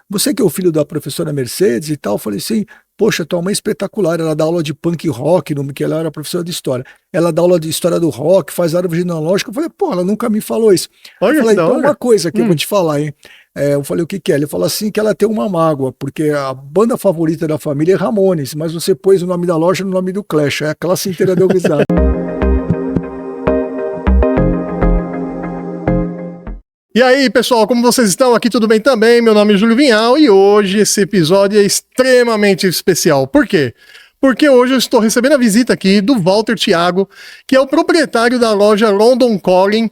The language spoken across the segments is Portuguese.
você que é o filho da professora Mercedes e tal? Eu falei assim, poxa, tua mãe é espetacular, ela dá aula de punk rock, que ela era professora de história. Ela dá aula de história do rock, faz árvore genealógica. Eu falei, pô, ela nunca me falou isso. Olha Eu falei, que da então hora. uma coisa que eu vou te falar, hein? Eu falei, o que que é? Ele falou assim, que ela tem uma mágoa, porque a banda favorita da família é Ramones, mas você pôs o nome da loja no nome do Clash. Aí a classe inteira deu risada. E aí, pessoal, como vocês estão? Aqui tudo bem também? Meu nome é Júlio Vinhal e hoje esse episódio é extremamente especial. Por quê? Porque hoje eu estou recebendo a visita aqui do Walter Thiago, que é o proprietário da loja London Calling.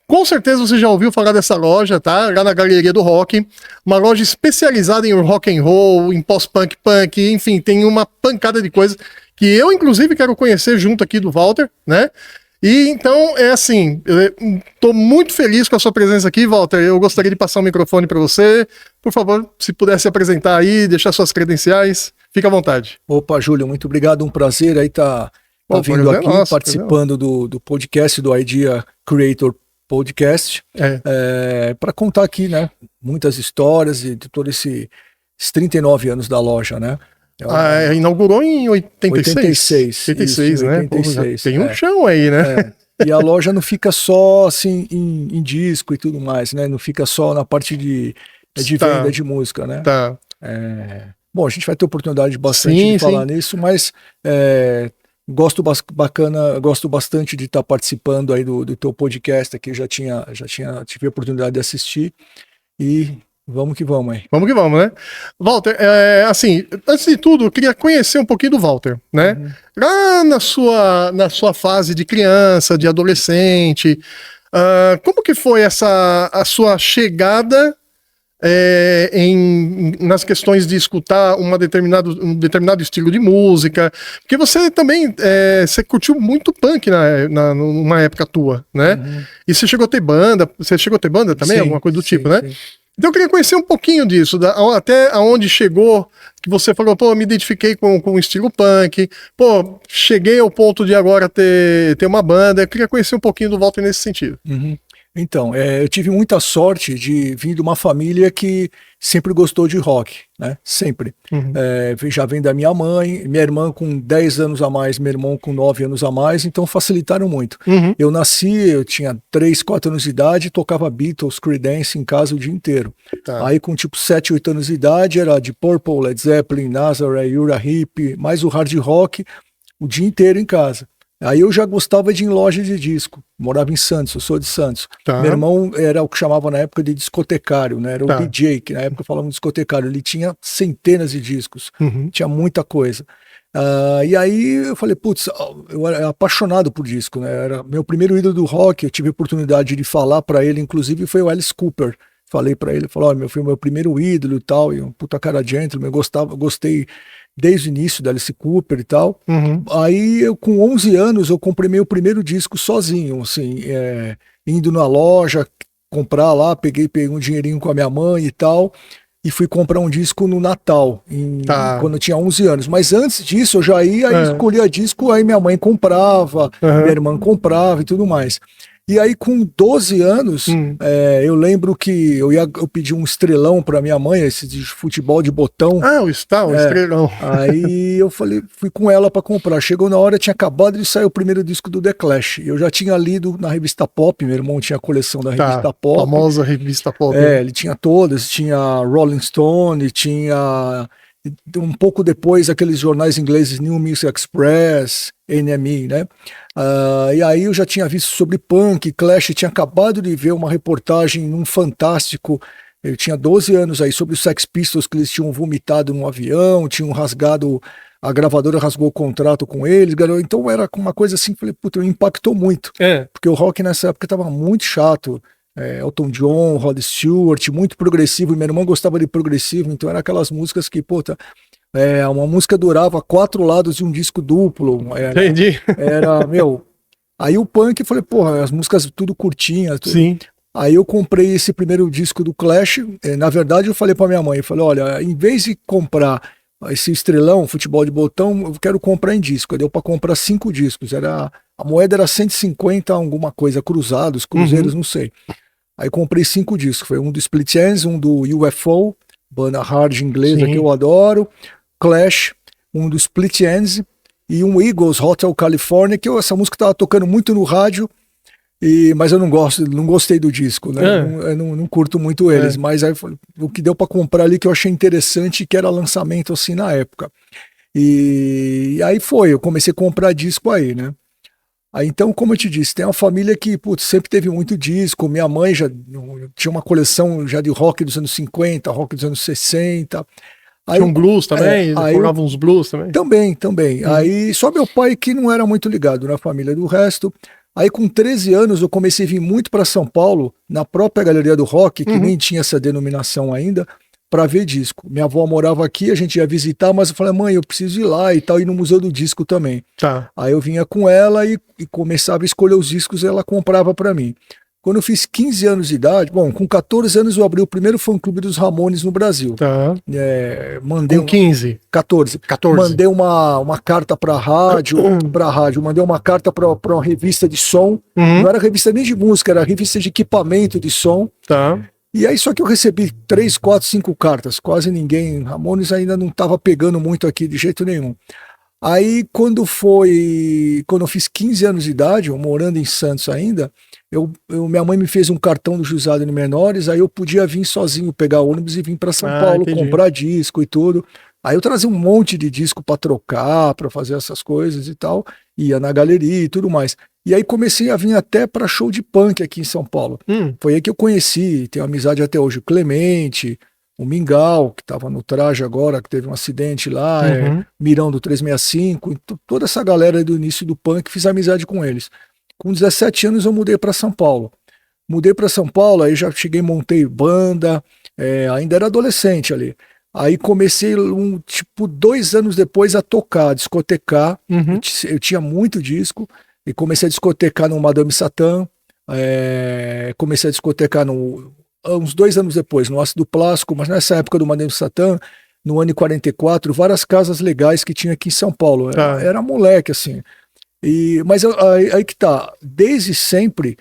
Com certeza você já ouviu falar dessa loja, tá? Lá na Galeria do Rock. Uma loja especializada em rock and roll, em pós-punk, punk, enfim, tem uma pancada de coisas que eu, inclusive, quero conhecer junto aqui do Walter, né? E então, é assim, estou muito feliz com a sua presença aqui, Walter. Eu gostaria de passar o microfone para você. Por favor, se pudesse apresentar aí, deixar suas credenciais, fica à vontade. Opa, Júlio, muito obrado, um prazer aí tá vindo aqui, participando do podcast do Idea Creator Podcast, para contar aqui, né, muitas histórias de todos esses 39 anos da loja, né? Inaugurou em 86. 86, né? 86, tem um chão aí, né? E a loja não fica só assim em disco e tudo mais, né? Não fica só na parte de venda de música, né? Tá. Bom, a gente vai ter oportunidade bastante de falar nisso, mas gosto bastante de estar participando aí do teu podcast aqui, tive a oportunidade de assistir e vamos que vamos aí. Vamos que vamos, né? Walter, assim, antes de tudo, eu queria conhecer um pouquinho do Walter, né? Uhum. Lá na sua fase de criança, de adolescente, como que foi a sua chegada nas questões de escutar um determinado estilo de música? Porque você também você curtiu muito punk numa época tua, né? Uhum. E você chegou a ter banda também? Sim, alguma coisa do tipo, né? Sim. Então eu queria conhecer um pouquinho disso, até aonde chegou, que você falou, pô, me identifiquei com o estilo punk, pô, cheguei ao ponto de agora ter uma banda. Eu queria conhecer um pouquinho do Walter nesse sentido. Uhum. Então, eu tive muita sorte de vir de uma família que sempre gostou de rock, né? Sempre. Uhum. Já vem da minha mãe, minha irmã com 10 anos a mais, meu irmão com 9 anos a mais, então facilitaram muito. Uhum. Eu tinha 3, 4 anos de idade, tocava Beatles, Creedence em casa o dia inteiro. Tá. Aí com tipo 7, 8 anos de idade, era de Purple, Led Zeppelin, Nazareth, Uriah Heep, mais o hard rock, o dia inteiro em casa. Aí eu já gostava de ir em loja de disco, morava em Santos, eu sou de Santos. Tá. Meu irmão era o que chamava na época de discotecário, né? Era o DJ, que na época falavam discotecário, ele tinha centenas de discos, tinha muita coisa. E aí eu falei, putz, eu era apaixonado por disco, né? Era meu primeiro ídolo do rock, eu tive a oportunidade de falar para ele, inclusive foi o Alice Cooper. Falei para ele, falou, meu filho, meu primeiro ídolo e tal, e um puta cara gentleman, gostei desde o início da Alice Cooper e tal. Uhum. Aí eu com 11 anos eu comprei meu primeiro disco sozinho, assim, indo na loja, comprar lá, peguei um dinheirinho com a minha mãe e tal, e fui comprar um disco no Natal, quando eu tinha 11 anos. Mas antes disso eu já ia e escolhia disco, aí minha mãe comprava, minha irmã comprava e tudo mais. E aí, com 12 anos, eu lembro que eu pedi um estrelão para minha mãe, esse de futebol de botão. O estrelão. Aí eu fui com ela para comprar. Chegou na hora, tinha acabado de sair o primeiro disco do The Clash. Eu já tinha lido na revista Pop, meu irmão tinha a coleção da revista Pop. Famosa revista Pop. Ele tinha todas, tinha Rolling Stone, tinha um pouco depois aqueles jornais ingleses New Music Express, NME, né? E aí eu já tinha visto sobre punk, Clash, tinha acabado de ver uma reportagem num Fantástico, eu tinha 12 anos aí, sobre os Sex Pistols, que eles tinham vomitado num avião, tinham rasgado, a gravadora rasgou o contrato com eles, então era uma coisa assim, falei, puta, me impactou muito, porque o rock nessa época estava muito chato, Elton John, Rod Stewart, muito progressivo, e meu irmão gostava de progressivo, então eram aquelas músicas que, puta, uma música durava 4 lados de um disco duplo. Entendi. Aí o punk, falei, porra, as músicas tudo curtinhas. Sim. Aí eu comprei esse primeiro disco do Clash, na verdade eu falei pra minha mãe, eu falei, olha, em vez de comprar esse estrelão, futebol de botão, eu quero comprar em disco. Deu pra comprar 5 discos, a moeda era 150 alguma coisa, cruzados, cruzeiros, não sei. Aí comprei 5 discos, foi um do Split Enz, um do UFO, banda hard inglesa Sim. que eu adoro, Clash, um do Split Enz e um Eagles, Hotel California, que essa música tava tocando muito no rádio, mas eu não gostei do disco, né? Eu não curto muito eles, mas aí o que deu para comprar ali que eu achei interessante, que era lançamento assim na época. E aí eu comecei a comprar disco aí, né? Aí então, como eu te disse, tem uma família que putz, sempre teve muito disco. Minha mãe já tinha uma coleção já de rock dos anos 50, rock dos anos 60. Aí Tinha um blues também, jogavam uns blues também. Também. Aí só meu pai que não era muito ligado na família do resto. Aí com 13 anos eu comecei a vir muito para São Paulo, na própria Galeria do Rock, que nem tinha essa denominação ainda, para ver disco. Minha avó morava aqui, a gente ia visitar, mas eu falei, mãe, eu preciso ir lá e tal, ir no Museu do Disco também. Tá. Aí eu vinha com ela e começava a escolher os discos e ela comprava para mim. Quando eu fiz 15 anos de idade, bom, com 14 anos eu abri o primeiro fã-clube dos Ramones no Brasil. Tá. Mandei com 15? 14. Mandei uma carta para rádio, mandei uma carta para uma revista de som. Não era revista nem de música, era revista de equipamento de som. Tá. E aí só que eu recebi 3, 4, 5 cartas, quase ninguém. Ramones ainda não estava pegando muito aqui de jeito nenhum. Aí quando eu fiz 15 anos de idade, eu morando em Santos ainda, minha mãe me fez um cartão do Juizado de Menores, aí eu podia vir sozinho, pegar ônibus e vir para São Paulo, entendi. comprar disco e tudo. Aí eu trazia um monte de disco para trocar, para fazer essas coisas e tal, ia na galeria e tudo mais. E aí comecei a vir até para show de punk aqui em São Paulo. Foi aí que eu conheci, tenho amizade até hoje, o Clemente, o Mingau, que estava no Traje agora, que teve um acidente lá, Mirão do 365, toda essa galera do início do punk, fiz amizade com eles. Com 17 anos eu mudei para São Paulo. Aí já cheguei, montei banda, ainda era adolescente ali. Aí comecei, 2 anos depois, a tocar, a discotecar. Eu tinha muito disco, e comecei a discotecar no Madame Satã, comecei a discotecar uns 2 anos depois, no Ácido Plástico, mas nessa época do Madame Satã, no ano 44, várias casas legais que tinha aqui em São Paulo. Era moleque, assim. Mas aí que tá, desde sempre,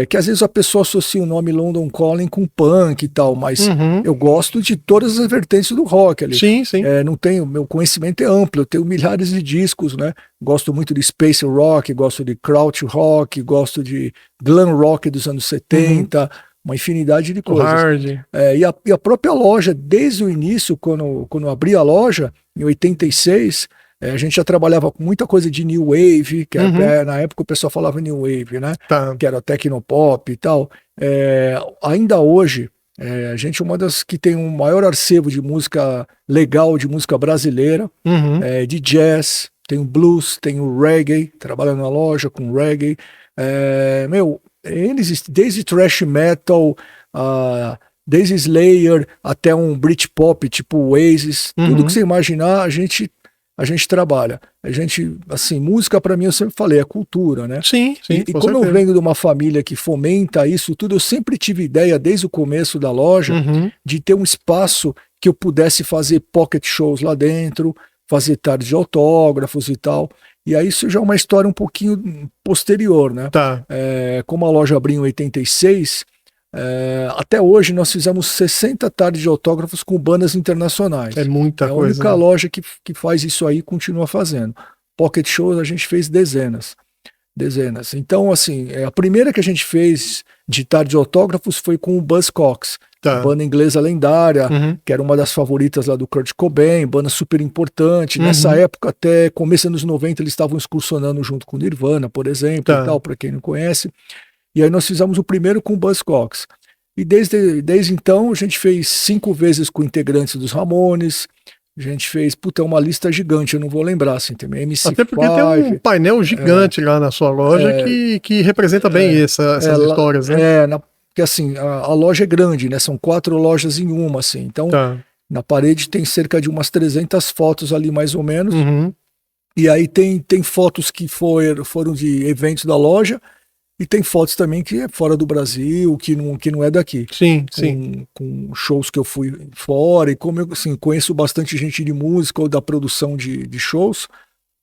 que às vezes a pessoa associa o nome London Calling com punk e tal, mas eu gosto de todas as vertentes do rock ali. Sim. Meu conhecimento é amplo, eu tenho milhares de discos, né? Gosto muito de Space Rock, gosto de Kraut Rock, gosto de Glam Rock dos anos 70, uma infinidade de coisas. Hard. E a própria loja, desde o início, quando eu abri a loja, em 86, a gente já trabalhava com muita coisa de New Wave, que na época o pessoal falava New Wave, né? Tá. Que era Tecnopop e tal. Ainda hoje, a gente é uma das que tem um maior arquivo de música legal, de música brasileira, de jazz, tem o blues, tem o reggae, trabalha na loja com reggae. Eles, desde thrash metal, desde Slayer até um Britpop, tipo Oasis, tudo que você imaginar, a gente trabalha. Assim, música para mim, eu sempre falei, é cultura, né? Sim, E como eu venho de uma família que fomenta isso tudo, eu sempre tive ideia, desde o começo da loja, de ter um espaço que eu pudesse fazer pocket shows lá dentro, fazer tarde de autógrafos e tal. E aí isso já é uma história um pouquinho posterior, né? Tá. Como a loja abriu em 86, até hoje nós fizemos 60 tardes de autógrafos com bandas internacionais. É muita coisa. A única loja que faz isso aí continua fazendo. Pocket shows a gente fez dezenas. Então, assim, a primeira que a gente fez de tarde de autógrafos foi com o Buzzcocks, banda inglesa lendária, que era uma das favoritas lá do Kurt Cobain, banda super importante. Nessa época, até começo dos anos 90, eles estavam excursionando junto com Nirvana, por exemplo, e tal, para quem não conhece. E aí nós fizemos o primeiro com o Buzzcocks. E desde então a gente fez 5 vezes com integrantes dos Ramones. A gente fez, é uma lista gigante, eu não vou lembrar, assim, também MC5. Até porque tem um painel gigante lá na sua loja que representa bem essas histórias, né? Porque assim, a loja é grande, né? São 4 lojas em uma, assim. Então, na parede tem cerca de umas 300 fotos ali, mais ou menos. E aí tem fotos que foram de eventos da loja, e tem fotos também que é fora do Brasil, que não é daqui. Sim. Com shows que eu fui fora, e como eu conheço bastante gente de música ou da produção de shows,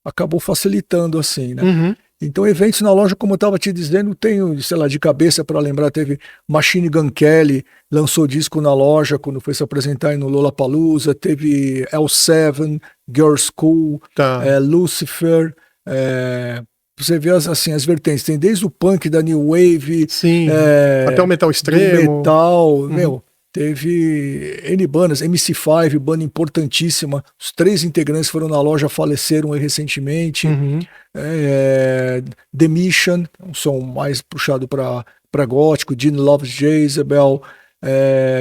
acabou facilitando, assim, né? Então, eventos na loja, como eu estava te dizendo, tenho, sei lá, de cabeça para lembrar, teve Machine Gun Kelly, lançou disco na loja quando foi se apresentar aí no Lollapalooza, teve L7, Girls School, Tá. Lucifer, você vê assim, as vertentes, tem desde o punk da New Wave, Sim. Até o metal do extremo. metal, meu, teve N bandas, MC5, banda importantíssima, os 3 integrantes foram na loja, faleceram aí recentemente, The Mission, um som mais puxado para gótico, Gene Loves Jezebel,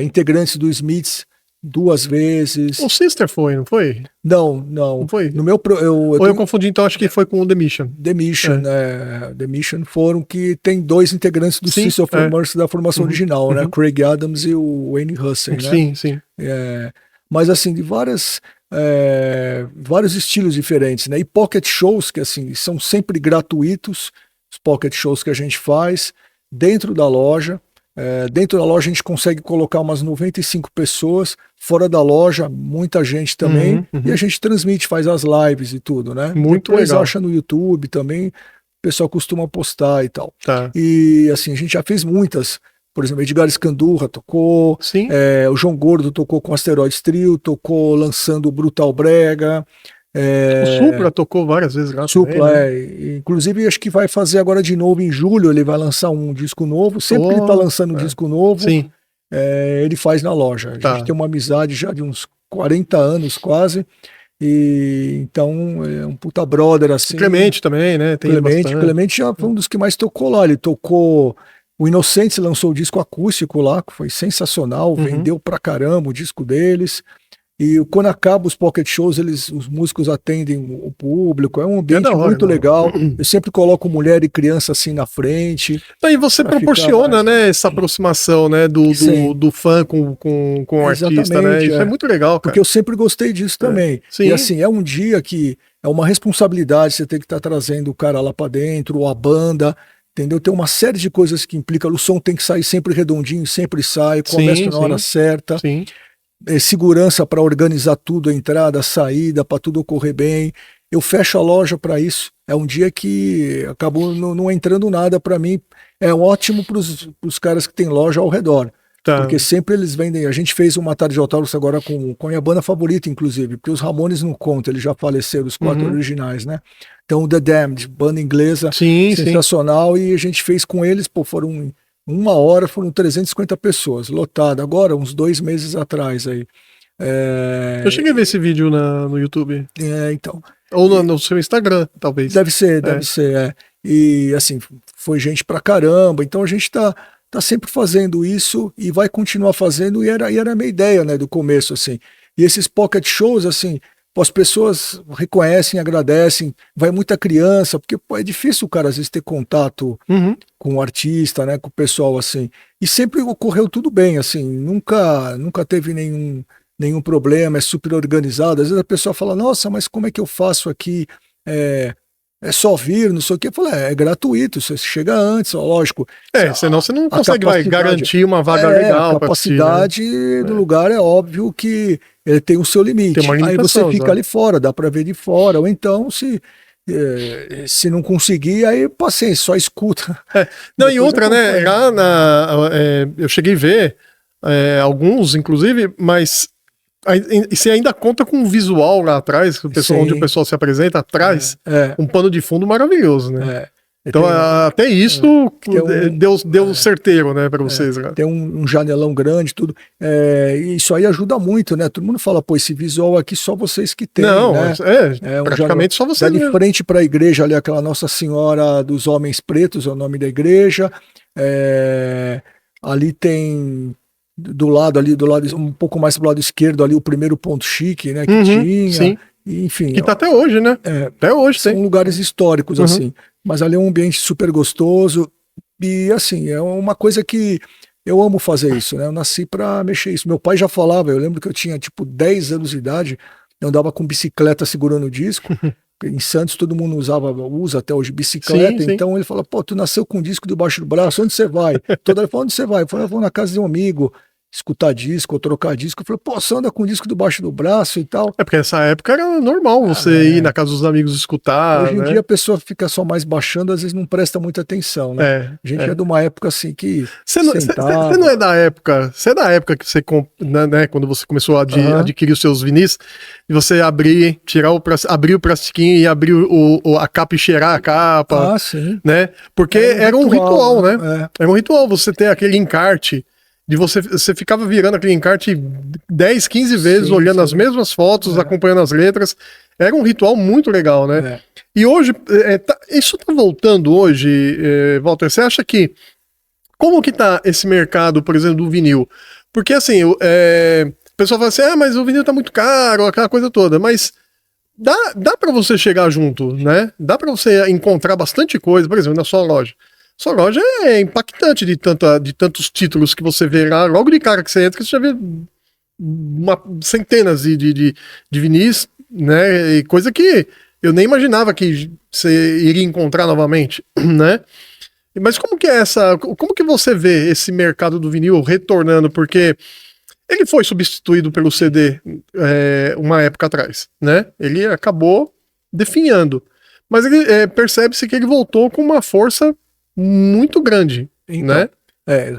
integrantes do Smiths 2 vezes. O Sister foi, não foi? Não. Não foi? No meu Ou eu confundi, então acho que foi com o The Mission. The Mission foram que tem 2 integrantes do Sister of Mercy da formação original, né? Craig Adams e o Wayne Russell, né? Sim. Mas assim, de vários estilos diferentes, né? E pocket shows, que assim, são sempre gratuitos, os pocket shows que a gente faz dentro da loja. Dentro da loja a gente consegue colocar umas 95 pessoas, fora da loja muita gente também, e a gente transmite, faz as lives e tudo, né? Muito Depois legal. acha no YouTube também, o pessoal costuma postar e tal. Tá. E assim, a gente já fez muitas, por exemplo, Edgar Escandurra tocou, Sim. O João Gordo tocou com Asteroids Trio, tocou lançando o Brutal Brega. O Supla tocou várias vezes lá. Supla, também, né? Inclusive acho que vai fazer agora de novo em julho, ele vai lançar um disco novo, sempre que ele tá lançando um disco novo, Sim. Ele faz na loja. A gente tem uma amizade já de uns 40 anos quase, e então é um puta brother assim. Clemente também, né? Tem Clemente já foi um dos que mais tocou lá, ele tocou, o Inocentes lançou o disco acústico lá, que foi sensacional, vendeu pra caramba o disco deles. E quando acaba os pocket shows, os músicos atendem o público, é um ambiente muito legal. Eu sempre coloco mulher e criança assim na frente. E você proporciona, né, essa aproximação, né, do fã com o artista, né? Isso é muito legal, cara. Porque eu sempre gostei disso também. Sim. E assim, é um dia que é uma responsabilidade, você tem que estar trazendo o cara lá para dentro, ou a banda, entendeu? Tem uma série de coisas que implicam, o som tem que sair sempre redondinho, sempre sai, começa na hora certa. Sim. Segurança para organizar tudo, a entrada, a saída, para tudo ocorrer bem. Eu fecho a loja para isso. É um dia que acabou não entrando nada para mim. É ótimo para os caras que têm loja ao redor. Tá. Porque sempre eles vendem. A gente fez uma tarde de autógrafos agora com a minha banda favorita, inclusive, porque os Ramones não contam, eles já faleceram, os 4 originais, né? Então, The Damned, banda inglesa, sensacional, e a gente fez com eles, foram 1 hora, foram 350 pessoas, lotada. Agora, uns 2 meses atrás aí. Eu cheguei a ver esse vídeo no YouTube. Então. Ou no seu Instagram, talvez. Deve ser. E assim, foi gente pra caramba. Então a gente tá sempre fazendo isso e vai continuar fazendo, e era a minha ideia, né, do começo, assim. E esses pocket shows, assim, as pessoas reconhecem, agradecem, vai muita criança, porque é difícil o cara às vezes ter contato com o artista, né, com o pessoal, assim. E sempre ocorreu tudo bem, assim, nunca teve nenhum problema, é super organizado. Às vezes a pessoa fala, nossa, mas como é que eu faço aqui? É só vir, não sei o que. Eu falo, é gratuito, você chega antes, lógico. Senão você não consegue garantir uma vaga legal. A capacidade do lugar é óbvio que ele tem o seu limite. Aí você fica ali fora, dá para ver de fora. Ou então, se não conseguir, aí paciência, só escuta. Não, e outra, né? Eu cheguei a ver alguns, inclusive, mas você ainda conta com um visual lá atrás, onde o pessoal se apresenta atrás, um pano de fundo maravilhoso, né? Então, até isso deu certeiro, né, para vocês. Né? Tem um janelão grande, tudo. Isso aí ajuda muito, né? Todo mundo fala, pô, esse visual aqui só vocês que tem. Não, né? Praticamente só vocês. Dá de frente para a igreja ali, aquela Nossa Senhora dos Homens Pretos, é o nome da igreja. Ali tem. Do lado, um pouco mais pro lado esquerdo ali, o primeiro ponto chique, né, que tinha, sim. Enfim. Que tá até hoje, né? Até hoje são lugares históricos, assim, mas ali é um ambiente super gostoso, e assim, é uma coisa que eu amo fazer isso, né, eu nasci pra mexer isso. Meu pai já falava, eu lembro que eu tinha tipo 10 anos de idade, eu andava com bicicleta segurando o disco, em Santos todo mundo usa até hoje bicicleta, então ele fala, pô, tu nasceu com um disco debaixo do braço, onde você vai? Toda hora fala, onde você vai? Eu falo, eu vou na casa de um amigo. escutar disco ou trocar disco. Eu falei, pô, você anda com o disco debaixo do braço e tal. É porque nessa época era normal você ir na casa dos amigos escutar. Hoje em né? dia a pessoa fica só mais baixando, às vezes não presta muita atenção, né? A gente é de uma época assim que Você não é da época, você é da época que você, né, quando você começou a adquirir os seus vinis, e você abrir o plastiquinho e abrir a capa e cheirar a capa, sim. né? Porque era um ritual, né? Era um ritual você ter aquele encarte, de você ficava virando aquele encarte 10, 15 vezes, olhando as mesmas fotos, acompanhando as letras. Era um ritual muito legal, né? E hoje, isso tá voltando hoje, Walter, você acha que como que tá esse mercado, por exemplo, do vinil? Porque assim, o pessoal fala assim, mas o vinil tá muito caro, aquela coisa toda, mas dá para você chegar junto, né? Dá para você encontrar bastante coisa, por exemplo, na sua loja. Sua loja é impactante de tantos títulos que você vê lá, logo de cara que você entra, você já vê centenas de vinis, né? E coisa que eu nem imaginava que você iria encontrar novamente, né? Mas como que você vê esse mercado do vinil retornando? Porque ele foi substituído pelo CD uma época atrás, né? Ele acabou definhando. Mas ele percebe-se que ele voltou com uma força muito grande, então, né?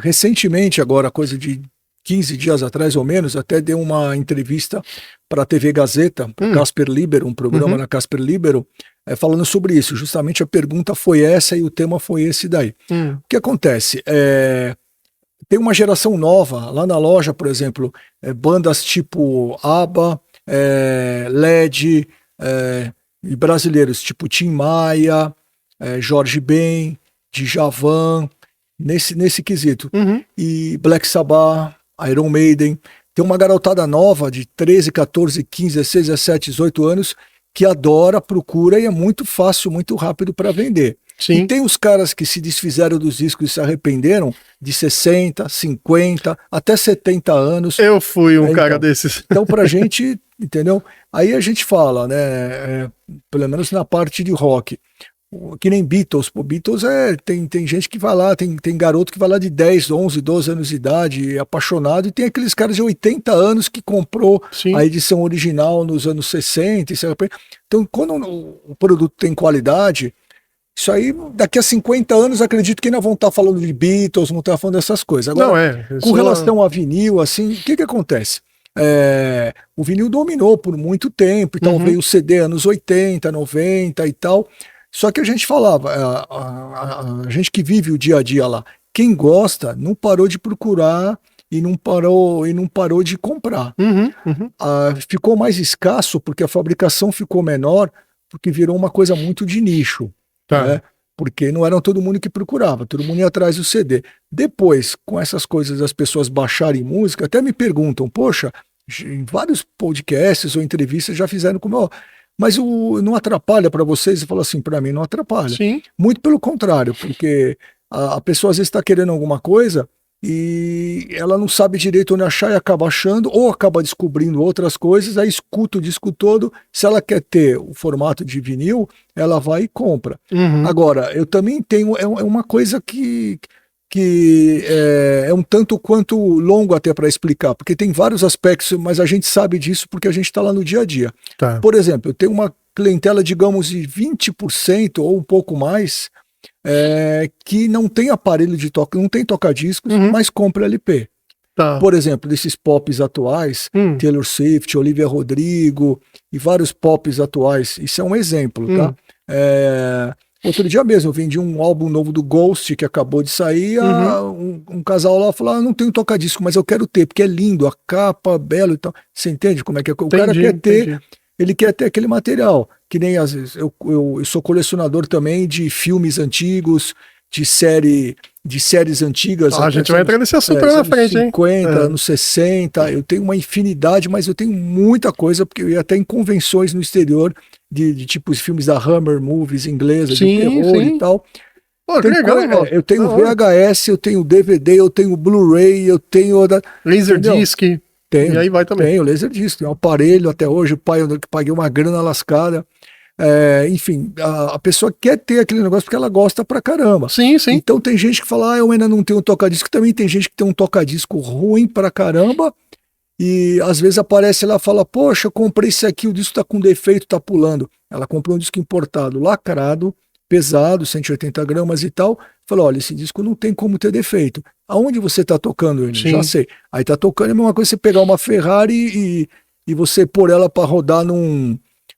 Recentemente, agora, coisa de 15 dias atrás ou menos, até deu uma entrevista para a TV Gazeta, para Casper Libero, um programa na Casper Libero, falando sobre isso. Justamente a pergunta foi essa e o tema foi esse daí. O que acontece? Tem uma geração nova, lá na loja, por exemplo, bandas tipo ABBA, LED, e brasileiros tipo Tim Maia, Jorge Ben, Djavan, nesse quesito. E Black Sabbath, Iron Maiden. Tem uma garotada nova de 13, 14, 15, 16, 17, 18 anos que adora, procura e é muito fácil, muito rápido para vender. Sim. E tem os caras que se desfizeram dos discos e se arrependeram de 60, 50, até 70 anos. Eu fui um cara desses. Então, pra gente, entendeu? Aí a gente fala, né? Pelo menos na parte de rock. Que nem Beatles. Pô, Beatles tem gente que vai lá, tem garoto que vai lá de 10, 11, 12 anos de idade, apaixonado, e tem aqueles caras de 80 anos que comprou a edição original nos anos 60. Então, quando o produto tem qualidade, isso aí, daqui a 50 anos, acredito que ainda vão estar falando de Beatles, vão estar falando dessas coisas. Agora, com relação a vinil, assim, o que acontece? O vinil dominou por muito tempo, então veio o CD anos 80, 90 e tal. Só que a gente falava, a gente que vive o dia a dia lá, quem gosta não parou de procurar e não parou de comprar. Ficou mais escasso porque a fabricação ficou menor, porque virou uma coisa muito de nicho. Né? Porque não era todo mundo que procurava, todo mundo ia atrás do CD. Depois, com essas coisas das pessoas baixarem música, até me perguntam, poxa, em vários podcasts ou entrevistas já fizeram como... Mas não atrapalha para vocês? Eu falo assim, para mim não atrapalha. Sim. Muito pelo contrário, porque a pessoa às vezes está querendo alguma coisa e ela não sabe direito onde achar e acaba achando, ou acaba descobrindo outras coisas, aí escuta o disco todo. Se ela quer ter o formato de vinil, ela vai e compra. Agora, eu também tenho, é uma coisa que é um tanto quanto longo até para explicar, porque tem vários aspectos, mas a gente sabe disso porque a gente está lá no dia a dia. Por exemplo, eu tenho uma clientela, digamos, de 20% ou um pouco mais, que não tem aparelho de toque, não tem toca-discos, mas compra LP. Por exemplo, desses pops atuais, Taylor Swift, Olivia Rodrigo e vários pops atuais, isso é um exemplo, tá? Outro dia mesmo, eu vendi um álbum novo do Ghost, que acabou de sair, um casal lá falou, não tenho toca-disco, mas eu quero ter, porque é lindo, a capa, belo e tal. Você entende como é que é? O cara quer ter, ele quer ter aquele material, que nem às vezes, eu sou colecionador também de filmes antigos, de séries antigas. A gente vai entrar nesse assunto lá na frente, 50, anos 60, eu tenho uma infinidade, mas eu tenho muita coisa, porque eu ia até em convenções no exterior, de tipos de filmes da Hammer Movies inglesa, de terror e tal. Pô, que legal, eu tenho VHS, eu tenho DVD, eu tenho Blu-ray, eu tenho... Laserdisc. Tenho, e aí vai também. Tenho Laserdisc, tem um aparelho até hoje, eu paguei uma grana lascada. enfim, a pessoa quer ter aquele negócio porque ela gosta pra caramba. Sim, sim. Então tem gente que fala, eu ainda não tenho um toca-disco. Também tem gente que tem um toca-disco ruim pra caramba. E às vezes aparece lá e fala, poxa, eu comprei esse aqui, o disco tá com defeito, tá pulando. Ela comprou um disco importado, lacrado, pesado, 180 gramas e tal. Falou, olha, esse disco não tem como ter defeito. Aonde você tá tocando ele? Sim. Já sei. Aí tá tocando, é a mesma coisa você pegar uma Ferrari e você pôr ela para rodar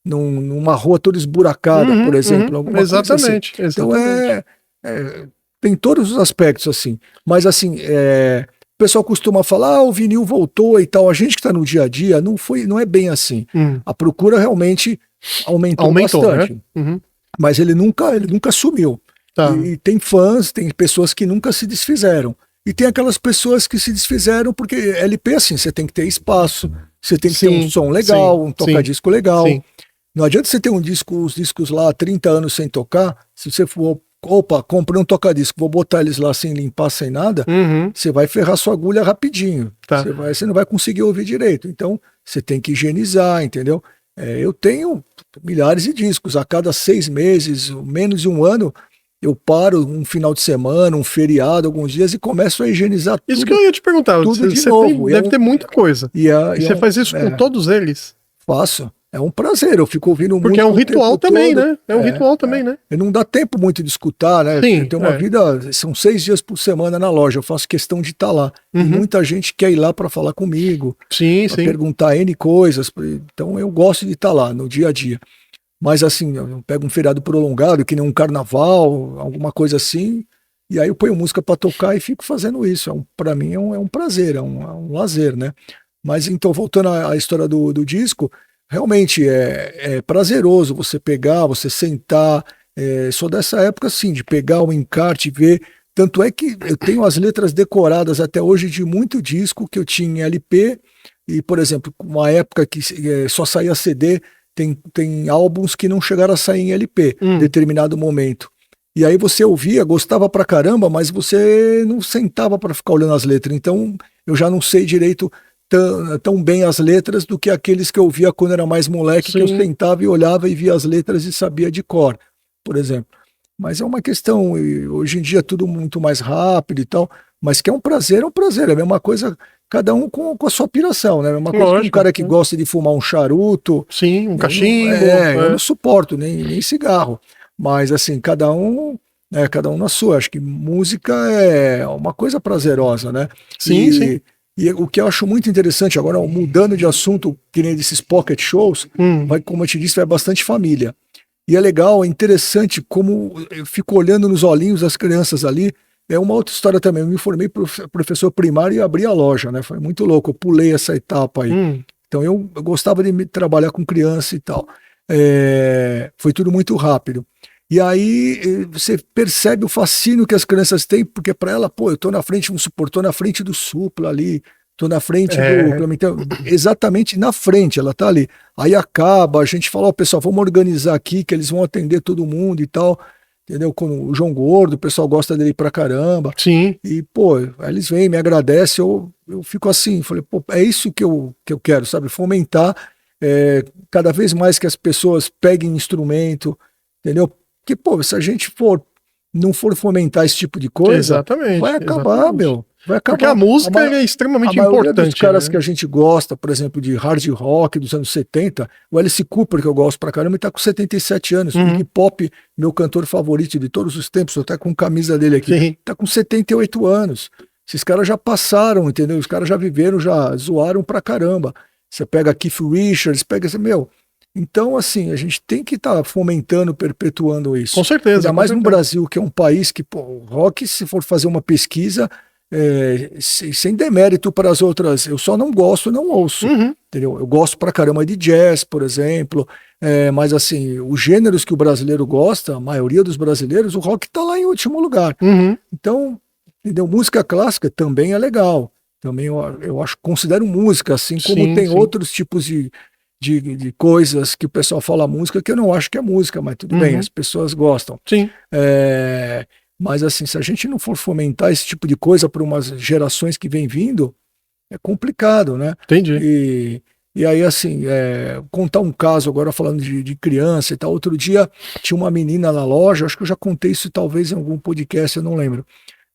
numa rua toda esburacada, por exemplo. Alguma Exatamente, coisa assim. exatamente. Então tem todos os aspectos assim. Mas assim, o pessoal costuma falar, o vinil voltou e tal. A gente que está no dia a dia, não é bem assim. A procura realmente aumentou bastante. Né? Mas ele nunca sumiu. Tá. E tem fãs, tem pessoas que nunca se desfizeram. E tem aquelas pessoas que se desfizeram porque LP, assim, você tem que ter espaço, você tem que ter um som legal, um toca-disco legal. Sim. Não adianta você ter os discos lá há 30 anos sem tocar, se você for, comprei um toca-disco, vou botar eles lá sem limpar, sem nada, você vai ferrar sua agulha rapidinho. Tá. Você não vai conseguir ouvir direito. Então, você tem que higienizar, entendeu? Eu tenho milhares de discos, a cada 6 meses, menos de um ano, eu paro um final de semana, um feriado, alguns dias e começo a higienizar tudo. Isso que eu ia te perguntar, tudo de novo. Deve ter muita coisa. E você faz isso com todos eles? Faço. É um prazer, eu fico ouvindo muito. Porque é um ritual também, né? É um ritual também, né? E não dá tempo muito de escutar, né? Sim, eu tenho uma vida, são 6 dias por semana na loja, eu faço questão de estar lá. E muita gente quer ir lá para falar comigo, para perguntar N coisas. Então eu gosto de estar lá no dia a dia. Mas assim, eu pego um feriado prolongado, que nem um carnaval, alguma coisa assim, e aí eu ponho música para tocar e fico fazendo isso. Para mim é um prazer, é um lazer, né? Mas então, voltando à história do disco, realmente é prazeroso você pegar, você sentar. Sou dessa época, assim, de pegar o encarte e ver. Tanto é que eu tenho as letras decoradas até hoje de muito disco que eu tinha em LP, e, por exemplo, uma época que só saía CD. Tem álbuns que não chegaram a sair em LP, em determinado momento. E aí você ouvia, gostava pra caramba, mas você não sentava para ficar olhando as letras. Então eu já não sei direito tão bem as letras do que aqueles que eu via quando era mais moleque, que eu sentava e olhava e via as letras e sabia de cor, por exemplo. Mas é uma questão, hoje em dia é tudo muito mais rápido e tal, mas que é um prazer, é a mesma coisa, cada um com a sua piração, né? É uma coisa que um cara que gosta de fumar um charuto. Sim, um cachimbo. Eu não suporto nem cigarro. Mas assim, cada um na sua. Acho que música é uma coisa prazerosa, né? Sim. E o que eu acho muito interessante, agora mudando de assunto, que nem desses pocket shows, como eu te disse, vai bastante família. E é legal, é interessante como eu fico olhando nos olhinhos das crianças ali. É uma outra história também. Eu me formei professor primário e abri a loja, né? Foi muito louco. Eu pulei essa etapa aí. Então eu gostava de trabalhar com criança e tal. Foi tudo muito rápido. E aí você percebe o fascínio que as crianças têm, porque para ela, eu tô na frente, vamos supor, tô na frente do Supla ali, tô na frente do... Então, exatamente na frente, ela tá ali. Aí acaba, a gente fala, pessoal, vamos organizar aqui, que eles vão atender todo mundo e tal. Entendeu? Como o João Gordo, o pessoal gosta dele pra caramba. Sim. E, aí eles vêm, me agradecem, eu fico assim, falei, é isso que eu quero, sabe? Fomentar cada vez mais que as pessoas peguem instrumento, entendeu? Porque, se a gente não for fomentar esse tipo de coisa, vai acabar, meu. Vai acabar. Porque a música é extremamente importante. Dos caras que a gente gosta, por exemplo, de hard rock dos anos 70, o Alice Cooper, que eu gosto pra caramba, ele tá com 77 anos. O Iggy Pop, meu cantor favorito de todos os tempos, eu tô com camisa dele aqui, tá com 78 anos. Esses caras já passaram, entendeu? Os caras já viveram, já zoaram pra caramba. Você pega Keith Richards, pega esse, Então, assim, a gente tem que estar fomentando, perpetuando isso. Com certeza. Ainda mais no Brasil, que é um país que, o rock, se for fazer uma pesquisa, sem demérito para as outras, eu só não gosto, não ouço, entendeu? Eu gosto pra caramba de jazz, por exemplo, mas assim, os gêneros que o brasileiro gosta, a maioria dos brasileiros, o rock tá lá em último lugar. Então, entendeu? Música clássica também é legal, também eu considero música, assim como tem outros tipos de coisas que o pessoal fala música que eu não acho que é música, mas tudo bem, as pessoas gostam. Sim. Mas assim, se a gente não for fomentar esse tipo de coisa para umas gerações que vêm vindo, é complicado, né? Entendi. E aí, assim, contar um caso agora falando de criança e tal. Outro dia tinha uma menina na loja, acho que eu já contei isso talvez em algum podcast, eu não lembro.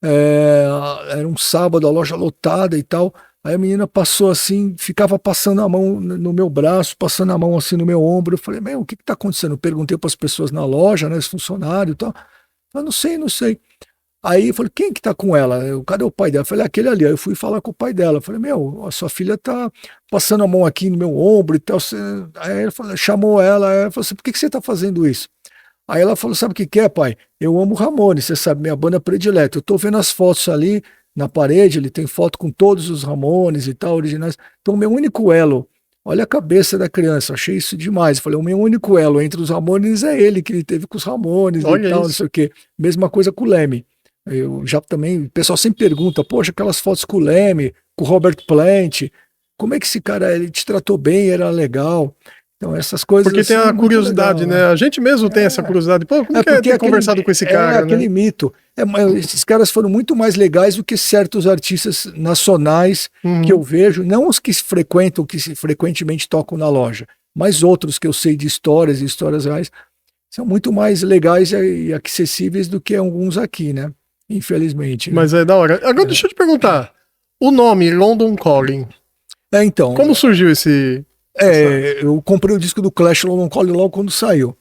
É, era um sábado, a loja lotada e tal. Aí a menina passou assim, ficava passando a mão no meu braço, passando a mão assim no meu ombro. Eu falei, meu, o que tá acontecendo? Eu perguntei para as pessoas na loja, né, os funcionários e tal. Eu não sei, não sei. Aí eu falei, quem que tá com ela? Cadê o pai dela? Eu falei, aquele ali. Aí eu fui falar com o pai dela. Eu falei, meu, a sua filha tá passando a mão aqui no meu ombro e tal. Aí ela falou, chamou ela, ela falou assim, por que você tá fazendo isso? Aí ela falou, sabe o que que é, pai? Eu amo Ramones, você sabe, minha banda predileta. Eu tô vendo as fotos ali na parede, ele tem foto com todos os Ramones e tal, originais. Então, meu único elo, olha a cabeça da criança, achei isso demais. Eu falei, o meu único elo entre os Ramones é ele, que ele teve com os Ramones Olha e tal, não isso. sei o quê. Mesma coisa com o Leme. Eu já também, o pessoal sempre pergunta, poxa, aquelas fotos com o Leme, com o Robert Plant, como é que esse cara, ele te tratou bem, era legal? Então, essas coisas Porque tem assim, a é muito curiosidade, legal, né? né? A gente mesmo tem essa curiosidade. Pô, como que é Porque ter conversado com esse é cara, aquele né? mito. Mas esses caras foram muito mais legais do que certos artistas nacionais que eu Uhum. vejo, não os que frequentam, frequentemente tocam na loja, mas outros que eu sei de histórias e histórias reais, são muito mais legais e acessíveis do que alguns aqui, né? Infelizmente, né? Mas é da hora. Agora deixa eu te perguntar. O nome London Calling, Então, como surgiu eu comprei o disco do Clash London Calling logo quando saiu.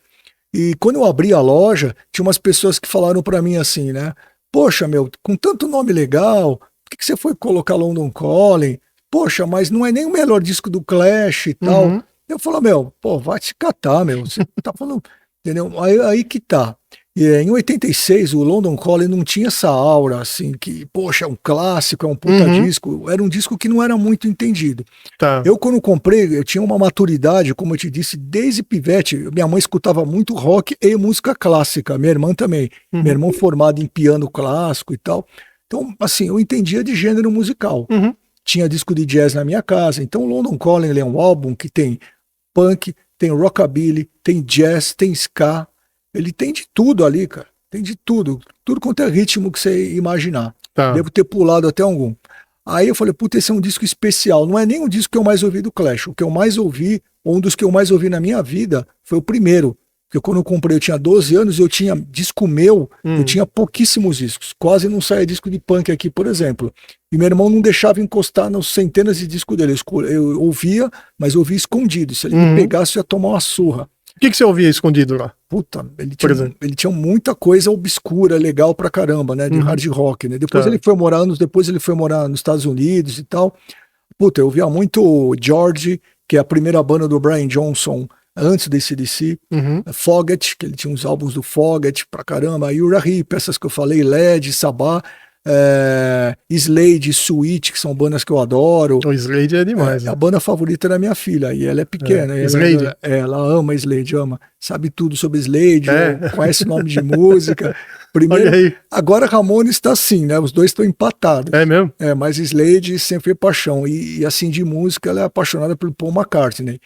E quando eu abri a loja, tinha umas pessoas que falaram pra mim assim, né? Poxa, meu, com tanto nome legal, por que você foi colocar London Calling? Poxa, mas não é nem o melhor disco do Clash e tal. Uhum. Eu falo, meu, pô, vai te catar, meu. Você tá falando, entendeu? Aí que tá. E, em 86, o London Calling não tinha essa aura, assim, que, poxa, é um clássico, é um puta Uhum. disco. Era um disco que não era muito entendido. Tá. Eu, quando comprei, eu tinha uma maturidade, como eu te disse, desde pivete. Minha mãe escutava muito rock e música clássica, minha irmã também. Minha Uhum. irmã formada em piano clássico e tal. Então, assim, eu entendia de gênero musical. Uhum. Tinha disco de jazz na minha casa. Então, o London Calling ele é um álbum que tem punk, tem rockabilly, tem jazz, tem ska. Ele tem de tudo ali, cara. Tem de tudo. Tudo quanto é ritmo que você imaginar. Tá. Devo ter pulado até algum. Aí eu falei, puta, esse é um disco especial. Não é nem o disco que eu mais ouvi do Clash. O que eu mais ouvi, ou um dos que eu mais ouvi na minha vida, foi o primeiro. Porque quando eu comprei, eu tinha 12 anos, eu tinha disco meu, eu tinha pouquíssimos discos. Quase não saía disco de punk aqui, por exemplo. E meu irmão não deixava encostar nas centenas de discos dele. Eu ouvia, mas eu ouvia escondido. Se ele me pegasse, eu ia tomar uma surra. O que você ouvia escondido lá? Puta, Por exemplo. ele tinha muita coisa obscura, legal pra caramba, né? De hard rock, né? Depois Tá. ele foi morar, anos depois ele foi morar nos Estados Unidos e tal. Puta, eu ouvia muito George, que é a primeira banda do Brian Johnson, antes do AC/DC. Uhum. Fogerty, que ele tinha uns álbuns do Fogerty pra caramba. Uriah Heep, essas que eu falei, Led, Sabbath. Slade, Sweet, que são bandas que eu adoro. O Slade é demais, A né? banda favorita da minha filha, e ela é pequena. Slade? Ela ama Slade, ama. Sabe tudo sobre Slade, conhece nome de música. Olha Primeiro, aí. agora Ramones está assim, né? Os dois estão empatados. É mesmo? Mas Slade sempre foi paixão. E assim, de música, ela é apaixonada pelo Paul McCartney.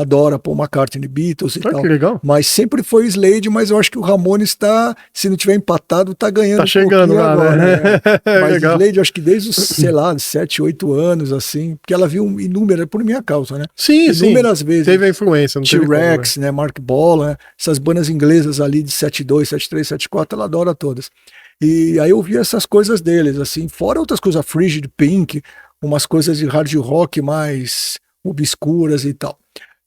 Adora Paul McCartney, Beatles e Olha tal. que legal. Mas sempre foi Slade, mas eu acho que o Ramones está, se não tiver empatado, tá ganhando Tá chegando lá, agora, né? Mas Legal. Slade, eu acho que desde os, sei lá, 7, 8 anos, assim, porque ela viu inúmeras, por minha causa, né? Sim, sim. Inúmeras vezes. Teve a influência, não teve como, T-Rex, né? Mark Bolan, né? Essas bandas inglesas ali de 72, 73, 74, ela adora todas. E aí eu vi essas coisas deles, assim, fora outras coisas, Frigid Pink, umas coisas de hard rock mais obscuras e tal.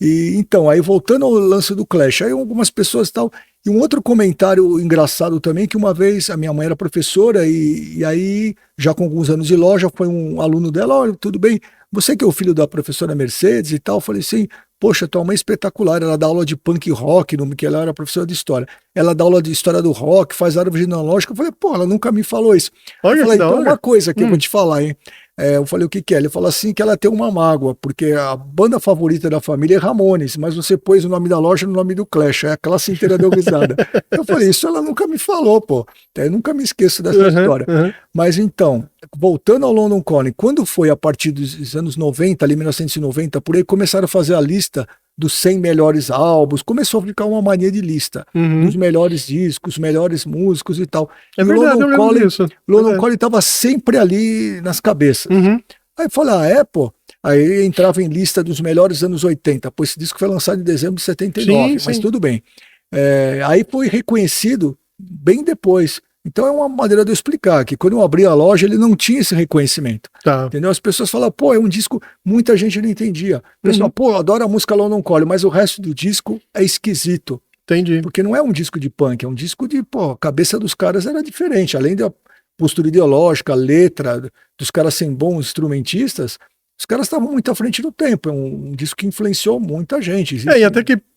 E então, aí voltando ao lance do Clash, aí algumas pessoas e tal, e um outro comentário engraçado também, que uma vez a minha mãe era professora, e aí, já com alguns anos de loja, foi um aluno dela, olha, tudo bem, você que é o filho da professora Mercedes e tal, eu falei assim, poxa, tua mãe é espetacular, ela dá aula de punk rock, que ela era professora de história, ela dá aula de história do rock, faz árvore genealógica, eu falei, pô, ela nunca me falou isso. Olha Eu falei, que da então hora. uma coisa que eu vou te falar, hein, eu falei, o que que é? Ele falou assim, que ela tem uma mágoa, porque a banda favorita da família é Ramones, mas você pôs o nome da loja no nome do Clash, aí a classe inteira deu risada. Eu falei, isso ela nunca me falou, pô, eu nunca me esqueço dessa história. Mas então, voltando ao London Calling, quando foi a partir dos anos 90, ali 1990, por aí, começaram a fazer a lista dos 100 melhores álbuns, começou a ficar uma mania de lista, dos melhores discos, melhores músicos e tal. É E o verdade, eu lembro disso. London Calling estava sempre ali nas cabeças. Aí eu falei, pô, Aí entrava em lista dos melhores anos 80. Pô, esse disco foi lançado em dezembro de 79, Sim, mas sim. tudo bem. Aí foi reconhecido bem depois. Então é uma maneira de eu explicar que quando eu abri a loja ele não tinha esse reconhecimento. Tá. Entendeu? As pessoas falam, pô, é um disco, muita gente não entendia. O pessoal, pô, eu adoro a música London Calling, mas o resto do disco é esquisito. Entendi. Porque não é um disco de punk, é um disco de, pô, a cabeça dos caras era diferente. Além da postura ideológica, a letra, dos caras serem bons instrumentistas, os caras estavam muito à frente do tempo. É um disco que influenciou muita gente. E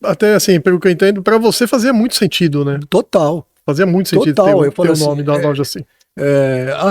até assim, pelo que eu entendo, pra você fazia muito sentido, né? Total. Fazia muito sentido Total, eu ter falo o assim, nome da loja assim.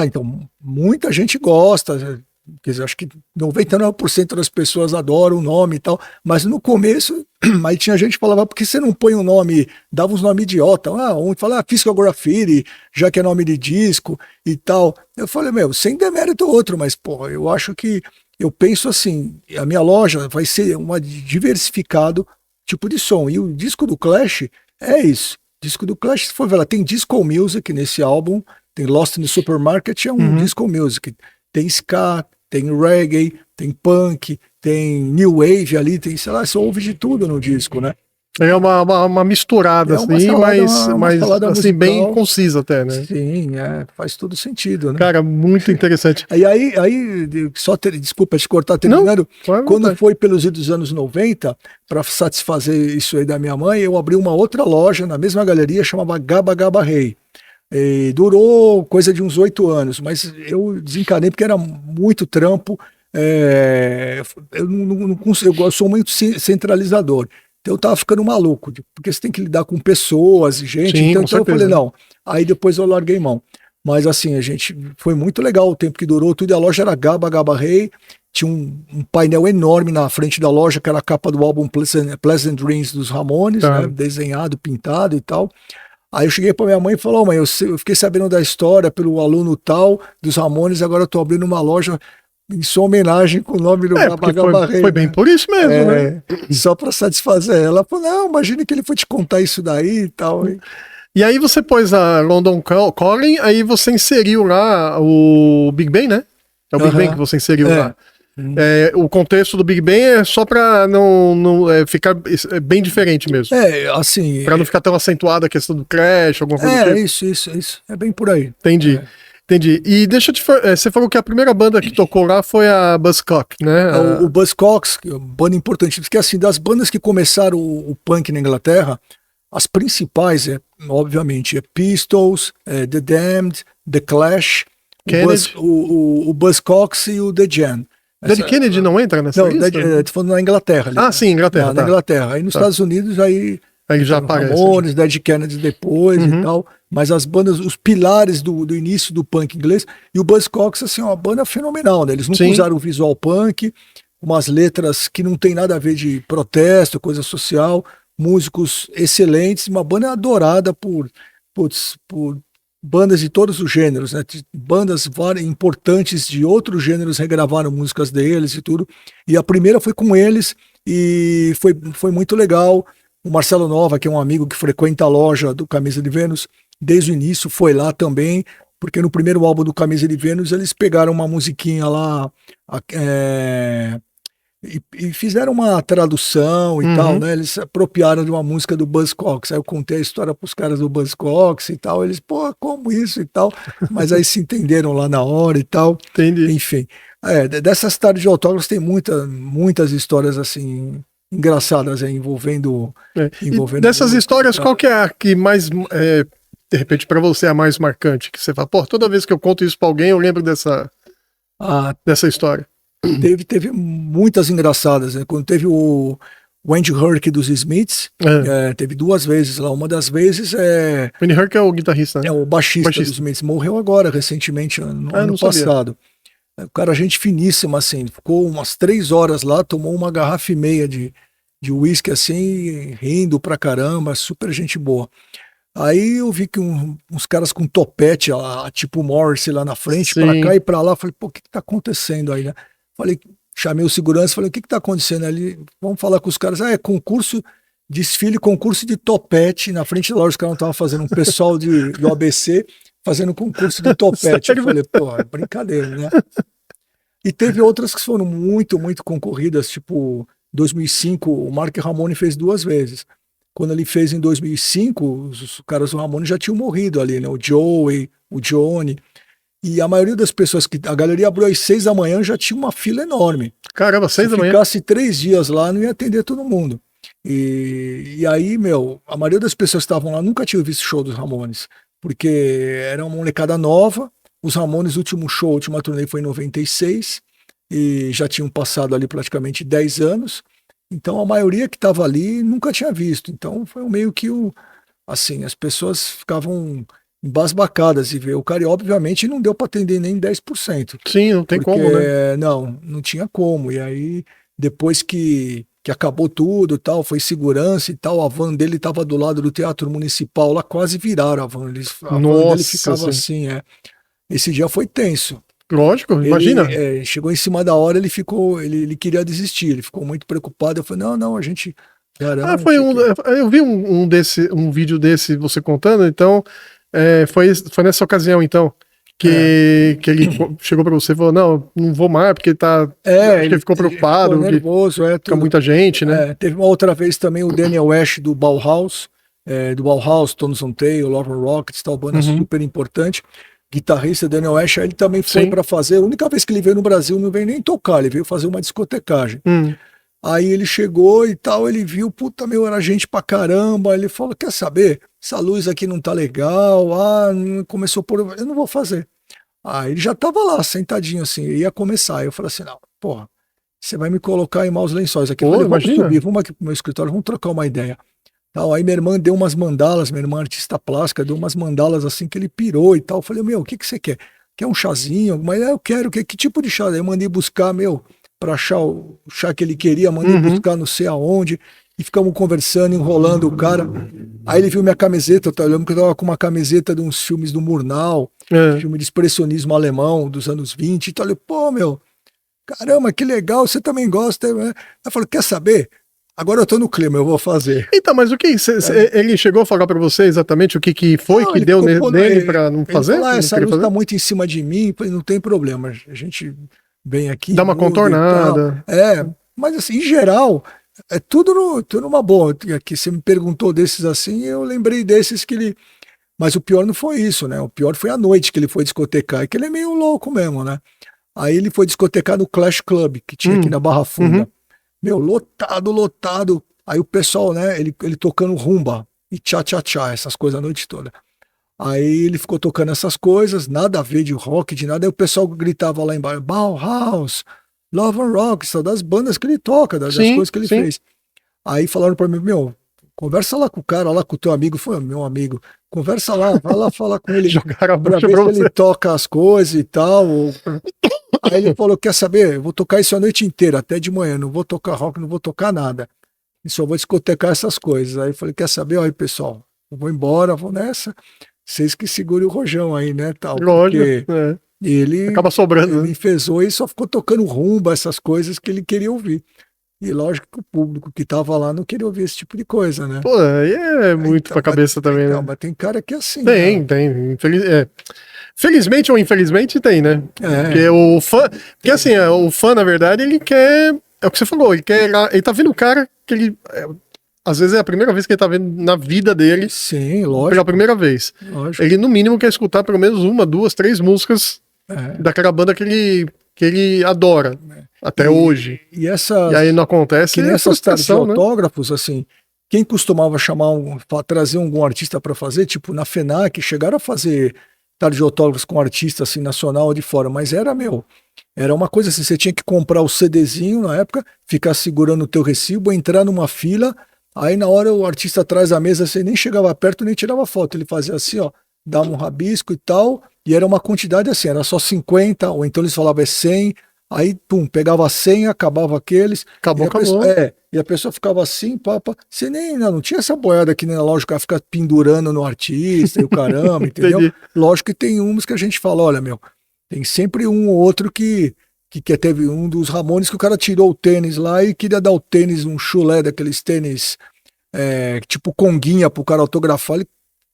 então, muita gente gosta, quer dizer, acho que 99% das pessoas adoram o nome e tal, mas no começo, aí tinha gente que falava, por que você não põe um nome, dava uns nomes idiota, um fala, Physical Graffiti, já que é nome de disco e tal. Eu falei, sem demérito outro, mas, pô, eu acho que, eu penso assim, a minha loja vai ser uma diversificado tipo de som, e o disco do Clash é isso. Disco do Clash, se for ver lá, tem disco music nesse álbum, tem Lost in the Supermarket, é um disco music. Tem ska, tem reggae, tem punk, tem new wave ali, tem, sei lá, você ouve de tudo no disco, né? É uma misturada, uma assim, salada, mas salada assim, musical. bem concisa até, né? Sim, faz todo sentido, né? Cara, muito interessante. Desculpa te cortar terminando, Não, quando foi pelos idos dos anos 90, para satisfazer isso aí da minha mãe, eu abri uma outra loja na mesma galeria, chamava Gaba Gaba Rei. E durou coisa de uns 8 anos, mas eu desencanei porque era muito trampo. Eu não consigo, eu sou muito centralizador. Então eu tava ficando maluco, porque você tem que lidar com pessoas e gente. Sim, então com eu falei, certeza. não. Aí depois eu larguei mão. Mas assim, a gente foi muito legal o tempo que durou tudo. E a loja era Gaba Gaba Rei. Tinha um painel enorme na frente da loja, que era a capa do álbum Pleasant Dreams dos Ramones, Tá. né, desenhado, pintado e tal. Aí eu cheguei para minha mãe e falei, mãe, eu fiquei sabendo da história pelo aluno tal dos Ramones, agora eu tô abrindo uma loja em sua homenagem com o nome do Gaba Porque Gaba Rei, foi bem né? por isso mesmo, né? Só para satisfazer ela. Ela falou, não, imagine que ele foi te contar isso daí e tal. E aí você pôs a London Calling, aí você inseriu lá o Big Ben, né? É o Big Ben que você inseriu lá. O contexto do Big Ben é só pra não ficar bem diferente mesmo. Assim. Pra não ficar tão acentuada a questão do Clash, alguma coisa do tipo. Isso. É bem por aí. Entendi. E deixa eu te falar, você falou que a primeira banda que tocou lá foi a Buzzcock, né? O Buzzcocks, banda importante, porque assim, das bandas que começaram o punk na Inglaterra, as principais, obviamente, Pistols, The Damned, The Clash, o Buzzcocks e o The Jam. Dead Kennedy não entra nessa lista? Não, tô falando na Inglaterra. Ali, sim, Inglaterra. Na Inglaterra. Aí nos Estados Unidos, aí já aparece. Ramones, Dead Kennedy depois e tal. Mas as bandas, os pilares do início do punk inglês. E o Buzzcocks, assim, é uma banda fenomenal, né? Eles nunca usaram o visual punk, umas letras que não tem nada a ver de protesto, coisa social, músicos excelentes, uma banda adorada por bandas de todos os gêneros, né? Bandas importantes de outros gêneros regravaram músicas deles e tudo. E a primeira foi com eles e foi muito legal. O Marcelo Nova, que é um amigo que frequenta a loja do Camisa de Vênus, desde o início foi lá também, porque no primeiro álbum do Camisa de Vênus eles pegaram uma musiquinha lá e fizeram uma tradução e tal, né? Eles se apropriaram de uma música do Buzzcocks. Aí eu contei a história pros caras do Buzzcocks e tal. Eles, pô, como isso e tal? Mas aí se entenderam lá na hora e tal. Entendi. Enfim, dessas tardes de autógrafos tem muitas histórias assim engraçadas envolvendo. E dessas histórias, qual que é a que mais, de repente, para você é a mais marcante? Que você fala, pô, toda vez que eu conto isso para alguém, eu lembro dessa história. Teve muitas engraçadas, né? Quando teve o Andy Hurk dos Smiths, teve 2 vezes lá. Uma das vezes o Andy Hurk é o guitarrista, né? É o baixista dos Smiths. Morreu agora, recentemente, ano passado. O cara, gente finíssima, assim. Ficou umas 3 horas lá, tomou uma garrafa e meia de uísque, assim, rindo pra caramba, super gente boa. Aí eu vi que uns caras com topete, tipo Morrissey lá na frente, pra cá e pra lá. Falei, pô, o que tá acontecendo aí, né? Falei, chamei o segurança, falei, o que tá acontecendo ali? Vamos falar com os caras. Desfile, concurso de topete. Na frente da loja, os caras estavam fazendo um pessoal do ABC fazendo concurso de topete. Eu falei, pô, é brincadeira, né? E teve outras que foram muito, muito concorridas, tipo 2005, o Mark Ramone fez 2 vezes. Quando ele fez em 2005, os caras do Ramone já tinham morrido ali, né? O Joey, o Johnny. E a maioria das pessoas que. A galeria abriu às 6 da manhã, já tinha uma fila enorme. Caramba, 6 da Se manhã. ficasse 3 dias lá, não ia atender todo mundo. E aí, meu, a maioria das pessoas que estavam lá nunca tinham visto show dos Ramones, porque era uma molecada nova. Os Ramones, o último show, a última turnê foi em 96, e já tinham passado ali praticamente 10 anos. Então a maioria que estava ali nunca tinha visto. Então foi meio que assim, as pessoas ficavam embasbacadas e ver o cara, e obviamente não deu para atender nem 10%. Sim, não tem Porque, como, né? não tinha como. E aí, depois que acabou tudo, tal, foi segurança e tal, a van dele estava do lado do Teatro Municipal, lá quase viraram a van. A van dele Nossa, ficava sim. assim. Esse dia foi tenso. Lógico, Ele imagina. chegou em cima da hora, ele ficou, ele queria desistir, ele ficou muito preocupado. Eu falei, não, a gente Ah, garante foi um. aqui. Eu vi um vídeo desse você contando, então. Foi nessa ocasião, então, que ele chegou pra você e falou: não vou mais, porque acho que ele ficou preocupado, ficou que nervoso, fica tudo. muita gente, né? Teve uma outra vez também o Daniel Ash do Bauhaus, Tones on Tail, Love and Rockets, tal, banda Uhum. super importante. Guitarrista Daniel Ash, ele também foi Sim. para fazer. A única vez que ele veio no Brasil, não veio nem tocar, ele veio fazer uma discotecagem. Aí ele chegou e tal, ele viu, puta, meu, era gente pra caramba. Ele falou: quer saber? Essa luz aqui não tá legal. Começou por. Eu não vou fazer. Aí ele já tava lá, sentadinho assim, ia começar. Aí eu falei assim: não, porra, você vai me colocar em maus lençóis aqui. Eu falei: vamos Imagina. subir, vamos aqui pro meu escritório, vamos trocar uma ideia. Tal. Aí minha irmã deu umas mandalas, minha irmã artista plástica, deu umas mandalas assim que ele pirou e tal. Eu falei: meu, o que você quer? Quer um chazinho? Mas eu quero, que tipo de chá? Aí eu mandei buscar, meu, para achar o chá que ele queria, mandei buscar não sei aonde, e ficamos conversando, enrolando o cara. Aí ele viu minha camiseta, eu lembro que eu tava com uma camiseta de uns filmes do Murnau, filme de expressionismo alemão dos anos 20, então ele, pô, meu, caramba, que legal, você também gosta, né? Eu falei: quer saber? Agora eu tô no clima, eu vou fazer. Então, mas o que? Ele chegou a falar pra você exatamente o que foi Não, que ele deu ficou, nele pra não fazer? Ele falou: Não essa queria luz tá fazer? muito em cima de mim, não tem problema, a gente vem aqui, Dá uma muda e tal. contornada. Mas assim, em geral, é tudo numa boa. Aqui você me perguntou desses assim, eu lembrei desses que ele. Mas o pior não foi isso, né? O pior foi a noite que ele foi discotecar, e que ele é meio louco mesmo, né? Aí ele foi discotecar no Clash Club, que tinha aqui na Barra Funda. Meu, lotado. Aí o pessoal, né, ele tocando rumba e tchá-tchá-tchá, essas coisas a noite toda. Aí ele ficou tocando essas coisas, nada a ver de rock, de nada. Aí o pessoal gritava lá embaixo: Bauhaus, Love and Rock, são das bandas que ele toca, das coisas que ele fez. Aí falaram pra mim: meu, conversa lá com o cara, lá com o teu amigo. Foi meu amigo. Conversa lá, vai lá falar com ele. Jogaram a Pra bruxa ver pra se você. ele toca as coisas e tal. Aí ele falou: quer saber? Eu vou tocar isso a noite inteira, até de manhã. Não vou tocar rock, não vou tocar nada. E só vou discotecar essas coisas. Aí eu falei: quer saber? Olha aí, pessoal, eu vou embora, vou nessa. Vocês que segurem o rojão aí, né? Tal, Lógico. porque ele Acaba sobrando, né? enfesou e só ficou tocando rumba, essas coisas que ele queria ouvir. E lógico que o público que tava lá não queria ouvir esse tipo de coisa, né? Pô, aí é muito pra cabeça também, né? Mas tem cara que é assim. Tem, né? tem. Felizmente ou infelizmente tem, né? Porque o fã. Porque assim, o fã, na verdade, ele quer. É o que você falou, ele tá vendo o cara que ele. Às vezes é a primeira vez que ele tá vendo na vida dele. Sim, lógico. Pela primeira vez. Lógico. Ele, no mínimo, quer escutar pelo menos 1, 2, 3 músicas daquela banda que ele adora. Até hoje. E aí não acontece. Que nem essas tardes de frustração, né? autógrafos, assim. Quem costumava trazer algum artista para fazer, tipo na FENAC, chegaram a fazer tarde de autógrafos com artista assim, nacional ou de fora, mas era uma coisa assim: você tinha que comprar o CDzinho na época, ficar segurando o teu recibo, entrar numa fila, aí na hora o artista atrás da mesa, você nem chegava perto nem tirava foto, ele fazia assim, ó, dava um rabisco e tal, e era uma quantidade assim, era só 50, ou então eles falavam 100, aí, pum, pegava 100, acabava aqueles. Acabou. E a pessoa ficava assim, papa. Você nem, não tinha essa boiada aqui na loja, o cara fica pendurando no artista e o caramba, entendeu? Entendi. Lógico que tem uns que a gente fala: olha, meu, tem sempre um ou outro que teve um dos Ramones que o cara tirou o tênis lá e queria dar o tênis, um chulé daqueles tênis, tipo conguinha pro cara autografar, ele,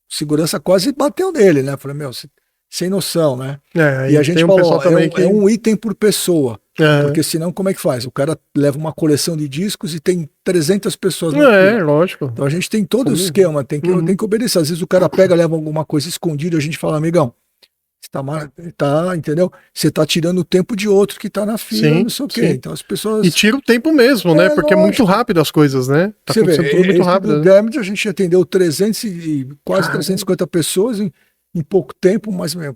segurança quase bateu nele, né? Falei: meu, você sem noção, né? É, E a gente tem um falou, pessoal ó, também que... é um item por pessoa. É, Porque senão, como é que faz? O cara leva uma coleção de discos e tem 300 pessoas na é, fila. lógico. Então a gente tem todo o Como- esquema, tem Uhum. que obedecer. Às vezes o cara pega, leva alguma coisa escondida, a gente fala, amigão, você tá, entendeu? Você tá tirando o tempo de outro que tá na fila, Sim, não sei o quê. sim. Então as E pessoas. tira o tempo mesmo, né? É Porque é muito lógico. rápido as coisas, né? Tá Você vê, acontecendo tudo muito esse do rápido, né? Damage a gente atendeu 300 e quase Caramba. 350 pessoas em pouco tempo, mas meu,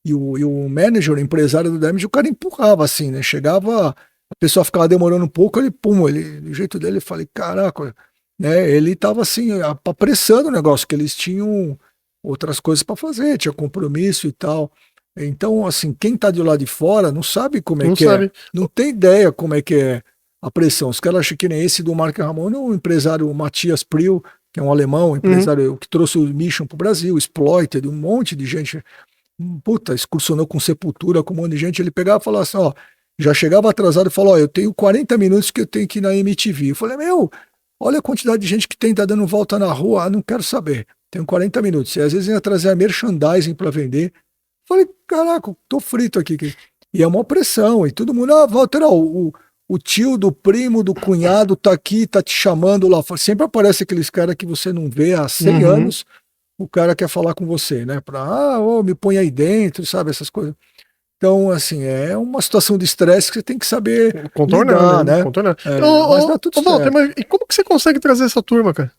e o manager, o empresário do Damage, o cara empurrava assim, né? Chegava, a pessoa ficava demorando um pouco, ele, pum, ele, do jeito dele, eu falei, caraca, né? Ele tava assim, apressando o negócio, que eles tinham outras coisas para fazer, tinha compromisso e tal. Então, assim, quem tá de lado de fora não sabe como é Não que é, sabe. não tem ideia como é que é a pressão. Os caras acham que nem esse do Mark Ramon, o empresário Matias Priel, que é um alemão, empresário que trouxe o Mission pro Brasil, Exploited, um monte de gente, puta, excursionou com Sepultura, com um monte de gente. Ele pegava e falava assim, ó, já chegava atrasado e falou, ó, eu tenho 40 minutos que eu tenho que ir na MTV. Eu falei, meu, olha a quantidade de gente que tem, tá dando volta na rua, não quero saber. Tenho 40 minutos. E às vezes ia trazer a merchandising para vender. Falei, caraca, tô frito aqui. E é uma pressão. E todo mundo, Walter, ó, o tio do primo, do cunhado tá aqui, tá te chamando lá fora. Sempre aparece aqueles caras que você não vê há 100 anos, o cara quer falar com você, né? Me põe aí dentro, sabe? Essas coisas. Então, assim, é uma situação de estresse que você tem que saber Contornar, lidar, né? né? Contornar. Mas dá tudo Walter, certo. mas e como que você consegue trazer essa turma, cara?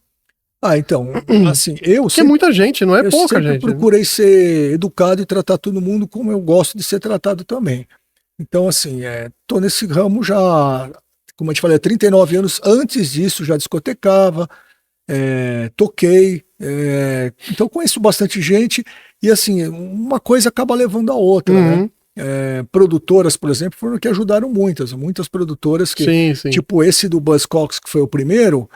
Então, assim, eu Porque é sempre muita gente, não é Eu pouca sempre gente, né? procurei ser educado e tratar todo mundo como eu gosto de ser tratado também. Então, assim, tô nesse ramo já, como eu te falei, há 39 anos. Antes disso, já discotecava, toquei, então conheço bastante gente e, assim, uma coisa acaba levando a outra, né? Uhum. Produtoras, por exemplo, foram que ajudaram muitas produtoras que, Sim, sim. tipo esse do Buzzcocks, que foi o primeiro,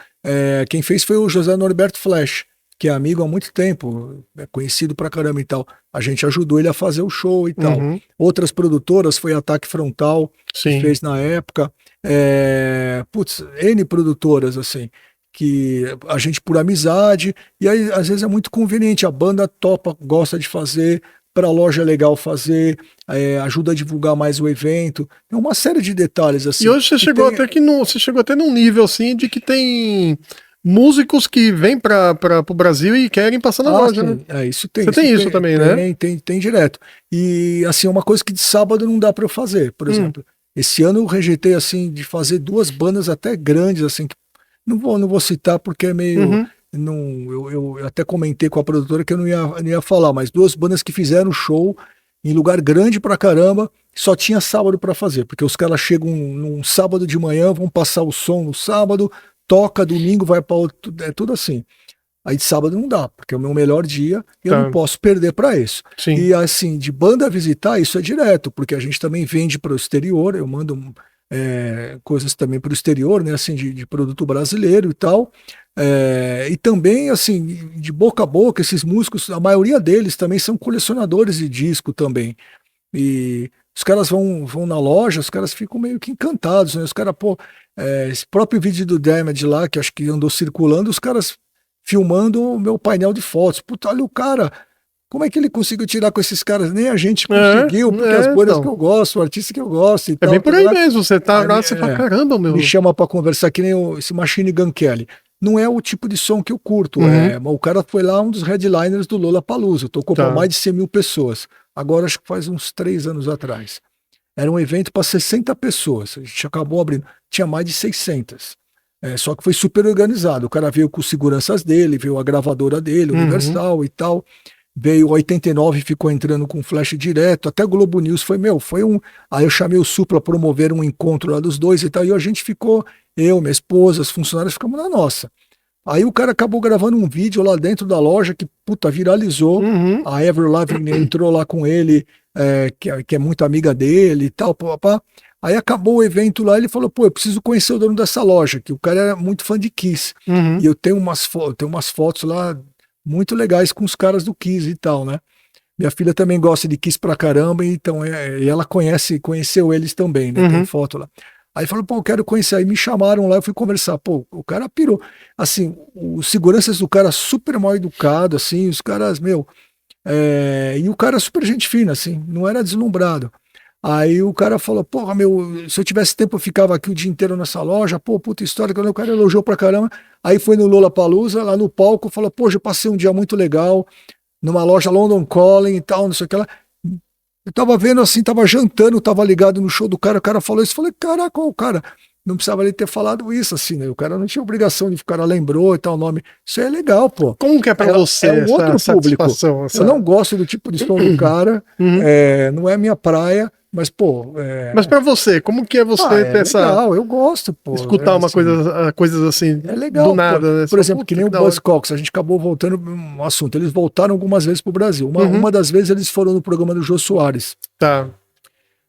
quem fez foi o José Norberto Flash, que é amigo há muito tempo, é conhecido pra caramba e tal. A gente ajudou ele a fazer o show e tal. Uhum. Outras produtoras foi Ataque Frontal, que Sim. fez na época. N produtoras, assim, que a gente por amizade, e aí às vezes é muito conveniente, a banda topa, gosta de fazer, para a loja é legal fazer, ajuda a divulgar mais o evento, é uma série de detalhes assim. E hoje você chegou tem, até que você chegou até num nível assim de que tem músicos que vêm para o Brasil e querem passar na loja, sim, né? isso tem. Você tem isso também, né? Tem direto. E assim, é uma coisa que de sábado não dá para eu fazer, por exemplo. Esse ano eu rejeitei assim de fazer duas bandas até grandes assim, que não vou citar porque é meio Uhum. não, eu até comentei com a produtora que eu não ia falar, mas duas bandas que fizeram show em lugar grande pra caramba, só tinha sábado pra fazer, porque os caras chegam num sábado de manhã, vão passar o som no sábado, toca domingo, vai para outro, é tudo assim. Aí de sábado não dá, porque é o meu melhor dia e eu Tá. não posso perder para isso. Sim. E assim, de banda visitar, isso é direto, porque a gente também vende para o exterior, eu mando coisas também para o exterior, né, assim, de produto brasileiro e tal. E também, assim, de boca a boca, esses músicos, a maioria deles também são colecionadores de disco também. E os caras vão na loja, os caras ficam meio que encantados, né? Os caras, pô, esse próprio vídeo do Damage lá, que acho que andou circulando, os caras filmando o meu painel de fotos. Puta, olha o cara, como é que ele conseguiu tirar com esses caras? Nem a gente conseguiu, porque as bandas então. que eu gosto, o artista que eu gosto e É tal. bem por aí lá. mesmo. Você tá Aí lá, você fala, caramba, meu. me chama pra conversar que nem esse Machine Gun Kelly. Não é o tipo de som que eu curto. O cara foi lá, um dos headliners do Lollapalooza. Tocou Tá. para mais de 100 mil pessoas. Agora, acho que faz uns 3 anos atrás. Era um evento para 60 pessoas. A gente acabou abrindo. Tinha mais de 600. Só que foi super organizado. O cara veio com os seguranças dele, veio a gravadora dele, Universal e tal. Veio 89 e ficou entrando com flash direto. Até Globo News foi um. Aí eu chamei o Sul para promover um encontro lá dos dois e tal. E a gente ficou, eu, minha esposa, os funcionários, ficamos na nossa. Aí o cara acabou gravando um vídeo lá dentro da loja que, puta, viralizou. A Avril Lavigne entrou lá com ele, que é muito amiga dele e tal, papá. Aí acabou o evento lá, ele falou, pô, eu preciso conhecer o dono dessa loja, que o cara era muito fã de Kiss. E eu tenho umas fotos lá muito legais com os caras do Kiss e tal, né? Minha filha também gosta de Kiss pra caramba, então e ela conheceu eles também, né? Tem foto lá. Aí falou, pô, eu quero conhecer. Aí me chamaram lá, eu fui conversar. Pô, o cara pirou. Assim, os seguranças do cara super mal educado, assim, os caras, meu, E o cara super gente fina, assim, não era deslumbrado. Aí o cara falou, porra, meu, se eu tivesse tempo eu ficava aqui o dia inteiro nessa loja, pô, puta história, quando o cara elogiou pra caramba. Aí foi no Lollapalooza, lá no palco, falou, pô, eu passei um dia muito legal, numa loja London Calling e tal, não sei o que lá. Eu tava vendo assim, tava jantando, tava ligado no show do cara, o cara falou isso, eu falei, caraca, o cara, não precisava ele ter falado isso, assim, né? O cara não tinha obrigação de ficar, lembrou e tal, o nome. Isso é legal, pô. Como que é pra você um outro essa público. satisfação? Eu não gosto do tipo de som do cara, não é minha praia, mas, pô... Mas pra você, como que é você ter essa... legal, eu gosto, pô. Escutar uma coisa, coisas assim, é legal, do nada, pô. né? Por exemplo, que nem o da hora. Buzzcocks, a gente acabou voltando um assunto. Eles voltaram algumas vezes pro Brasil. Uma das vezes eles foram no programa do Jô Soares. Tá.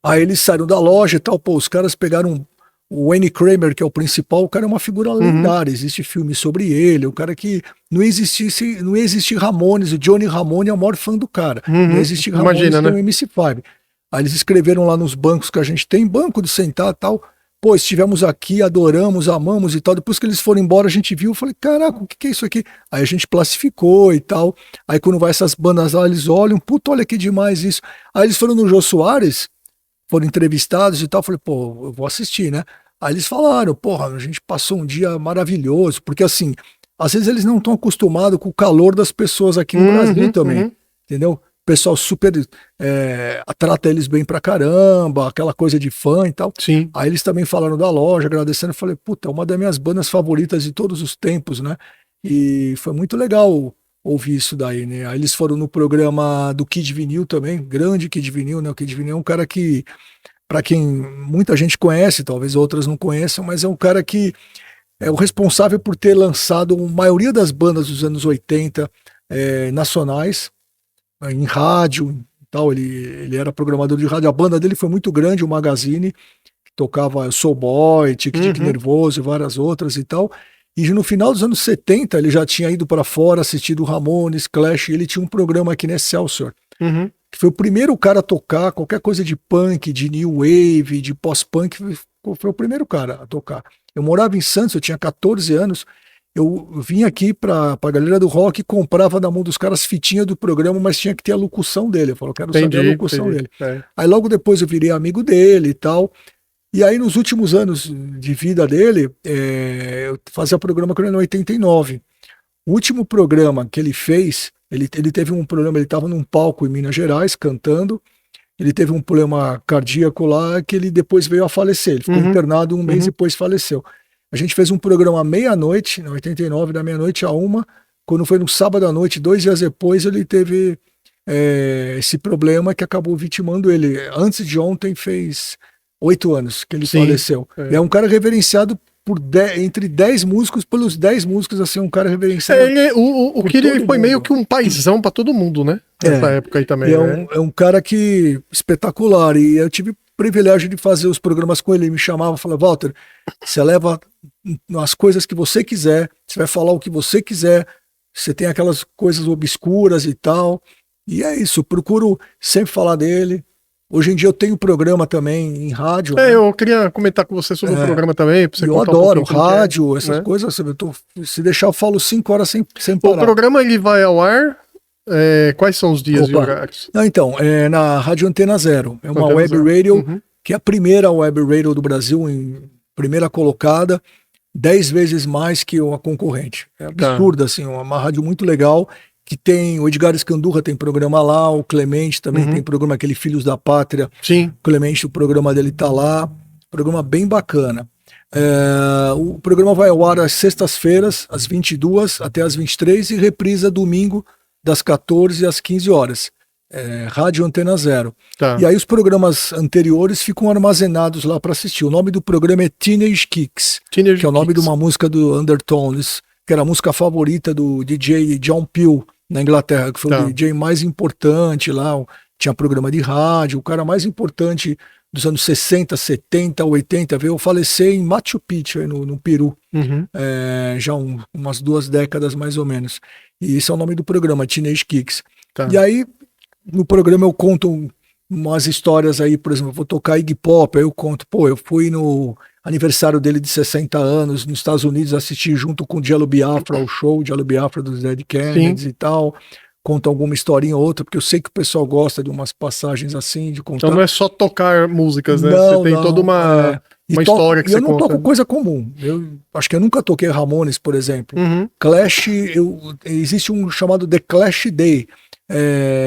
Aí eles saíram da loja e tal, pô, os caras pegaram o Wayne Kramer, que é o principal, o cara é uma figura lendária, existe filme sobre ele, o cara que não existe Ramones, o Johnny Ramone é o maior fã do cara, não existe Ramones, Imagina, tem né? o MC5. Aí eles escreveram lá nos bancos que a gente tem, banco de sentar e tal, pô, estivemos aqui, adoramos, amamos e tal, depois que eles foram embora a gente viu, eu falei, caraca, o que é isso aqui? Aí a gente classificou e tal, aí quando vai essas bandas lá, eles olham, puta, olha que demais isso. Aí eles foram no Jô Soares, foram entrevistados e tal, falei, pô, eu vou assistir, né? Aí eles falaram, porra, a gente passou um dia maravilhoso, porque assim, às vezes eles não estão acostumados com o calor das pessoas aqui no Brasil também, entendeu? O pessoal super trata eles bem pra caramba, aquela coisa de fã e tal. Sim. Aí eles também falaram da loja, agradecendo, eu falei, puta, é uma das minhas bandas favoritas de todos os tempos, né? E foi muito legal ouvir isso daí, né? Aí eles foram no programa do Kid Vinil também, grande Kid Vinil, né? O Kid Vinil é um cara que, para quem muita gente conhece, talvez outras não conheçam, mas é um cara que é o responsável por ter lançado a maioria das bandas dos anos 80 nacionais, em rádio e tal. Ele era programador de rádio. A banda dele foi muito grande, o Magazine, que tocava Soul Boy, Tic Tic Nervoso e várias outras e tal. E no final dos anos 70 ele já tinha ido para fora, assistido Ramones, Clash, e ele tinha um programa aqui na Excelsior, que foi o primeiro cara a tocar qualquer coisa de punk, de new wave, de pós-punk, foi o primeiro cara a tocar. Eu morava em Santos, eu tinha 14 anos, eu vim aqui pra galera do rock e comprava na mão dos caras fitinha do programa, mas tinha que ter a locução dele. Eu falei, eu quero saber a locução dele. Aí logo depois eu virei amigo dele e tal. E aí nos últimos anos de vida dele, eu fazia programa com ele em 89. O último programa que ele fez, ele teve um problema, ele estava num palco em Minas Gerais cantando, ele teve um problema cardíaco lá que ele depois veio a falecer. Ele ficou internado um mês e depois faleceu. A gente fez um programa à meia-noite, na 89, da meia-noite a 1. Quando foi no sábado à noite, 2 dias depois, ele teve esse problema que acabou vitimando ele. Antes de ontem, fez 8 anos que ele faleceu. É um cara reverenciado por entre 10 músicos, pelos 10 músicos, assim, um cara reverenciado. O Kid ele foi meio que um paizão pra todo mundo, né? Nessa época aí também. É um cara que espetacular. E eu tive o privilégio de fazer os programas com ele. Ele me chamava e falava, Walter, você leva as coisas que você quiser, você vai falar o que você quiser, você tem aquelas coisas obscuras e tal. E é isso, eu procuro sempre falar dele. Hoje em dia eu tenho programa também em rádio. Eu queria comentar com você sobre o programa também. Pra você eu adoro rádio, essas coisas. Se deixar, eu falo 5 horas sem parar. O programa ele vai ao ar. Quais são os dias e horários? Não, então, na Rádio Antena Zero. É uma web radio, que é a primeira web radio do Brasil, primeira colocada, 10 vezes mais que a concorrente. É absurdo, assim, uma rádio muito legal. Que tem o Edgar Escandurra tem programa lá, o Clemente também tem programa, aquele Filhos da Pátria. Sim. O Clemente, o programa dele tá lá, programa bem bacana. O programa vai ao ar às sextas-feiras, às 22 até às 23 e reprisa domingo das 14 às 15 horas. Rádio Antena Zero. Tá. E aí os programas anteriores ficam armazenados lá para assistir. O nome do programa é Teenage Kicks, que é o nome de uma música do Undertones, que era a música favorita do DJ John Peel na Inglaterra, que foi o DJ mais importante lá, tinha programa de rádio, o cara mais importante dos anos 60, 70, 80, veio falecer em Machu Picchu, no Peru, já umas 2 décadas mais ou menos. E esse é o nome do programa, Teenage Kicks. E aí, no programa eu conto umas histórias aí, por exemplo, eu vou tocar Iggy Pop, aí eu conto, eu fui no aniversário dele de 60 anos nos Estados Unidos, assisti junto com o Jello Biafra, o show Jello Biafra dos Dead Kennedys e tal. conto alguma historinha ou outra, porque eu sei que o pessoal gosta de umas passagens assim, de contar. Então não é só tocar músicas, né? Não, Você tem toda uma história que e você eu não conta. toco coisa comum. Eu acho que eu nunca toquei Ramones, por exemplo. Uhum. Clash, existe um chamado The Clash Day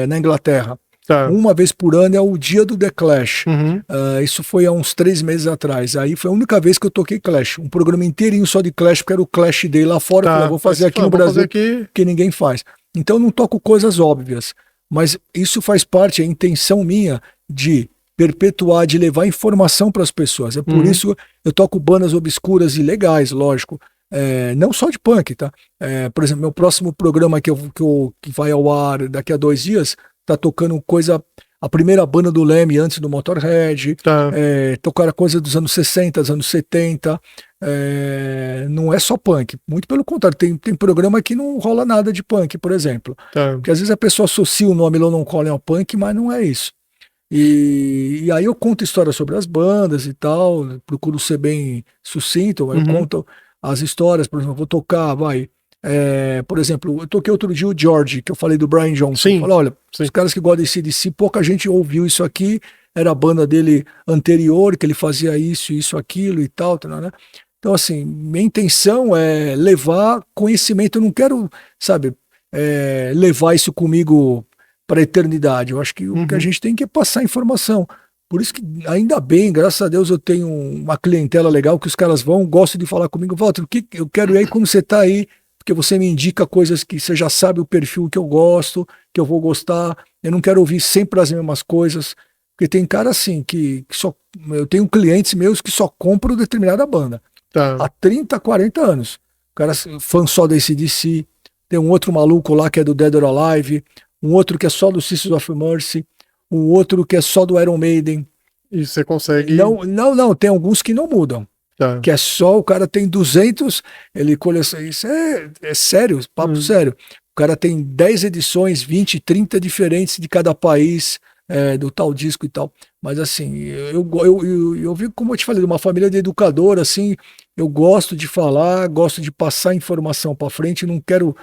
na Inglaterra. Tá. Uma vez por ano é o dia do The Clash. Uhum. Isso foi há uns 3 meses atrás. Aí foi a única vez que eu toquei Clash. Um programa inteirinho só de Clash, porque era o Clash Day lá fora. Tá. Eu falei, vou fazer aqui no Brasil, que ninguém faz. Então eu não toco coisas óbvias. Mas isso faz parte, a intenção minha de perpetuar, de levar informação para as pessoas. É por isso que eu toco bandas obscuras e legais, lógico. Não só de punk, tá? Por exemplo, meu próximo programa que vai ao ar daqui a 2 dias tá tocando coisa. A primeira banda do Leme antes do Motorhead, Tá. tocaram coisa dos anos 60, dos anos 70. Não é só punk, muito pelo contrário, tem programa que não rola nada de punk, por exemplo. Tá. Porque às vezes a pessoa associa o nome London Calling ao punk, mas não é isso. E aí eu conto histórias sobre as bandas e tal, procuro ser bem sucinto, eu conto as histórias, por exemplo, eu vou tocar, por exemplo, eu toquei outro dia o George, que eu falei do Brian Johnson. Sim. Falei, olha, Sim. os caras que gostam de AC/DC, pouca gente ouviu isso aqui, era a banda dele anterior, que ele fazia isso, aquilo e tal, né? Então, assim, minha intenção é levar conhecimento, eu não quero, sabe, levar isso comigo para a eternidade. Eu acho que o que a gente tem que é passar informação. Por isso que, ainda bem, graças a Deus, eu tenho uma clientela legal, que os caras gostam de falar comigo, Walter, o que eu quero ir aí quando você está aí, porque você me indica coisas que você já sabe o perfil que eu gosto, que eu vou gostar. Eu não quero ouvir sempre as mesmas coisas, porque tem cara assim, que só... Eu tenho clientes meus que só compram determinada banda. Tá. Há 30, 40 anos. O cara fã só da AC/DC. Tem um outro maluco lá que é do Dead or Alive, um outro que é só do Sisters of Mercy, um outro que é só do Iron Maiden. E você consegue... Não, tem alguns que não mudam. Tá. Que é só, o cara tem 200, ele coleciona, isso é sério, papo sério. O cara tem 10 edições, 20, 30 diferentes de cada país, do tal disco e tal. Mas assim, eu vi, como eu te falei, de uma família de educador, assim, eu gosto de falar, gosto de passar informação para frente, não quero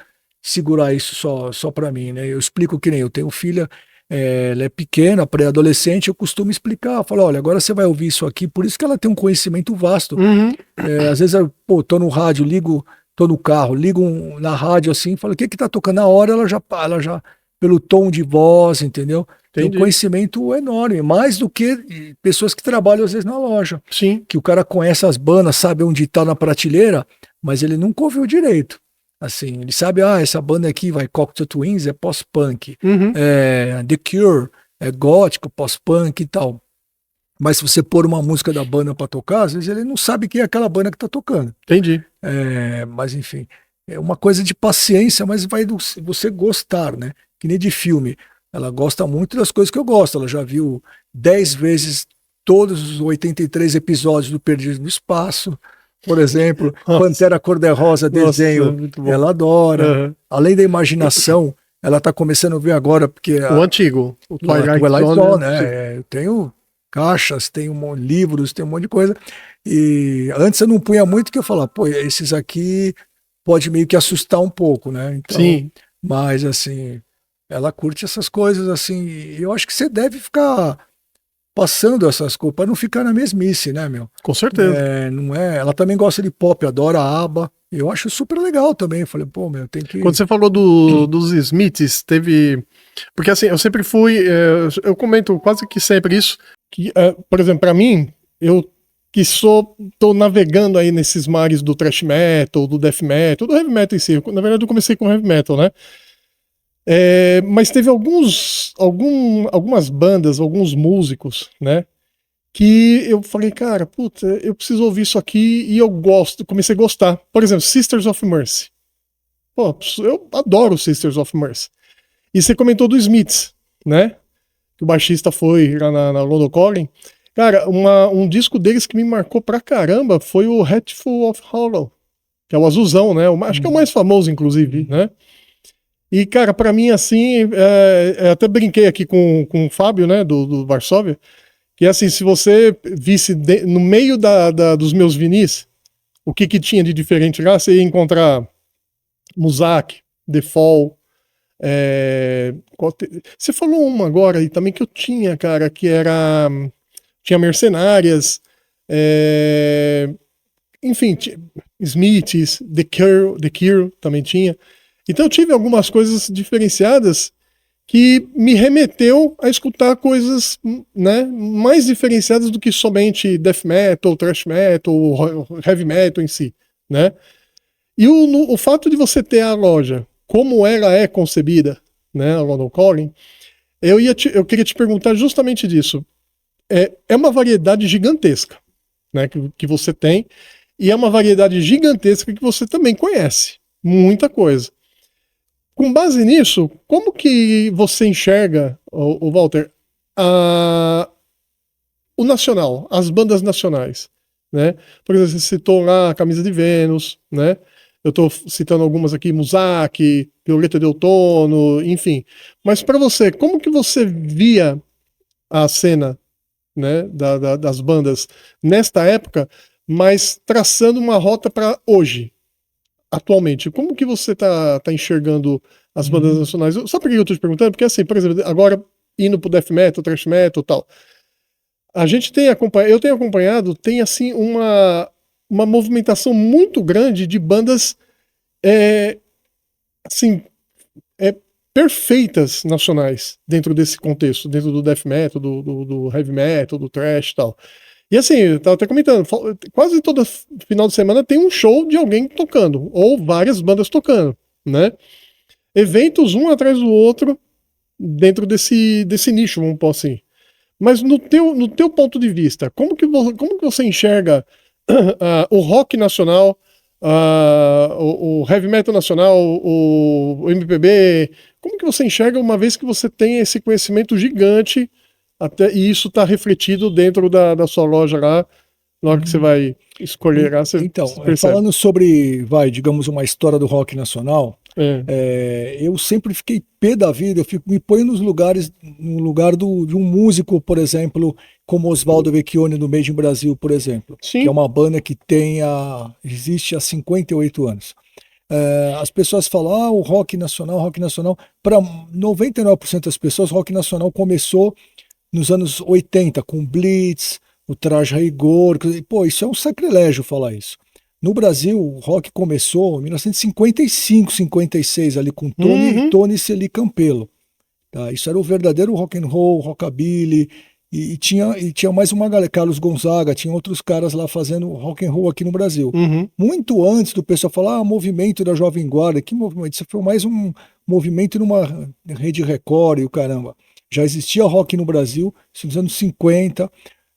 segurar isso só para mim, né? Eu explico que nem eu tenho filha, ela é pequena, pré-adolescente, eu costumo explicar, eu falo, olha, agora você vai ouvir isso aqui, por isso que ela tem um conhecimento vasto. Às vezes eu tô no rádio, tô no carro, ligo na rádio assim, falo, o que tá tocando? Na hora ela já, pelo tom de voz, entendeu? Tem um conhecimento enorme, mais do que pessoas que trabalham às vezes na loja. Sim. Que o cara conhece as bandas, sabe onde tá na prateleira, mas ele nunca ouviu direito. Assim, ele sabe, essa banda aqui, Cocteau Twins, é pós-punk. The Cure é gótico, pós-punk e tal. Mas se você pôr uma música da banda pra tocar, às vezes ele não sabe quem é aquela banda que tá tocando. Entendi. Mas enfim, é uma coisa de paciência, mas vai você gostar, né? Que nem de filme. Ela gosta muito das coisas que eu gosto. Ela já viu 10 vezes todos os 83 episódios do Perdido no Espaço. Por exemplo, Pantera Cor-de-Rosa, desenho, ela adora. Além da imaginação, ela está começando a ver agora, porque... O antigo, o Twilight Zone, né? Eu tenho caixas, tenho livros, tenho um monte de coisa. E antes eu não punha muito, que eu falava, pô, esses aqui pode meio que assustar um pouco, né? Então, sim. Mas, assim, ela curte essas coisas, assim, e eu acho que você deve ficar... passando essas coisas, para não ficar na mesmice, né, meu? Com certeza. Não é? Ela também gosta de pop, adora a ABBA. Eu acho super legal também. Eu falei, pô, meu, tem que... Quando você falou dos Smiths, teve... Porque assim, eu sempre fui... eu comento quase que sempre isso, que, por exemplo, para mim, eu que tô navegando aí nesses mares do thrash metal, do death metal, do heavy metal em si. Na verdade, eu comecei com heavy metal, né? Mas teve algumas bandas, alguns músicos, né? Que eu falei, cara, puta, eu preciso ouvir isso aqui e eu comecei a gostar. Por exemplo, Sisters of Mercy. Pô, eu adoro Sisters of Mercy. E você comentou do Smiths, né? Que o baixista foi lá na London Calling. Cara, um disco deles que me marcou pra caramba foi o Hatful of Hollow, que é o azulzão, né? Acho que é o mais famoso, inclusive, né? E, cara, pra mim, assim, até brinquei aqui com o Fábio, né, do Varsóvia, que, assim, se você visse no meio dos meus vinis, o que tinha de diferente lá, você ia encontrar Muzak, The Fall, Você falou uma agora aí também que eu tinha, cara, que era... Tinha Mercenárias, enfim, Smiths, The Cure também tinha. Então eu tive algumas coisas diferenciadas que me remeteu a escutar coisas, né, mais diferenciadas do que somente death metal, thrash metal, heavy metal em si, né? E o fato de você ter a loja, como ela é concebida, né, a London Calling, eu queria te perguntar justamente disso. É uma variedade gigantesca, né, que você tem, e é uma variedade gigantesca que você também conhece. Muita coisa. Com base nisso, como que você enxerga, o Walter, o nacional, as bandas nacionais, né? Por exemplo, você citou lá a Camisa de Vênus, né? Eu estou citando algumas aqui, Muzak, Violeta de Outono, enfim. Mas para você, como que você via a cena, né, das bandas nesta época, mas traçando uma rota para hoje, atualmente? Como que você tá enxergando as bandas nacionais? Sabe por que eu tô te perguntando? Porque assim, por exemplo, agora indo pro death metal, thrash metal e tal, a gente tem acompanhado, eu tenho acompanhado, tem assim uma movimentação muito grande de bandas assim, perfeitas nacionais dentro desse contexto, dentro do death metal, do heavy metal, do thrash e tal. E assim, eu tava até comentando, quase todo final de semana tem um show de alguém tocando, ou várias bandas tocando, né? Eventos um atrás do outro dentro desse nicho, vamos pôr assim. Mas no teu ponto de vista, como que você enxerga o rock nacional, o heavy metal nacional, o MPB? Como que você enxerga, uma vez que você tem esse conhecimento gigante, e isso está refletido dentro da sua loja lá, na hora que você vai escolher lá, você Então, percebe. falando sobre, digamos, uma história do rock nacional, eu sempre fiquei pé da vida, me ponho no lugar de um músico, por exemplo, como Oswaldo Vecchione do Made in Brasil, por exemplo, Sim. que é uma banda que existe há 58 anos. As pessoas falam, o rock nacional, para 99% das pessoas, o rock nacional começou nos anos 80, com Blitz, o Traje a Rigor. Pô, isso é um sacrilégio falar isso. No Brasil, o rock começou em 1955, 56, ali com Tony Celi Campelo. Tá? Isso era o verdadeiro rock and roll, rockabilly, e tinha mais uma galera, Carlos Gonzaga, tinha outros caras lá fazendo rock and roll aqui no Brasil. Muito antes do pessoal falar, movimento da Jovem Guarda, que movimento? Isso foi mais um movimento numa rede Record e o caramba. Já existia rock no Brasil, isso nos anos 50,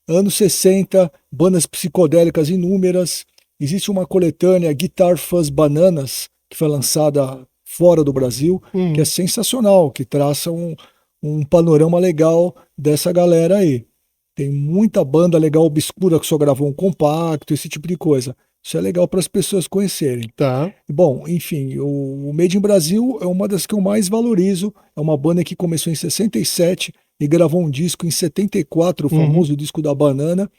anos 60, bandas psicodélicas inúmeras. Existe uma coletânea, Guitar Fuzz Bananas, que foi lançada fora do Brasil, que é sensacional, que traça um panorama legal dessa galera aí. Tem muita banda legal obscura que só gravou um compacto, esse tipo de coisa. Isso é legal para as pessoas conhecerem. Tá. Bom, enfim, o Made in Brasil é uma das que eu mais valorizo. É uma banda que começou em 67 e gravou um disco em 74, o famoso disco da Banana,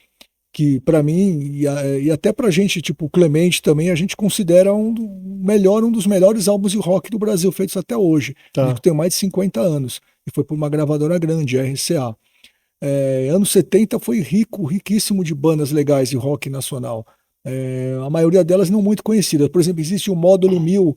que para mim, e até pra gente, tipo o Clemente também, a gente considera um dos melhores álbuns de rock do Brasil feitos até hoje. Tá. O disco tem mais de 50 anos e foi por uma gravadora grande, a RCA. Anos 70 foi riquíssimo de bandas legais de rock nacional. A maioria delas não muito conhecidas. Por exemplo, existe o Módulo 1000.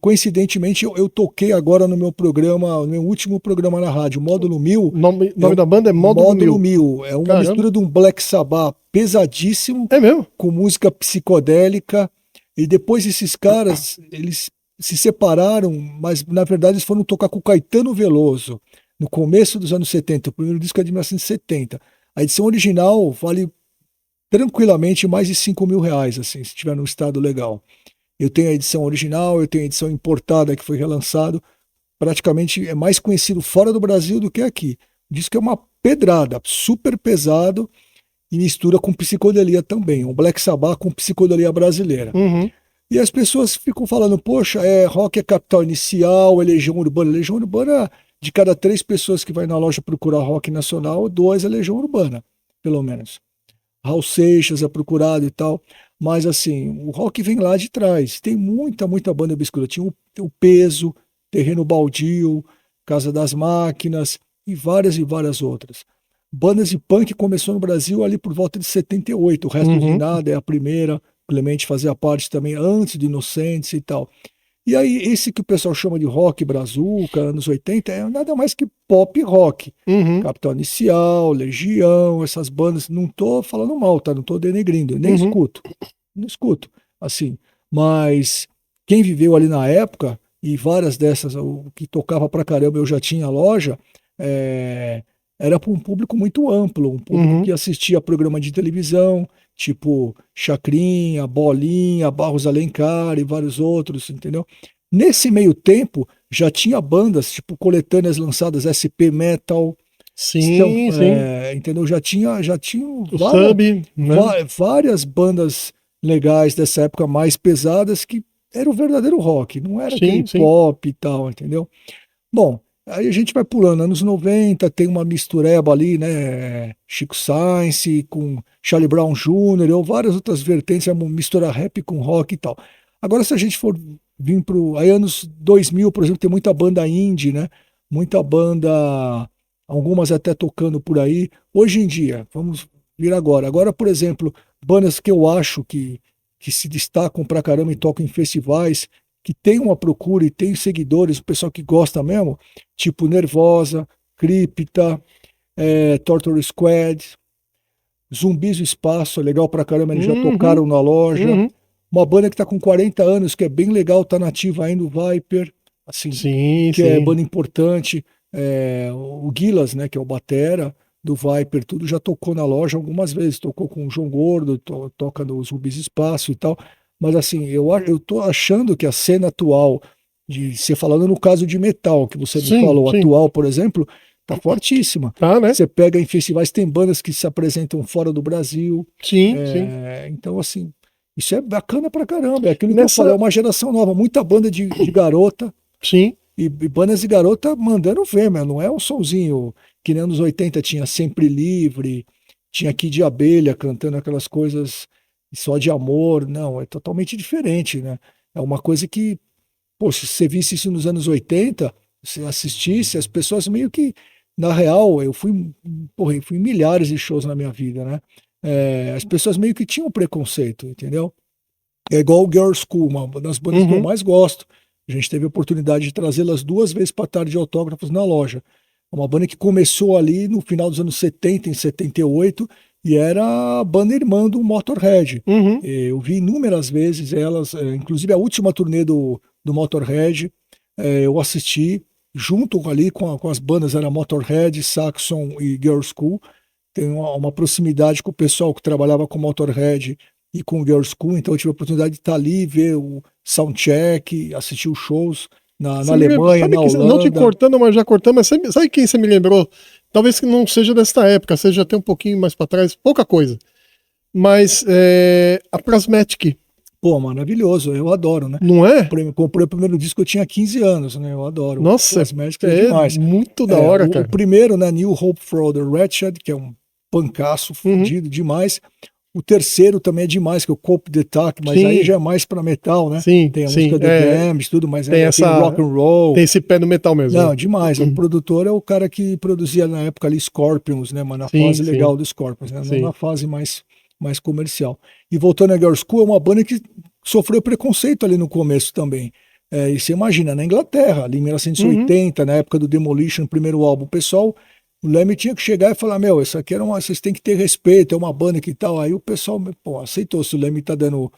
Coincidentemente, eu toquei agora no meu programa, no meu último programa na rádio, Módulo 1000. O nome da banda é Módulo 1000. É uma Caramba. mistura de um Black Sabbath pesadíssimo, É mesmo? com música psicodélica. E depois esses caras, eles se separaram, mas na verdade eles foram tocar com o Caetano Veloso no começo dos anos 70. O primeiro disco é de 1970. A edição original vale tranquilamente mais de R$ 5.000, assim, se tiver num estado legal. Eu tenho a edição original, eu tenho a edição importada que foi relançado. Praticamente é mais conhecido fora do Brasil do que aqui. O disco é uma pedrada, super pesado e mistura com psicodelia também. Um Black Sabbath com psicodelia brasileira. E as pessoas ficam falando, poxa, rock é Capital Inicial, é Legião Urbana. Legião Urbana, de cada 3 pessoas que vai na loja procurar rock nacional, 2 é Legião Urbana, pelo menos. Raul Seixas é procurado e tal. Mas assim, o rock vem lá de trás. Tem muita banda obscura. Tinha o Peso, Terreno Baldio, Casa das Máquinas e várias outras. Bandas de punk começou no Brasil ali por volta de 78, o Resto de Nada é a primeira, Clemente fazia parte também antes de Inocentes e tal. E aí, esse que o pessoal chama de rock brazuca, anos 80, é nada mais que pop rock. Capital Inicial, Legião, essas bandas. Não tô falando mal, tá? Não tô denegrindo, nem escuto. Não escuto, assim. Mas quem viveu ali na época, e várias dessas, o que tocava pra caramba, eu já tinha loja, era para um público muito amplo, um público que assistia programa de televisão, tipo Chacrinha, Bolinha, Barros Alencar e vários outros, entendeu? Nesse meio tempo, já tinha bandas, tipo coletâneas lançadas, SP Metal, Sim, sim. entendeu? Já tinha O Sub, né? várias bandas legais dessa época mais pesadas que era o verdadeiro rock, não era aquele Sim. pop e tal, entendeu? Bom, aí a gente vai pulando, anos 90, tem uma mistureba ali, né? Chico Sainz com Charlie Brown Jr., ou várias outras vertentes, é uma mistura rap com rock e tal. Agora, se a gente for vir para aí anos 2000, por exemplo, tem muita banda indie, né? Muita banda, algumas até tocando por aí. Hoje em dia, vamos vir agora. Agora, por exemplo, bandas que eu acho que se destacam pra caramba e tocam em festivais, que tem uma procura e tem seguidores, o pessoal que gosta mesmo, tipo Nervosa, Cripta, Torture Squad, Zumbis do Espaço, é legal pra caramba, eles já tocaram na loja. Uma banda que tá com 40 anos, que é bem legal, tá nativa ainda, o Viper, assim, que é banda importante. O Guilas, né, que é o batera do Viper, tudo já tocou na loja algumas vezes, tocou com o João Gordo, toca nos Zumbis do Espaço e tal. Mas assim, eu tô achando que a cena atual, de você falando no caso de metal, que você me falou, atual, por exemplo, tá fortíssima. Tá, né? Você pega em festivais, tem bandas que se apresentam fora do Brasil. Sim. Então, assim, isso é bacana pra caramba. É aquilo que eu falei, é uma geração nova, muita banda de garota. Sim. E bandas de garota mandando ver, meu, não é um sonzinho que nem anos 80 tinha Sempre Livre, tinha Kid de Abelha cantando aquelas coisas só de amor, não, é totalmente diferente, né? É uma coisa que, pô, se você visse isso nos anos 80, se assistisse, as pessoas meio que, na real, eu fui em milhares de shows na minha vida, né? As pessoas meio que tinham preconceito, entendeu? É igual o Girls School, uma das bandas que eu mais gosto. A gente teve a oportunidade de trazê-las 2 vezes para tarde de autógrafos na loja. Uma banda que começou ali no final dos anos 70, em 78, e era a banda irmã do Motorhead. Eu vi inúmeras vezes elas, inclusive a última turnê do Motorhead, eu assisti junto ali com as bandas, era Motorhead, Saxon e Girls School. Tem uma proximidade com o pessoal que trabalhava com Motorhead e com Girls School, então eu tive a oportunidade de estar ali, ver o soundcheck, assistir os shows na Alemanha, na Holanda. Não te cortando, mas já cortando, mas sabe quem você me lembrou? Talvez que não seja desta época, seja até um pouquinho mais para trás, pouca coisa. Mas a Plasmatic. Pô, maravilhoso, eu adoro, né? Não é? Comprei o primeiro disco, eu tinha 15 anos, né? Eu adoro. Nossa, Plasmatic é demais. Muito da hora, cara. O primeiro, né? New Hope for the Wretched, que é um pancaço fudido demais. O terceiro também é demais, que é o Cope the Tuck, mas aí já é mais pra metal, né? Tem a música The Damned, tudo, mas tem rock and roll. Tem esse pé no metal mesmo. Não, demais. O produtor é o cara que produzia na época ali Scorpions, né? Mas na fase legal do Scorpions, né? Não na fase mais comercial. E voltando a Girls School, é uma banda que sofreu preconceito ali no começo também. E você imagina, na Inglaterra, ali em 1980, na época do Demolition, primeiro álbum, o pessoal... O Leme tinha que chegar e falar, meu, isso aqui vocês têm que ter respeito, é uma banda que tal. Aí o pessoal, pô, aceitou, se o Leme tá dando,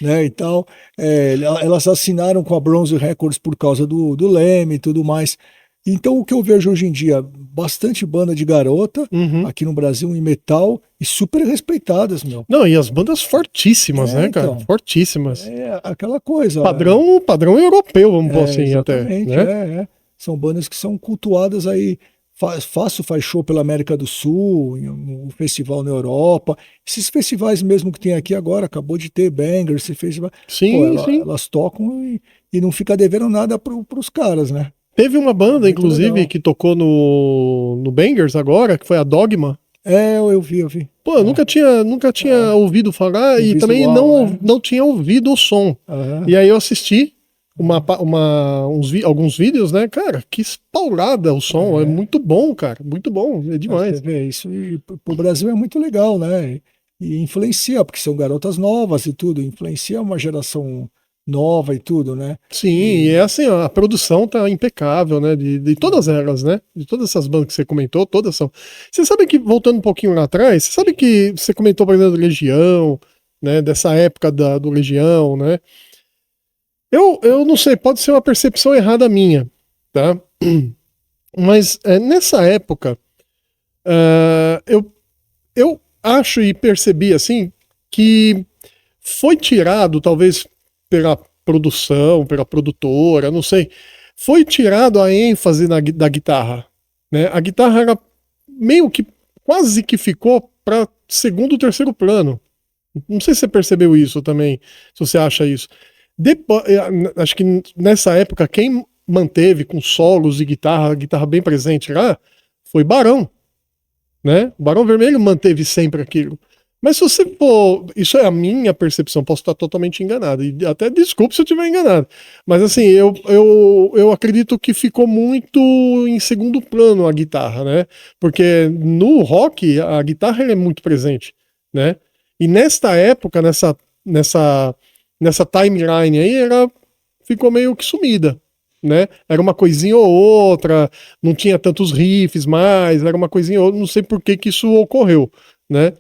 né, e tal. Elas assinaram com a Bronze Records por causa do Leme e tudo mais. Então o que eu vejo hoje em dia, bastante banda de garota, aqui no Brasil, em metal, e super respeitadas, meu. Não, e as bandas fortíssimas, né, cara? Então, fortíssimas. Aquela coisa. Padrão europeu, vamos pôr assim, exatamente, até. Né? São bandas que são cultuadas aí. Fácil faz show pela América do Sul, um festival na Europa. Esses festivais mesmo que tem aqui agora, acabou de ter Bangers, esse festival. Sim. Elas tocam e não fica devendo nada pros caras, né? Teve uma banda, inclusive, que tocou no Bangers agora, que foi a Dogma. Eu vi. Pô, eu nunca tinha ouvido falar e também não tinha ouvido o som. E aí eu assisti alguns vídeos, né? Cara, que espaurada o som. É muito bom, cara. Muito bom. É demais. Você vê, isso pro Brasil é muito legal, né? E influencia, porque são garotas novas e tudo, influencia uma geração nova e tudo, né? Sim, e E, é assim, ó, a produção tá impecável, né? De todas elas, né? De todas essas bandas que você comentou, todas são. Você sabe que, voltando um pouquinho lá atrás, você sabe que você comentou, por exemplo, do Legião, né? Dessa época do Legião, né? Eu não sei, pode ser uma percepção errada minha, tá? Mas nessa época, eu acho e percebi, assim, que foi tirado, talvez pela produção, pela produtora, não sei, foi tirado a ênfase da guitarra, né? A guitarra era meio que quase que ficou para segundo, terceiro plano. Não sei se você percebeu isso também, se você acha isso. Depois, acho que nessa época quem manteve com solos de guitarra, a guitarra bem presente lá, foi Barão, né? O Barão Vermelho manteve sempre aquilo. Mas se você for. Isso é a minha percepção, posso estar totalmente enganado. E até desculpe se eu estiver enganado. Mas assim, eu acredito que ficou muito em segundo plano a guitarra, né? Porque no rock, a guitarra ela é muito presente, né? E nesta época, nessa timeline aí, ela ficou meio que sumida, né? Era uma coisinha ou outra, não tinha tantos riffs mais, era uma coisinha ou outra, não sei por que que isso ocorreu, né?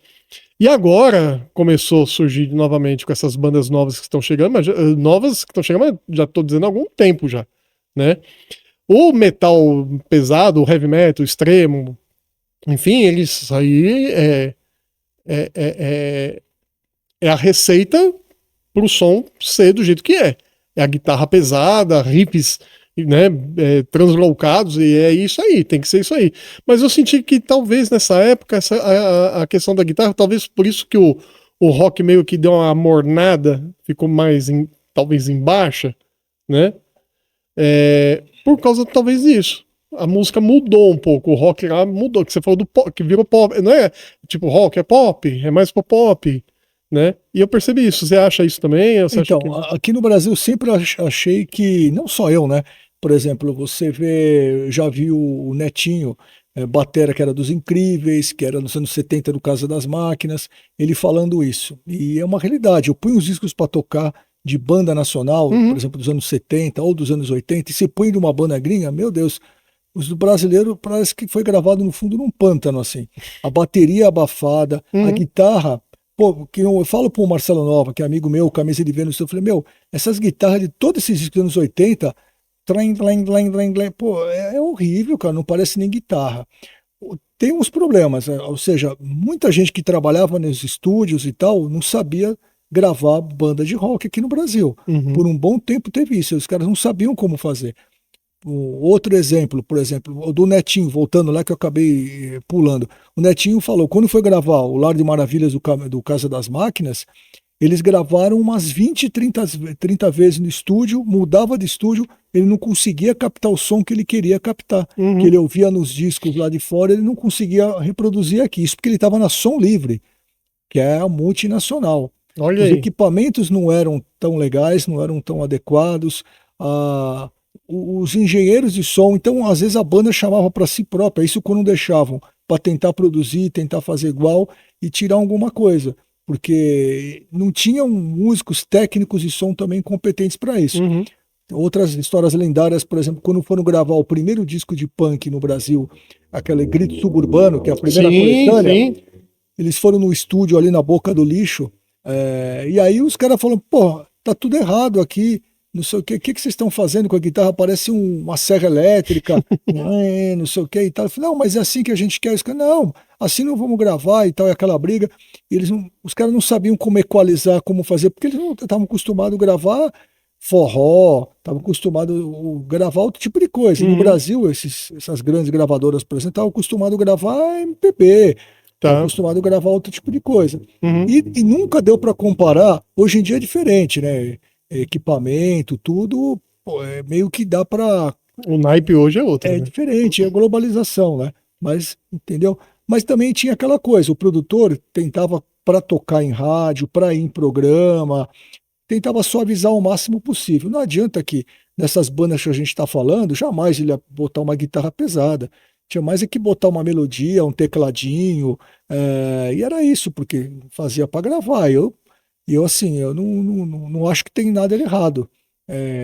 E agora começou a surgir novamente com essas bandas novas que estão chegando, mas novas que estão chegando, mas já estou dizendo há algum tempo já, né? O metal pesado, o heavy metal extremo, enfim, eles aí é a receita para o som ser do jeito que é. É a guitarra pesada, riffs, né, translocados, e é isso aí, tem que ser isso aí. Mas eu senti que talvez nessa época a questão da guitarra, talvez por isso que o rock meio que deu uma mornada, ficou mais talvez em baixa, né? Por causa talvez disso. A música mudou um pouco, o rock lá mudou, que você falou do pop, que virou pop, não é tipo rock, é pop, é mais pro pop, né? E eu percebi isso. Você acha isso também? Você acha então, que... aqui no Brasil eu sempre achei que, não só eu, né? Por exemplo, você vê, já viu o Netinho, batera que era dos Incríveis, que era nos anos 70 do Casa das Máquinas, ele falando isso. E é uma realidade. Eu ponho os discos para tocar de banda nacional, por Uhum. exemplo, dos anos 70 ou dos anos 80, e você põe de uma banda gringa, meu Deus, os do brasileiro parece que foi gravado no fundo num pântano, assim. A bateria abafada, a Uhum. guitarra. Pô, que eu falo pro Marcelo Nova, que é amigo meu, camisa de Vênus, eu falei, meu, essas guitarras de todos esses discos dos anos 80, tlang, tlang, tlang, tlang, tlang, pô, é horrível, cara, não parece nem guitarra. Tem uns problemas, ou seja, muita gente que trabalhava nos estúdios e tal, não sabia gravar banda de rock aqui no Brasil. Uhum. Por um bom tempo teve isso, os caras não sabiam como fazer. Outro exemplo, por exemplo, o do Netinho, voltando lá que eu acabei pulando. O Netinho falou, quando foi gravar o Lar de Maravilhas do Casa das Máquinas, eles gravaram umas 20, 30 vezes no estúdio, mudava de estúdio, ele não conseguia captar o som que ele queria captar, que Uhum. ele ouvia nos discos lá de fora, ele não conseguia reproduzir aqui. Isso porque ele estava na Som Livre, que é a multinacional. Olha Os aí. equipamentos não eram tão legais, não eram tão adequados. Ah, os engenheiros de som, então às vezes a banda chamava para si própria, isso quando deixavam para tentar produzir, tentar fazer igual e tirar alguma coisa, porque não tinham músicos técnicos de som também competentes para isso. Uhum. Outras histórias lendárias, por exemplo, quando foram gravar o primeiro disco de punk no Brasil, aquele Grito Suburbano, que é a primeira Sim, coletânea, sim. eles foram no estúdio ali na Boca do Lixo, e aí os caras falaram, pô, tá tudo errado aqui, não sei o que vocês estão fazendo com a guitarra? Parece uma serra elétrica, não sei o que e tal. Eu falei, não, mas é assim que a gente quer. Os caras, não, assim não vamos gravar e tal, e aquela briga. E os caras não sabiam como equalizar, como fazer, porque eles não estavam acostumados a gravar forró, estavam acostumados a gravar outro tipo de coisa. E no Uhum. Brasil, essas grandes gravadoras, por exemplo, estavam acostumados a gravar MPB, estavam Tá. acostumados a gravar outro tipo de coisa. Uhum. E nunca deu para comparar. Hoje em dia é diferente, né? Equipamento, tudo, pô, meio que dá para. O naipe hoje é outro, É né? diferente, é a globalização, né? Mas, entendeu? Mas também tinha aquela coisa: o produtor tentava para tocar em rádio, para ir em programa, tentava suavizar o máximo possível. Não adianta que nessas bandas que a gente está falando, jamais ele ia botar uma guitarra pesada. Tinha mais é que botar uma melodia, um tecladinho, e era isso, porque fazia para gravar. Eu assim, eu não acho que tem nada de errado.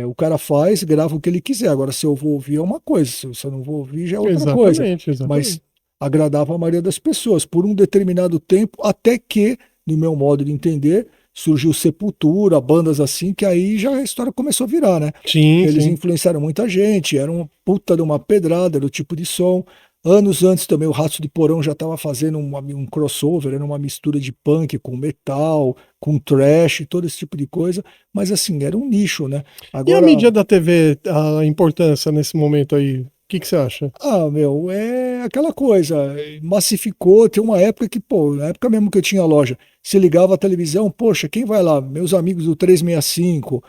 O cara faz, grava o que ele quiser. Agora, se eu vou ouvir é uma coisa, se eu não vou ouvir já é outra coisa. Exatamente. Mas agradava a maioria das pessoas por um determinado tempo, até que, no meu modo de entender, surgiu Sepultura, bandas assim, que aí já a história começou a virar, né? Sim, Eles sim. influenciaram muita gente, era uma puta de uma pedrada do tipo de som. Anos antes também o Ratos de Porão já estava fazendo um crossover, era uma mistura de punk com metal, com thrash, todo esse tipo de coisa, mas assim, era um nicho, né? E a Agora, mídia da TV, a importância nesse momento aí? O que você acha? meu, é aquela coisa, massificou, tem uma época que, pô, na época mesmo que eu tinha loja, se ligava a televisão, poxa, quem vai lá? Meus amigos do 365,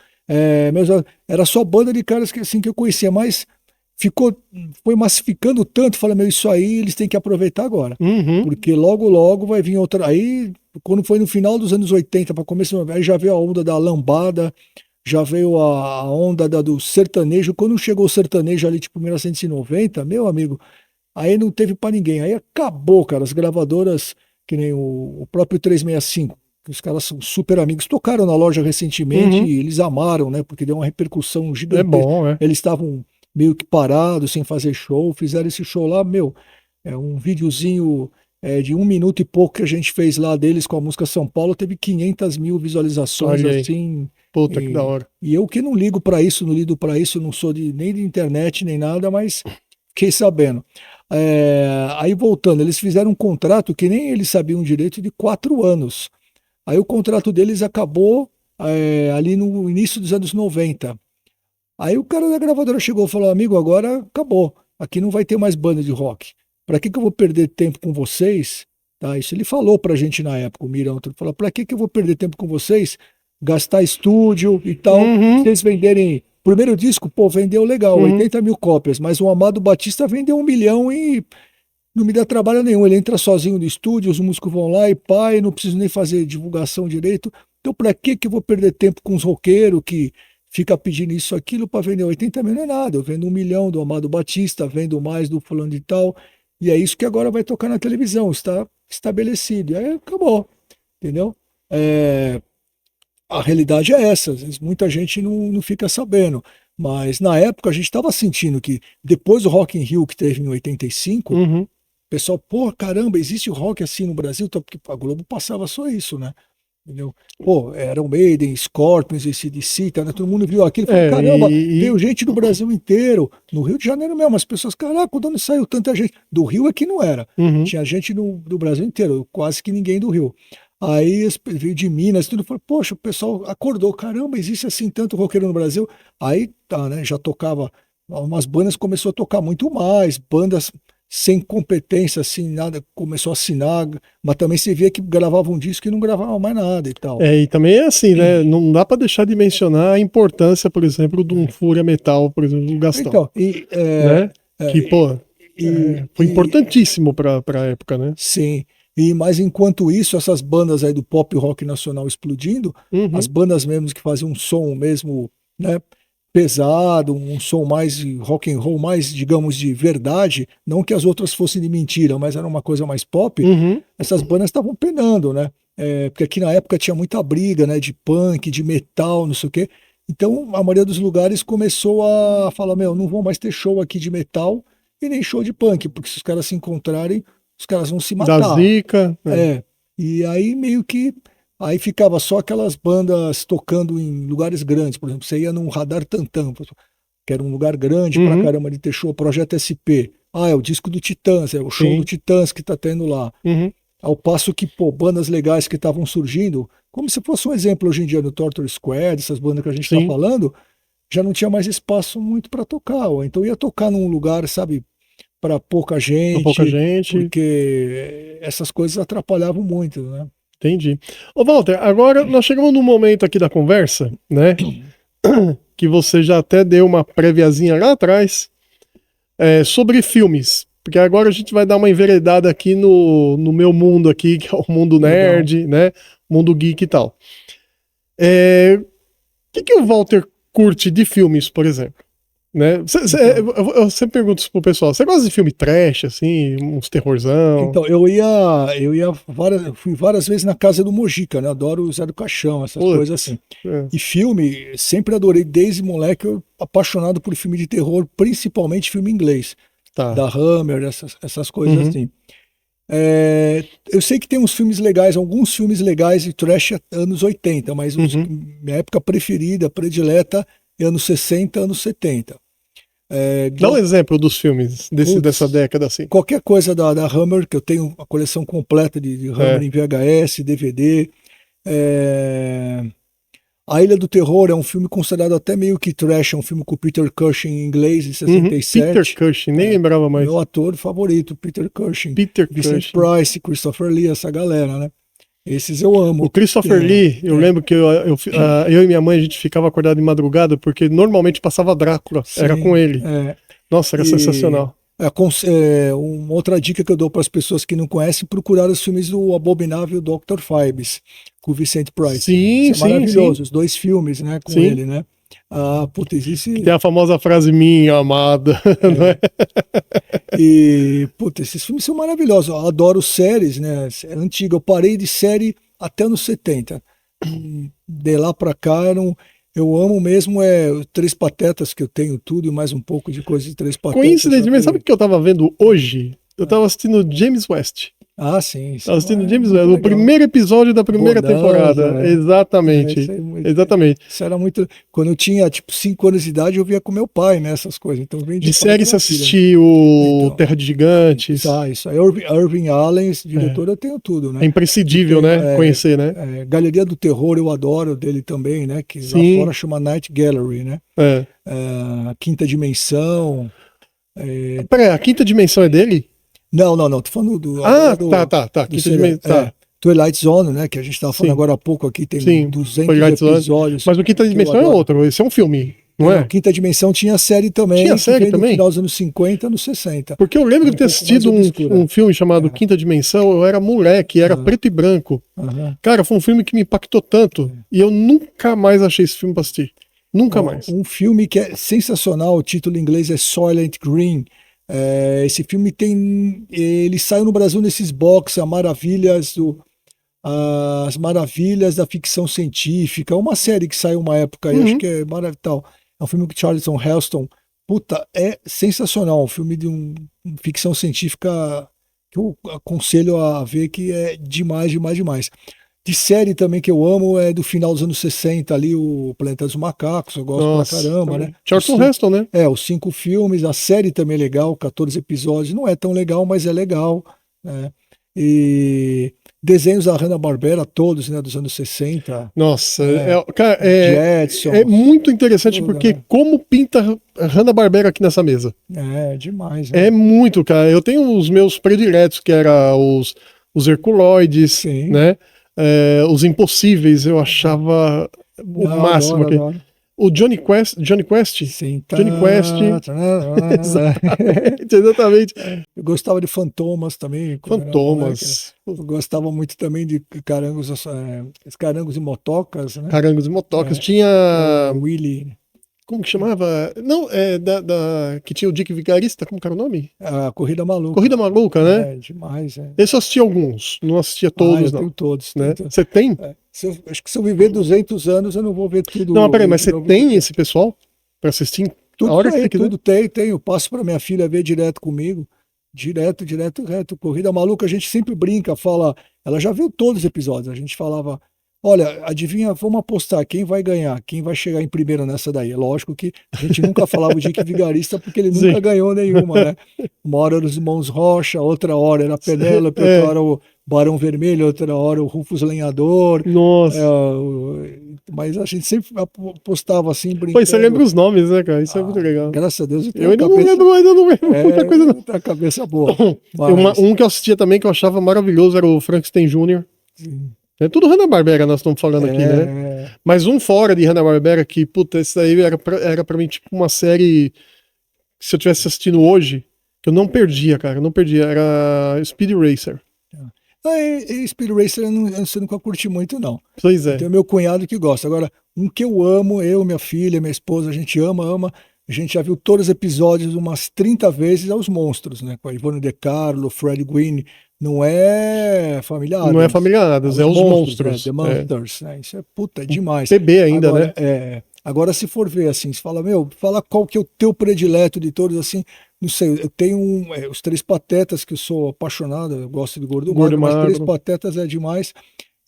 era só banda de caras que, assim, que eu conhecia, mas foi massificando tanto, falei, meu, isso aí eles têm que aproveitar agora, Uhum. porque logo, logo vai vir outra, aí, quando foi no final dos anos 80 para começo, aí já veio a onda da lambada, já veio a onda do sertanejo. Quando chegou o sertanejo ali, tipo 1990, meu amigo, aí não teve pra ninguém. Aí acabou, cara. As gravadoras, que nem o próprio 365, que os caras são super amigos, tocaram na loja recentemente Uhum. e eles amaram, né? Porque deu uma repercussão É gigantesca. bom, é. Eles estavam meio que parados, sem fazer show, fizeram esse show lá, meu. É um videozinho de 1 minuto e pouco que a gente fez lá deles com a música São Paulo, teve 500 mil visualizações, Olha aí. assim. Puta que da E, hora. e eu que não ligo para isso, não lido para isso, não sou nem de internet nem nada, mas fiquei sabendo. Aí voltando, eles fizeram um contrato que nem eles sabiam direito de 4 anos. Aí o contrato deles acabou ali no início dos anos 90. Aí o cara da gravadora chegou e falou: amigo, agora acabou. Aqui não vai ter mais banda de rock. Para que eu vou perder tempo com vocês? Tá? Isso ele falou pra gente na época, o Mirão. Ele falou: para que eu vou perder tempo com vocês? Gastar estúdio e tal. Uhum. Vocês venderem. Primeiro disco, pô, vendeu legal, Uhum. 80 mil cópias, mas o Amado Batista vendeu 1 milhão e não me dá trabalho nenhum. Ele entra sozinho no estúdio, os músicos vão lá e pá, e não preciso nem fazer divulgação direito. Então, para que eu vou perder tempo com os roqueiros que fica pedindo isso, aquilo para vender 80 mil? Não é nada. Eu vendo 1 milhão do Amado Batista, vendo mais do fulano de tal, e é isso que agora vai tocar na televisão, está estabelecido. E aí acabou, entendeu? É, a realidade é essa. Às vezes muita gente não fica sabendo. Mas na época a gente estava sentindo que depois do Rock in Rio que teve em 85, o Uhum. pessoal, pô, caramba, existe rock assim no Brasil? Então, porque a Globo passava só isso, né? Entendeu? Pô, era o Maiden, Scorpions, AC/DC, tá, né? Todo mundo viu aquilo e falou, caramba, veio gente do Brasil inteiro. No Rio de Janeiro mesmo, as pessoas, caraca, de onde saiu tanta gente? Do Rio é que não era. Uhum. Tinha gente do Brasil inteiro, quase que ninguém do Rio. Aí veio de Minas, tudo, falou, poxa, o pessoal acordou, caramba, existe assim tanto roqueiro no Brasil. Aí tá, né? Já tocava, umas bandas começou a tocar muito mais, bandas sem competência, assim, nada, começou a assinar, mas também você via que gravavam um disco e não gravavam mais nada e tal. E também é assim, né? Não dá pra deixar de mencionar a importância, por exemplo, de um Fúria Metal, por exemplo, do Gastão, Então, né? Que, pô, foi e importantíssimo pra época, né? sim. Mas enquanto isso, essas bandas aí do pop rock nacional explodindo, as Uhum. bandas mesmo que faziam um som mesmo, né, pesado, um som mais rock and roll, mais, digamos, de verdade, não que as outras fossem de mentira, mas era uma coisa mais pop, Uhum. essas bandas estavam penando, né? Porque aqui na época tinha muita briga, né, de punk, de metal, não sei o quê. Então a maioria dos lugares começou a falar, meu, não vão mais ter show aqui de metal e nem show de punk, porque se os caras se encontrarem, os caras vão se Da matar. Zica, né? E aí meio que aí ficava só aquelas bandas tocando em lugares grandes, por exemplo, você ia num Radar Tantan, que era um lugar grande pra Uhum. caramba de ter show, Projeto SP. Ah, é o disco do Titãs, é o show do Sim. Titãs que tá tendo lá. Uhum. Ao passo que, pô, bandas legais que estavam surgindo, como se fosse um exemplo hoje em dia do Torture Square, dessas bandas que a gente está Sim. falando, já não tinha mais espaço muito para tocar. Ou então ia tocar num lugar, sabe, para pouca Pra pouca gente, gente. porque essas coisas atrapalhavam muito, né? Entendi. Ô, Walter, agora nós chegamos num momento aqui da conversa, né? Que você já até deu uma préviazinha lá atrás, sobre filmes. Porque agora a gente vai dar uma enveredada aqui no meu mundo aqui, que é o mundo Legal. nerd, né? Mundo geek e tal. É, que o Walter curte de filmes, por exemplo? Né? Eu sempre pergunto isso pro pessoal. Você gosta de filme trash, assim, uns terrorzão? Então, fui várias vezes na casa do Mojica, né? Adoro o Zé do Caixão, essas Putz, coisas assim. é. E filme, sempre adorei, desde moleque, eu apaixonado por filme de terror, principalmente filme inglês, Tá. da Hammer, essas coisas Uhum. assim. Eu sei que tem uns filmes legais, alguns filmes legais de trash anos 80, mas Uhum. minha época preferida, predileta, é anos 60, anos 70. Dá um exemplo dos filmes dessa Putz, década, assim. qualquer coisa da Hammer, que eu tenho a coleção completa de Hammer É. em VHS, DVD. É, A Ilha do Terror é um filme considerado até meio que trash, é um filme com o Peter Cushing em inglês, de Uhum. Peter 67. Cushing, nem lembrava mais. Meu ator favorito, Peter Cushing. Peter Vincent Cushing. Price, Christopher Lee, essa galera, né? Esses eu O amo. Christopher Lee, eu lembro que eu e minha mãe, a gente ficava acordado de madrugada porque normalmente passava Drácula, era Sim, com ele. Nossa, era E sensacional. uma outra dica que eu dou para as pessoas que não conhecem, procurar os filmes do Abominável Dr. Phibes, com o Vicent Price. Sim, Isso é sim, maravilhoso, sim. os dois filmes, né, com Sim. ele, né? Putz, existe... Tem a famosa frase minha amada, não é? Putz, esses filmes são maravilhosos. Eu adoro séries, né? É antiga. Eu parei de série até anos 70. De lá pra cá, eu amo mesmo Três Patetas, que eu tenho tudo e mais um pouco de coisa de Três Patetas. Coincidentemente, sabe o que eu tava vendo hoje? Eu tava assistindo James West. Sim, isso Tava assistindo é James muito West, o legal. primeiro episódio da primeira Bonanza, temporada. Exatamente. isso aí Exatamente. isso era muito. Quando eu tinha tipo 5 anos de idade, eu via com meu pai, né? Essas coisas. Então vem De de pai série você pra filha. assistiu Então, Terra de Gigantes. isso aí. Irving Allen, esse diretor, eu tenho tudo, É né? E imprescindível, tenho né? Conhecer, né? Galeria do Terror, eu adoro dele também, né? Que lá Sim. fora chama Night Gallery, né? É. Quinta Dimensão. Peraí, a quinta dimensão é dele? Não, tô falando Ah, agora tá. do Quinta dimensão. Tá. Twilight Zone, né? Que a gente estava falando Sim. agora há pouco aqui, tem Sim. 200 Twilight Zone. episódios. Mas o quinta que eu dimensão é adoro. outro. Esse é um filme, não é? Quinta Dimensão tinha série também, Tinha que série veio no também? final dos anos 50, anos 60. Porque eu lembro de ter pouco mais assistido obscura. um filme chamado Quinta Dimensão, eu era moleque, era preto e branco. Aham. Cara, foi um filme que me impactou tanto. E eu nunca mais achei esse filme pra assistir. Nunca mais. Um filme que é sensacional, o título em inglês é Soylent Green. Esse filme ele saiu no Brasil nesses box, As Maravilhas da Ficção Científica, uma série que saiu uma época aí, acho que é maravilhoso. É um filme com Charlton Heston. Puta, é sensacional, um filme de ficção científica que eu aconselho a ver, que é demais, demais, demais. De série também que eu amo é do final dos anos 60 ali, o Planeta dos Macacos, eu gosto pra caramba, né? Charlton Heston, né? Os 5 filmes, a série também é legal, 14 episódios, não é tão legal, mas é legal, né? E desenhos da Hanna-Barbera, todos, né, dos anos 60. Nossa, cara, Jetsons. é muito interessante Tudo, porque né? como pinta a Hanna-Barbera aqui nessa mesa. Demais, né? É muito, cara. Eu tenho os meus prediletos, que era os Herculoides, Sim. né? Os Impossíveis, eu achava o máximo. Adoro. O Johnny Quest. Sim, Johnny Quest. Exatamente. Eu gostava de Fantomas também. quando era moleque. Fantomas. Eu gostava muito também de Carangos e Motocas, né? Carangos e Motocas. É. Tinha. Willy. Como que chamava? Não, que tinha o Dick Vigarista, como que era o nome? A Corrida Maluca. Corrida Maluca, né? Demais. Esse eu assisti alguns, não assistia todos, eu não. tenho todos. Né? Você tem? Acho que se eu viver 200 anos, eu não vou ver tudo. Não, mas peraí, mas você tem esse pessoal pra assistir? Tudo a hora que você quiser? tudo tem. Eu passo para minha filha ver direto comigo. Direto. Corrida Maluca, a gente sempre brinca, fala. Ela já viu todos os episódios. A gente falava. Olha, adivinha, vamos apostar quem vai ganhar, quem vai chegar em primeiro nessa daí. É lógico que a gente nunca falava o Dick Vigarista porque ele nunca ganhou nenhuma, né? Uma hora era os Irmãos Rocha, outra hora era a Penélope, outra hora o Barão Vermelho, outra hora o Rufus Lenhador. Nossa. Mas a gente sempre apostava assim, brincando. Pois você lembra os nomes, né, cara? Isso é muito legal. Graças a Deus eu ainda não lembro muita coisa, não. Tá a cabeça boa. Um que eu assistia também, que eu achava maravilhoso, era o Frankenstein Jr. Sim. É tudo Hanna-Barbera, nós estamos falando aqui, né? Mas um fora de Hanna-Barbera que, puta, esse daí era pra mim tipo uma série que se eu tivesse assistindo hoje, que eu não perdia, cara, era Speed Racer. Speed Racer você nunca curti muito, não. Pois é. Tem o meu cunhado que gosta. Agora, Um que eu amo, eu, minha filha, minha esposa, a gente ama. A gente já viu todos os episódios umas 30 vezes, é Os Monstros, né? Com a Ivone De Carlo, Fred Gwynne. Não é Família Não é Addams. Família É Addams, é Os os Monstros, monstros. The É. Monsters. Né? Isso é puta, é demais. TB ainda, né? Agora, se for ver assim, se fala, fala qual que é o teu predileto de todos, assim, não sei, eu tenho os Três Patetas, que eu sou apaixonado, eu gosto de Gordo e Gordo e Magro, mas Três Magro. Patetas é demais.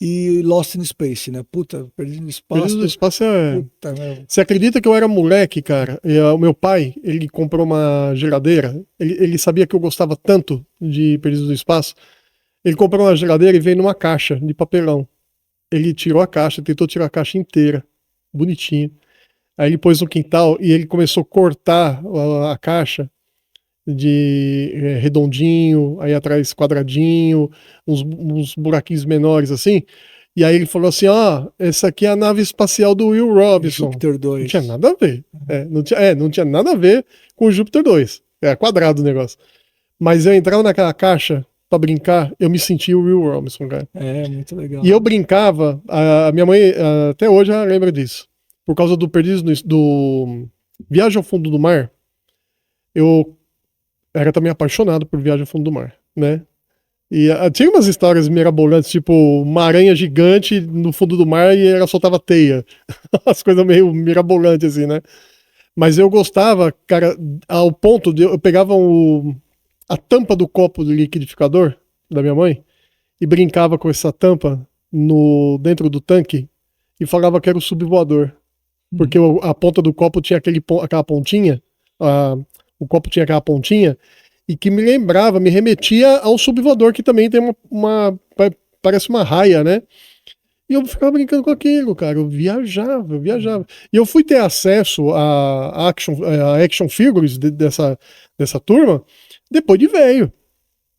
E Lost in Space, né? Puta, Perdido no Perdidos do Espaço. Espaço é. Puta, meu. Você acredita que eu era moleque, cara? E, o meu pai, ele comprou uma geladeira. Ele sabia que eu gostava tanto de Perdidos do Espaço. Ele comprou uma geladeira e veio numa caixa de papelão. Ele tirou a caixa, tentou tirar a caixa inteira, bonitinho. Aí ele pôs no quintal e ele começou a cortar a caixa de redondinho, aí atrás quadradinho, uns buraquinhos menores assim. E aí ele falou assim: ó, essa aqui é a nave espacial do Will Robinson. Júpiter Não 2. tinha nada a ver. Não tinha nada a ver com o Júpiter 2. É quadrado o negócio. Mas eu entrava naquela caixa pra brincar, eu me sentia o Will Robinson, cara. É, muito legal. E eu brincava, a minha mãe até hoje ela lembra disso. Por causa do Perdidos do Viagem ao Fundo do Mar, eu era também apaixonado por Viagem ao Fundo do Mar, né? E tinha umas histórias mirabolantes, tipo uma aranha gigante no fundo do mar e ela soltava teia. As coisas meio mirabolantes assim, né? Mas eu gostava, cara, ao ponto de eu pegava a tampa do copo do liquidificador da minha mãe e brincava com essa tampa dentro do tanque e falava que era o subvoador. Porque a ponta do copo tinha aquela pontinha, o copo tinha aquela pontinha, e que me lembrava, me remetia ao subvoador, que também tem parece uma raia, né? E eu ficava brincando com aquilo, cara. Eu viajava. E eu fui ter acesso a action figures dessa turma depois de velho.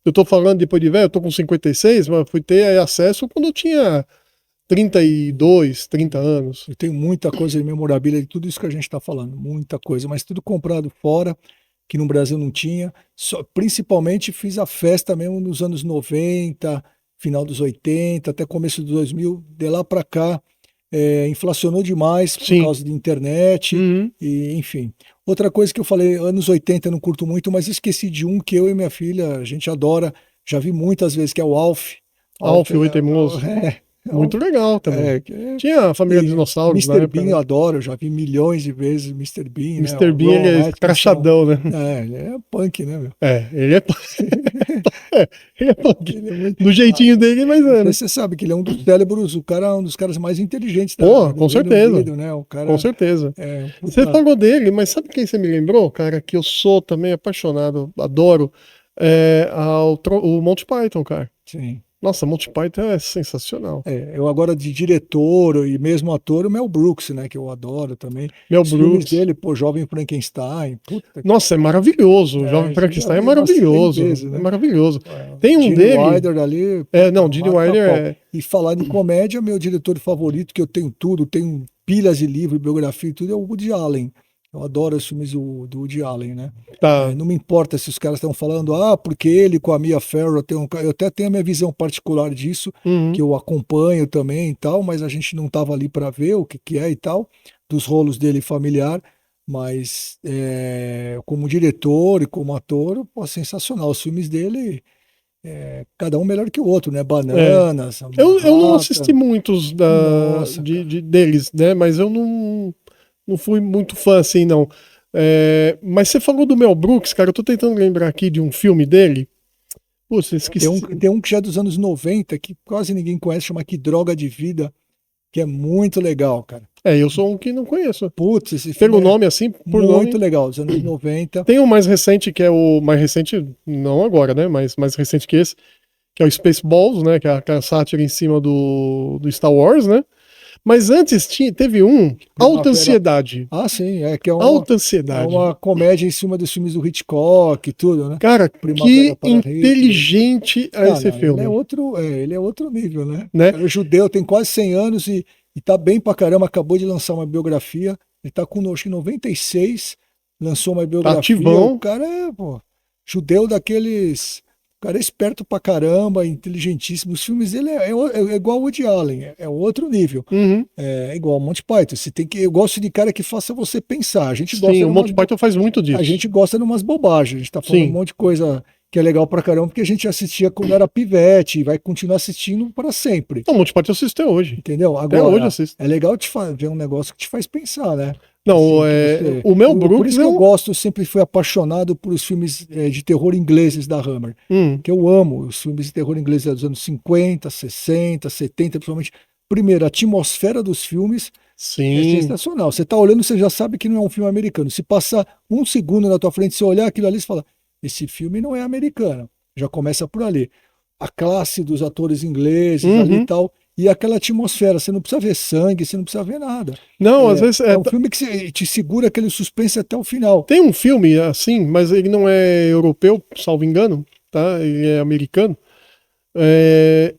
Eu tô falando depois de velho, eu tô com 56, mas fui ter acesso quando eu tinha 32, 30 anos. Eu tenho muita coisa de memorabilia de tudo isso que a gente está falando, muita coisa, mas tudo comprado fora, que no Brasil não tinha. Principalmente fiz a festa mesmo nos anos 90, final dos 80, até começo dos 2000, de lá para cá, inflacionou demais por Sim. causa de internet, e enfim. Outra coisa que eu falei, anos 80 eu não curto muito, mas esqueci de um que eu e minha filha, a gente adora, já vi muitas vezes, que é o Alf. Alf, o Teimoso. Muito legal também. Tinha a família de dinossauros Mr. na Bean época, eu adoro, já vi milhões de vezes Mr. Bean, né? Mr. Bean, ele é crachadão, né? Ele é punk, né, meu? Ele é ele é punk. Ele é muito... Do jeitinho dele, mas é. Você sabe que ele é um dos cérebros, o cara é um dos caras mais inteligentes Pô, com certeza. Unido, né? O cara, com certeza. Puta... Você falou dele, mas sabe quem você me lembrou, cara? Que eu sou também apaixonado, adoro. O Monty Python, cara. Sim. Nossa, Monty Python é sensacional. Eu agora de diretor e mesmo ator, o Mel Brooks, né? Que eu adoro também. Mel Os Brooks. filmes dele, pô, Jovem Frankenstein. Puta, nossa, é maravilhoso. O Jovem Frankenstein é maravilhoso. Vezes, né? É maravilhoso. Tem um Gene dele. Wilder ali. Gene Wilder E falar de comédia, meu diretor favorito, que eu tenho tudo, tenho pilhas de livro, biografia e tudo, é o Woody Allen. Eu adoro os filmes do Woody Allen, né? Tá. Não me importa se os caras estão falando, porque ele com a Mia Farrow eu até tenho a minha visão particular disso, que eu acompanho também e tal, mas a gente não estava ali para ver o que é e tal, dos rolos dele familiar, mas como diretor e como ator, pô, sensacional. Os filmes dele, cada um melhor que o outro, né? Bananas. Eu não assisti muitos deles, né? Mas eu não fui muito fã assim, não. Mas você falou do Mel Brooks, cara, eu tô tentando lembrar aqui de um filme dele. Putz, esqueci. Tem um que já é dos anos 90, que quase ninguém conhece, chama Que Droga de Vida, que é muito legal, cara. Eu sou um que não conheço. Putz, esse filme pelo nome assim, por muito nome. legal, dos anos 90. Tem um mais recente, que é o mais recente, não agora, né, mas mais recente que esse, que é o Spaceballs, né, que é a sátira em cima do Star Wars, né? Mas antes teve Alta Ansiedade. Ah, sim, que é Alta Ansiedade. É uma comédia em cima dos filmes do Hitchcock e tudo, né? Cara, que inteligente esse filme. Ele é outro nível, né? É judeu, tem quase 100 anos e tá bem pra caramba, acabou de lançar uma biografia, ele tá com, acho que 96, lançou uma biografia. Ativão. O cara judeu daqueles O cara é esperto pra caramba, inteligentíssimo. Os filmes dele é igual o Woody Allen, é outro nível. Uhum. É igual o Monty Python. Eu gosto de cara que faça você pensar. A gente Sim, gosta o Monty Python faz muito disso. A gente gosta de umas bobagens. A gente tá falando Sim. um monte de coisa que é legal pra caramba, porque a gente assistia quando era pivete e vai continuar assistindo para sempre. Não, o Monty Python eu assisto até hoje. Entendeu? Até hoje eu Agora, assisto. é legal ver um negócio que te faz pensar, né? Não, Assim, o Mel por Brooks isso que eu gosto, eu sempre fui apaixonado por os filmes de terror ingleses da Hammer. Que eu amo os filmes de terror ingleses dos anos 50, 60, 70, principalmente. Primeiro, a atmosfera dos filmes é Sim. sensacional. Você tá olhando, você já sabe que não é um filme americano. Se passar um segundo na tua frente, você olhar aquilo ali, você fala, esse filme não é americano. Já começa por ali. A classe dos atores ingleses ali e tal. E aquela atmosfera, você não precisa ver sangue, você não precisa ver nada. Não, às vezes é um filme que te segura aquele suspense até o final. Tem um filme assim, mas ele não é europeu, salvo engano, tá? Ele é americano.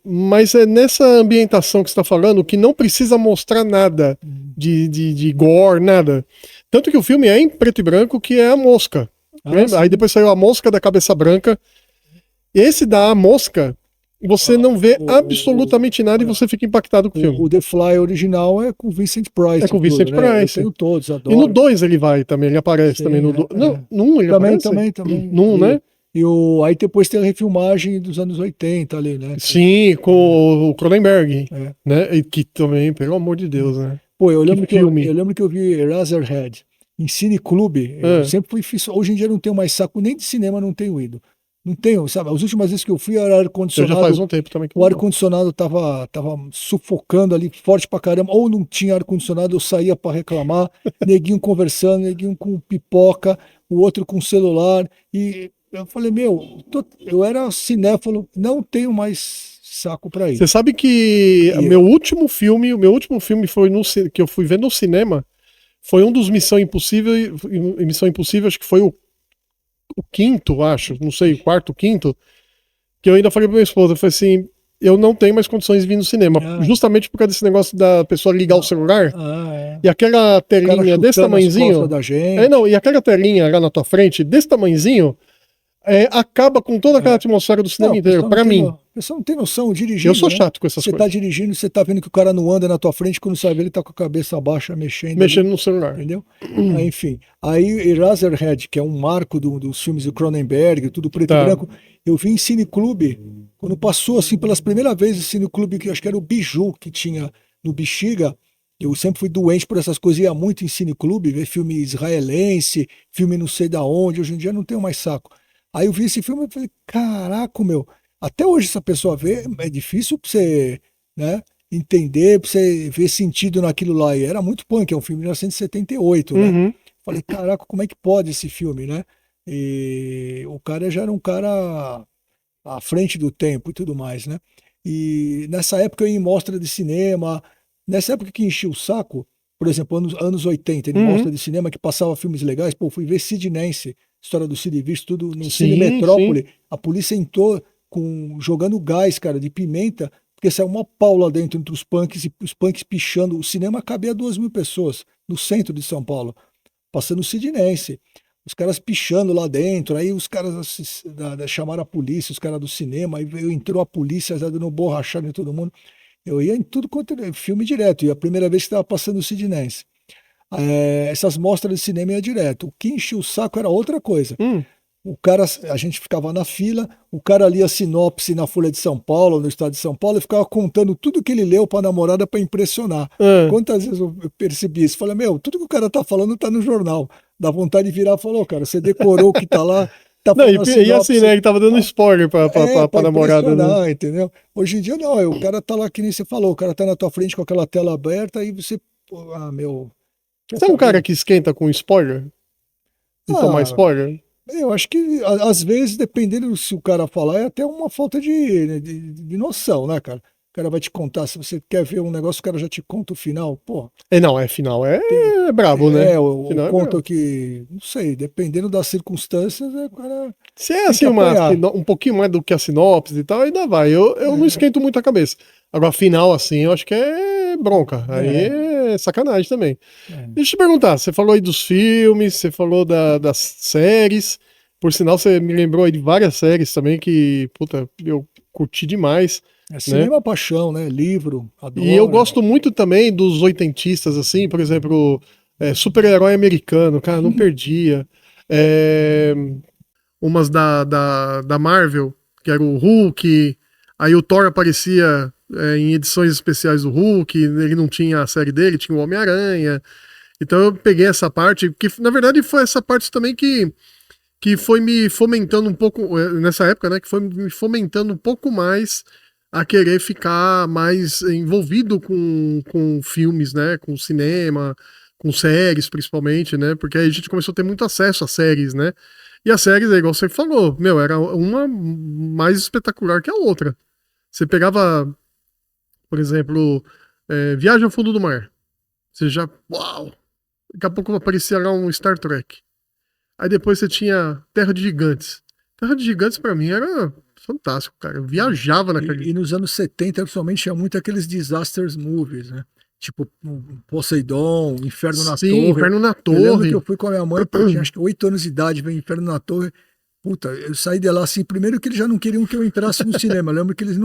Mas é nessa ambientação que você está falando que não precisa mostrar nada de gore, nada. Tanto que o filme é em preto e branco, que é A Mosca. Né? Aí depois saiu A Mosca da Cabeça Branca. Esse da A Mosca, você não vê absolutamente nada e você fica impactado com o filme. O The Fly original é com o Vincent Price. É com o Vincent Price. Né? Eu tenho todos, adoro. E no 2 ele vai também, ele aparece também no 2. No 1 ele aparece? Também. No 1, né? Aí depois tem a refilmagem dos anos 80 ali, né? Sim, com o Cronenberg, né? E que também, pelo amor de Deus, né? Pô, eu lembro que eu vi Razorhead em Cine Clube. Eu sempre fui. Hoje em dia não tenho mais saco, nem de cinema não tenho ido. Não tenho, sabe? As últimas vezes que eu fui, era ar-condicionado. Já faz um tempo também. O ar-condicionado tava sufocando ali, forte pra caramba. Ou não tinha ar-condicionado, eu saía pra reclamar. Neguinho conversando, neguinho com pipoca, o outro com celular. E eu falei, eu era cinéfilo, não tenho mais saco pra ir. Você sabe que o meu último filme foi que eu fui ver no cinema, foi um dos Missão Impossível, acho que foi o quinto, acho, não sei, o quarto, quinto, que eu ainda falei pra minha esposa, eu falei assim, eu não tenho mais condições de vir no cinema, justamente por causa desse negócio da pessoa ligar o celular, e aquela telinha desse tamanhozinho, e aquela telinha lá na tua frente, desse tamanhozinho, acaba com toda aquela atmosfera do cinema inteiro, pra mim. A pessoa não tem noção, dirigindo. Eu sou chato com essas coisas. Você tá dirigindo, você tá vendo que o cara não anda na tua frente, quando você vai ver, ele tá com a cabeça baixa, mexendo no celular. Entendeu? Enfim. Aí, Razorhead, que é um marco dos filmes do Cronenberg, tudo preto e branco, eu vi em Cine Clube, quando passou, assim, pelas primeiras vezes, em Cine Clube, que acho que era o Biju, que tinha no Bexiga. Eu sempre fui doente por essas coisas, ia muito em Cine Clube, ver filme israelense, filme não sei da onde, hoje em dia não tenho mais saco. Aí eu vi esse filme e falei, caraca, até hoje essa pessoa vê, é difícil pra você, né, entender, pra você ver sentido naquilo lá. E era muito punk, é um filme de 1978, né? Falei, caraca, como é que pode esse filme, né? E o cara já era um cara à frente do tempo e tudo mais, né? E nessa época eu ia em mostra de cinema, nessa época que enchia o saco, por exemplo, anos 80, em mostra de cinema que passava filmes legais, pô, fui ver Sid Nance, história do Sid Vicious, tudo no Cine Metrópole. A polícia entrou jogando gás, cara, de pimenta, porque saiu uma pau lá dentro entre os punks e os punks pichando. O cinema cabia 2.000 pessoas no centro de São Paulo, passando o Sid Nance. Os caras pichando lá dentro, aí os caras chamaram a polícia, os caras do cinema, aí entrou a polícia, dando borrachada em todo mundo. Eu ia em tudo quanto era filme direto, e a primeira vez que estava passando o Sid Nance. Essas mostras de cinema ia direto. O que enchia o saco era outra coisa. O cara, a gente ficava na fila, o cara lia sinopse na Folha de São Paulo, no estado de São Paulo, e ficava contando tudo que ele leu para a namorada para impressionar. Quantas vezes eu percebi isso? Falei, tudo que o cara tá falando tá no jornal. Dá vontade de virar e falar, cara, você decorou o que tá lá. E assim, né? Ele tava dando spoiler pra namorada, né? Entendeu? Hoje em dia não, o cara tá lá, que nem você falou, o cara tá na tua frente com aquela tela aberta e você, Você é um cara que esquenta com spoiler? De tomar spoiler? Eu acho que, às vezes, dependendo se o cara falar, é até uma falta de noção, né, cara? O cara vai te contar, se você quer ver um negócio, o cara já te conta o final, pô. Final é brabo, né? Conta que, não sei, dependendo das circunstâncias, o cara... Se é assim, um pouquinho mais do que a sinopse e tal, ainda vai. Eu não esquento muito a cabeça. Agora, final, assim, eu acho que é bronca. Aí é sacanagem também. Deixa eu te perguntar, você falou aí dos filmes, você falou das séries. Por sinal, você me lembrou aí de várias séries também que, puta, eu curti demais. Cinema é paixão, né? Livro, E eu adoro. gosto muito também dos oitentistas, assim, por exemplo, super-herói americano, cara, não perdia. É, umas da Marvel, que era o Hulk, aí o Thor aparecia em edições especiais do Hulk, ele não tinha a série dele, tinha o Homem-Aranha. Então eu peguei essa parte, que na verdade foi essa parte também que foi me fomentando um pouco, nessa época, né, que foi me fomentando um pouco mais a querer ficar mais envolvido com filmes, né, com cinema, com séries principalmente, né, porque aí a gente começou a ter muito acesso a séries, né, e as séries, é igual você falou, meu, era uma mais espetacular que a outra. Você pegava, por exemplo, Viagem ao Fundo do Mar, você já, uau, daqui a pouco aparecia lá um Star Trek. Aí depois você tinha Terra de Gigantes. Terra de Gigantes pra mim era fantástico, cara. Eu viajava naquele. E nos anos 70, principalmente, tinha muito aqueles disasters movies, né? Tipo Poseidon, Inferno na Sim, Torre. Inferno na Eu lembro que Torre. eu fui com a minha mãe, pô, eu tinha acho que 8 anos de idade, veio Inferno na Torre. Puta, eu saí de lá assim, primeiro que eles já não queriam que eu entrasse no cinema. Eu lembro que eles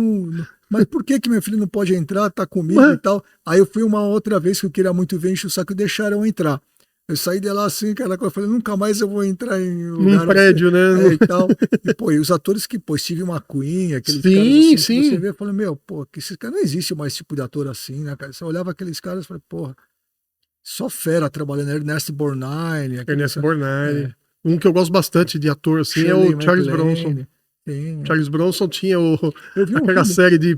mas por que meu filho não pode entrar? Tá comigo e tal. Aí eu fui uma outra vez que eu queria muito ver, encher o saco e deixaram eu entrar. Eu saí de lá assim, cara, eu falei, nunca mais eu vou entrar em lugar Num prédio, assim, né? e tal. E, pô, e os atores que, pô, Steve McQueen, aqueles Sim, caras assim, sim. que você vê, eu falei, meu, pô, que esses caras não existe mais tipo de ator assim, né, cara? Você olhava aqueles caras e falei, porra, só fera trabalhando, Ernest Borgnine, Ernest Borgnine. Um que eu gosto bastante de ator, assim, é Shirley o Charles MacLaine. Bronson. Sim. Charles Bronson tinha Eu vi um aquela filme. série de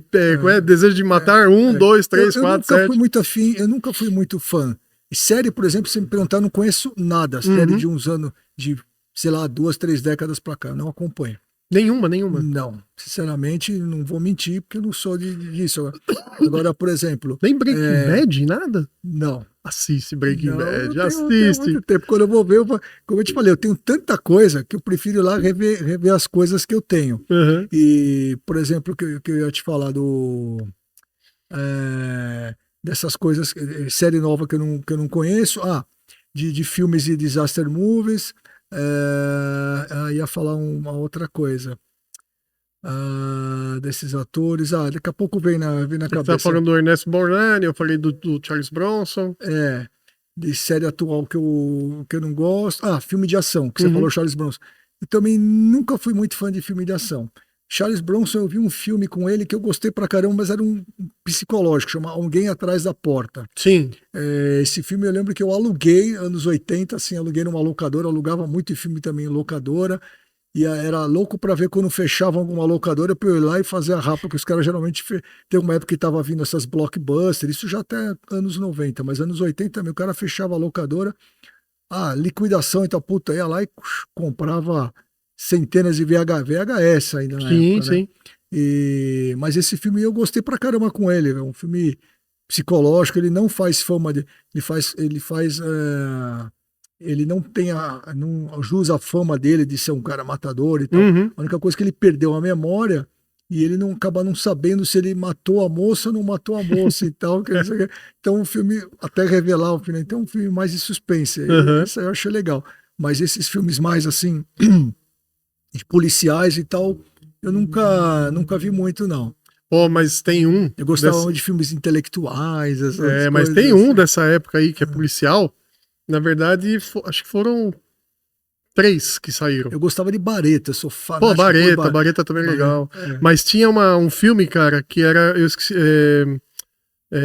Desejo de Matar, 1, 2, 3, Eu 4, nunca fui 7. muito afim, eu nunca fui muito fã. E série, por exemplo, se me perguntar, eu não conheço nada. Série Uhum. de uns anos, de, sei lá, 2, 3 décadas pra cá, não acompanho. Nenhuma. Não, sinceramente, não vou mentir, porque eu não sou disso. Agora, por exemplo. Nem Breaking Bad, nada? Não. Assiste Breaking Bad, Não tenho muito tempo. Quando eu vou ver, como eu te falei, eu tenho tanta coisa que eu prefiro ir lá rever as coisas que eu tenho. Uhum. E, por exemplo, que eu ia te falar dessas coisas, série nova que eu não conheço, de filmes e disaster movies, ia falar uma outra coisa. Desses atores, daqui a pouco vem na Você cabeça. tá falando do Ernest Borgnine, eu falei do Charles Bronson. De série atual que eu não gosto. Filme de ação, que você falou, Charles Bronson. Eu também nunca fui muito fã de filme de ação. Charles Bronson, eu vi um filme com ele que eu gostei pra caramba, mas era um psicológico, chama Alguém Atrás da Porta. Sim. Esse filme eu lembro que eu aluguei, anos 80, assim, aluguei numa locadora, alugava muito filme também em locadora, e era louco pra ver quando fechavam alguma locadora, pra eu ir lá e fazer a rapa, porque os caras geralmente, tem uma época que tava vindo essas blockbusters, isso já até anos 90, mas anos 80 também, o cara fechava a locadora, liquidação e tal, puta, ia lá e comprava centenas de VHS ainda na época, Sim. Né? Mas esse filme eu gostei pra caramba com ele, é um filme psicológico, ele não faz fama de, ele não tem não usa a fama dele de ser um cara matador e tal. A única coisa é que ele perdeu a memória e ele não acaba não sabendo se ele matou a moça ou não matou a moça e tal. Então o filme, até revelar o final, então é um filme mais de suspense. Isso aí eu achei legal. Mas esses filmes mais assim, de policiais e tal, eu nunca vi muito, não. Mas tem um. Eu gostava de filmes intelectuais. Mas tem um dessa época aí que é policial. Na verdade, acho que foram 3 que saíram. Eu gostava de Bareta, sou fanático. Bareta também é legal. Mas tinha um filme, cara, que era. Eu esqueci,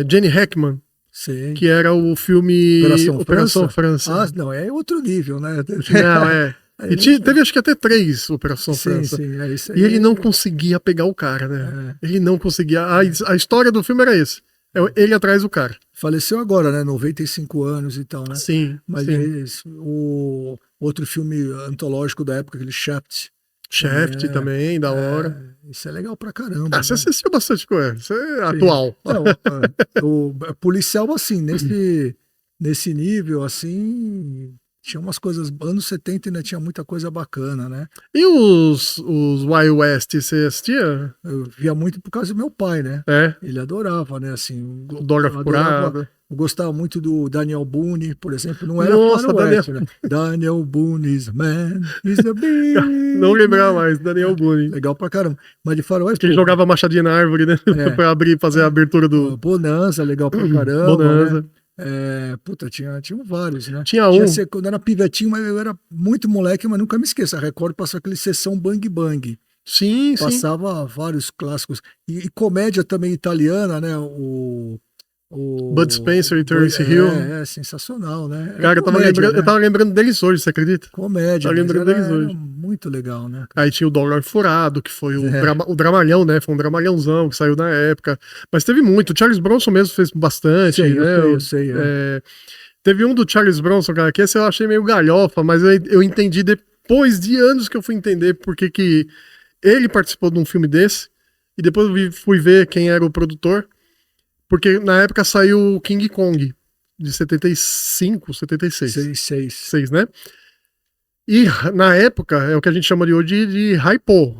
Jenny Hackman. Sim. Que era o filme Operação França. Não, é outro nível, né? Não, E teve acho que até 3 Operação França. Sim, isso aí. E ele não conseguia pegar o cara, né? Ele não conseguia. A história do filme era esse. Ele atrás do cara. Faleceu agora, né? 95 anos e tal, né? Sim. Mas o outro filme antológico da época, aquele Shaft. Shaft também, da hora. Isso é legal pra caramba. Você assistiu bastante coisa. Isso é atual. Não, o policial, assim, nesse nível, assim, tinha umas coisas. Anos 70 ainda tinha muita coisa bacana, né? E os Wild West, você assistia? Eu via muito por causa do meu pai, né? É. Ele adorava, né? Assim, Dora Furada. Eu gostava muito do Daniel Boone, por exemplo. Não era Nossa, faroeste, né? Daniel Boone is a man, is a Não big lembrar man. mais, Daniel Boone. Legal pra caramba. Mas de faroeste, Que ele pô, jogava machadinha na árvore, né? Pra abrir, fazer a abertura do Bonanza, legal pra caramba, né? Bonanza. Puta, tinha vários, né? Tinha um. Quando eu era pivetinho, mas eu era muito moleque, mas nunca me esqueço. A Record passou aquele Sessão Bang Bang. Sim, sim. Passava vários clássicos. E comédia também italiana, né? Bud Spencer e Terence Hill. Sensacional, né? Era Cara, comédia, eu tava lembrando deles hoje, você acredita? Comédia, Tava lembrando deles era hoje. muito legal, né? Aí tinha o Dólar Furado, que foi o dramalhão, né? Foi um dramalhãozão que saiu na época. Mas teve muito. O Charles Bronson mesmo fez bastante, Sim, né? eu sei. Teve um do Charles Bronson, cara, que esse eu achei meio galhofa, mas eu entendi depois de anos que eu fui entender porque que ele participou de um filme desse. E depois eu fui ver quem era o produtor. Porque na época saiu o King Kong, de 75, 76. 6, né? E na época, é o que a gente chama de hoje de hypou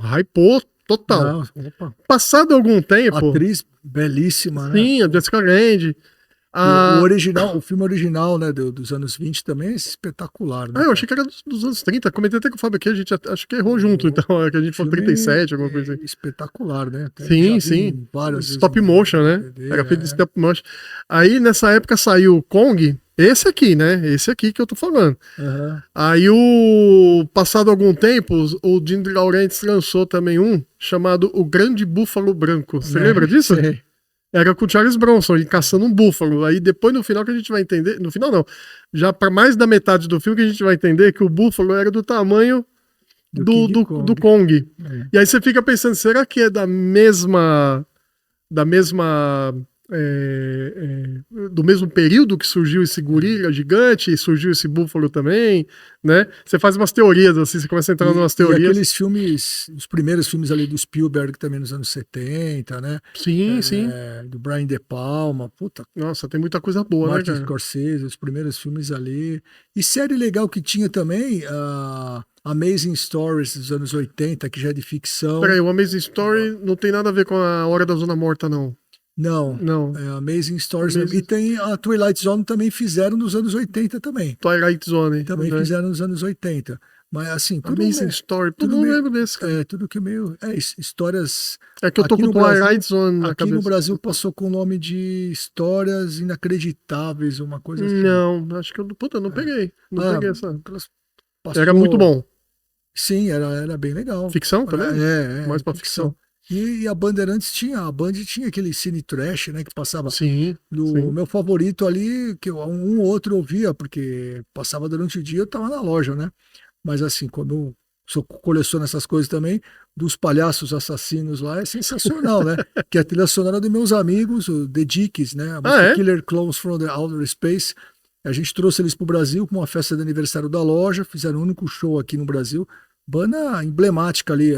total. Opa. Passado algum tempo... Atriz belíssima, né? Sim, a Jessica Lange. O filme original, né, dos anos 20 também é espetacular, né? Eu achei que era dos anos 30. Comentei até com o Fábio aqui, a gente acho que errou junto, então, que a gente falou 37, alguma coisa assim. Espetacular, né? Sim. Stop motion, né? Era feito de stop motion. Aí, nessa época, saiu o Kong, esse aqui, né? Esse aqui que eu tô falando. Uhum. Aí, passado algum tempo, o Jim de Laurentiis lançou também um chamado O Grande Búfalo Branco. Você lembra disso? Sei. Era com o Charles Bronson, ele caçando um búfalo. Aí depois no final que a gente vai entender, no final não, já para mais da metade do filme que a gente vai entender que o búfalo era do tamanho do Kong. E aí você fica pensando, será que é do mesmo período que surgiu esse gorila gigante e surgiu esse búfalo também, né? Você faz umas teorias assim, você começa a entrar em umas teorias. E aqueles filmes, os primeiros filmes ali do Spielberg também nos anos 70, né? Sim. Do Brian De Palma, puta. Nossa, tem muita coisa boa, Martin né, cara? Scorsese, os primeiros filmes ali. E série legal que tinha também, Amazing Stories dos anos 80, que já é de ficção. Peraí, o Amazing Story não tem nada a ver com a Hora da Zona Morta, não. Não. Amazing Stories. E tem a Twilight Zone também fizeram nos anos 80 também. Twilight Zone. Também fizeram nos anos 80. Mas assim, tudo Amazing Story, tudo não lembro desse, cara. Tudo que meio... histórias... É que eu tô com Twilight Zone na Aqui cabeça. no Brasil passou com o nome de Histórias Inacreditáveis, uma coisa assim. Não, acho que eu não peguei. Não peguei essa. Passou... Era muito bom. Sim, era bem legal. Ficção também? Mais pra ficção. E a Bandeirantes a Band tinha aquele Cine Trash, né, que passava. Sim. Meu favorito ali, que um ou outro eu via, porque passava durante o dia, eu tava na loja, né? Mas assim, quando eu coleciono essas coisas também, dos palhaços assassinos lá, é sensacional, né? Que é a trilha sonora dos meus amigos, o The Dickies, né? A música Killer Clowns from the Outer Space. A gente trouxe eles pro Brasil com uma festa de aniversário da loja, fizeram o único show aqui no Brasil. Banda emblemática ali.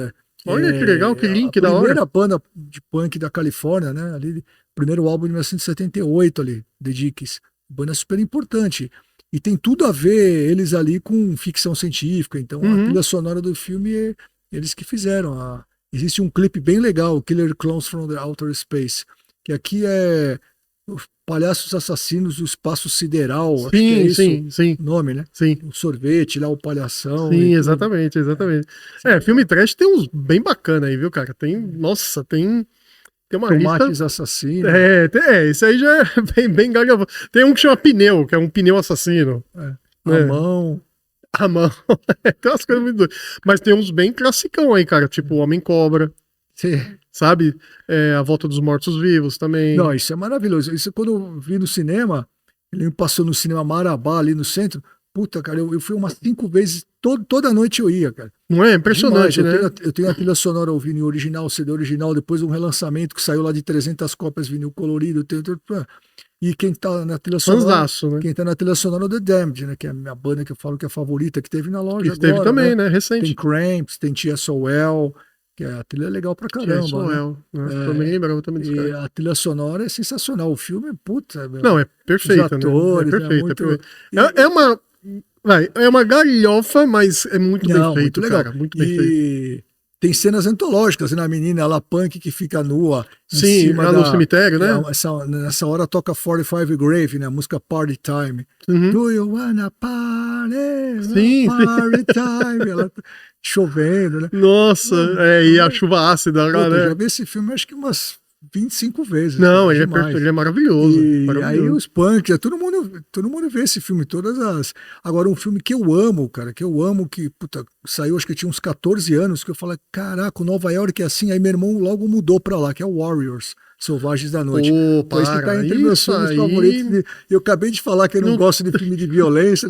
Olha que legal, que link da hora. A primeira banda de punk da Califórnia, né? Ali, primeiro álbum de 1978 ali, The Dickies. Banda super importante. E tem tudo a ver eles ali com ficção científica. Então a trilha sonora do filme é eles que fizeram. Existe um clipe bem legal, Killer Clowns from the Outer Space, que aqui é os palhaços assassinos do espaço sideral. Acho que é isso o nome, né? Sim. O sorvete lá, o palhação. Sim, exatamente. Filme trash tem uns bem bacana aí, viu, cara? Nossa, tem uma Tomates lista... assassinos. Isso aí já é bem galhofa. Tem um que chama Pneu, que é um pneu assassino. A mão. Tem umas coisas muito doidas. Mas tem uns bem classicão aí, cara. Tipo o Homem-Cobra. Sim. Sabe? A Volta dos Mortos-Vivos também. Não, isso é maravilhoso. Isso quando eu vi no cinema, ele me passou no cinema Marabá, ali no centro. Puta, cara, eu fui umas 5 vezes, toda noite eu ia, cara. Não é? Impressionante, demais. né? Eu tenho a trilha sonora, o vinil original, CD original, depois um relançamento que saiu lá de 300 cópias, vinil colorido. E quem tá na trilha sonora... Fanzaço, né? Quem tá na trilha sonora é o The Damned, né? Que é a minha banda que eu falo que é a favorita, que teve na loja que teve agora, também, né? Recente. Tem Cramps, tem TSOL, que a trilha é legal pra caramba. TSOL, né? Também lembrava também desse E a trilha sonora é sensacional. O filme, puta... Não, é perfeito, os atores, né? É perfeito, muito... É uma galhofa, mas é muito bem feito, muito legal. cara. Muito bem feito. tem cenas antológicas, né? A menina lá, punk, que fica nua. Sim, lá no cemitério, né? Nessa hora toca 45 Grave, né? A música Party Time. Uhum. Do you wanna party? Sim, Party time. Ela chovendo, né? Nossa, e a chuva ácida lá, Eu né? já vi esse filme acho que umas 25 vezes. Não, cara, ele demais. ele é maravilhoso. E maravilhoso. aí os punks, todo mundo vê esse filme, todas as. Agora, um filme que eu amo, cara, que puta, saiu, acho que eu tinha uns 14 anos, que eu falei, caraca, Nova York é assim, aí meu irmão logo mudou pra lá, que é o Warriors. Selvagens da Noite. Pô, Então, esse tá entre meus filmes favoritos. Eu acabei de falar que eu não gosto de filme de violência,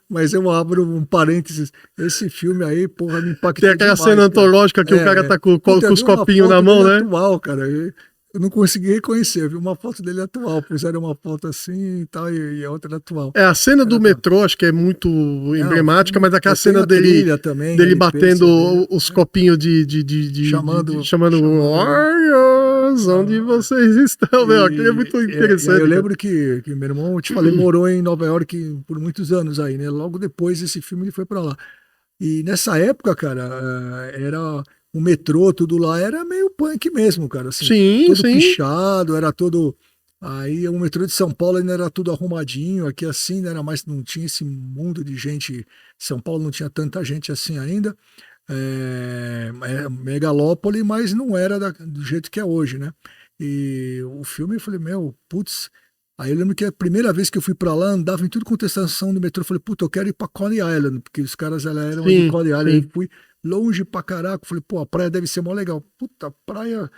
mas eu abro um parênteses. Esse filme aí, porra, me impactou. Tem aquela demais, cena antológica que o cara tá com os copinhos na mão, né? Atual, cara. Eu não consegui reconhecer, eu vi uma foto dele atual, puseram uma foto assim e tal, e a outra atual. A cena do metrô, acho que é muito emblemática, mas aquela cena dele, também, dele batendo os copinhos chamando Warriors, onde vocês estão, meu, aquilo é muito interessante. Eu lembro que meu irmão, eu te falei, morou em Nova York por muitos anos aí, né? Logo depois desse filme ele foi pra lá. E nessa época, cara, era o metrô, tudo lá era meio punk mesmo, cara. Assim, sim, pichado, era todo. Aí o metrô de São Paulo ainda era tudo arrumadinho, aqui assim, não era mais, não tinha esse mundo de gente. São Paulo não tinha tanta gente assim ainda. Megalópole, mas não era do jeito que é hoje, né? E o filme, eu falei, meu, putz. Aí eu lembro que a primeira vez que eu fui pra lá, andava em tudo quanto é estação do metrô, eu falei, puta, eu quero ir pra Coney Island, porque os caras eram de Coney Island, eu fui longe pra caraca, falei, pô, a praia deve ser mó legal. Puta, praia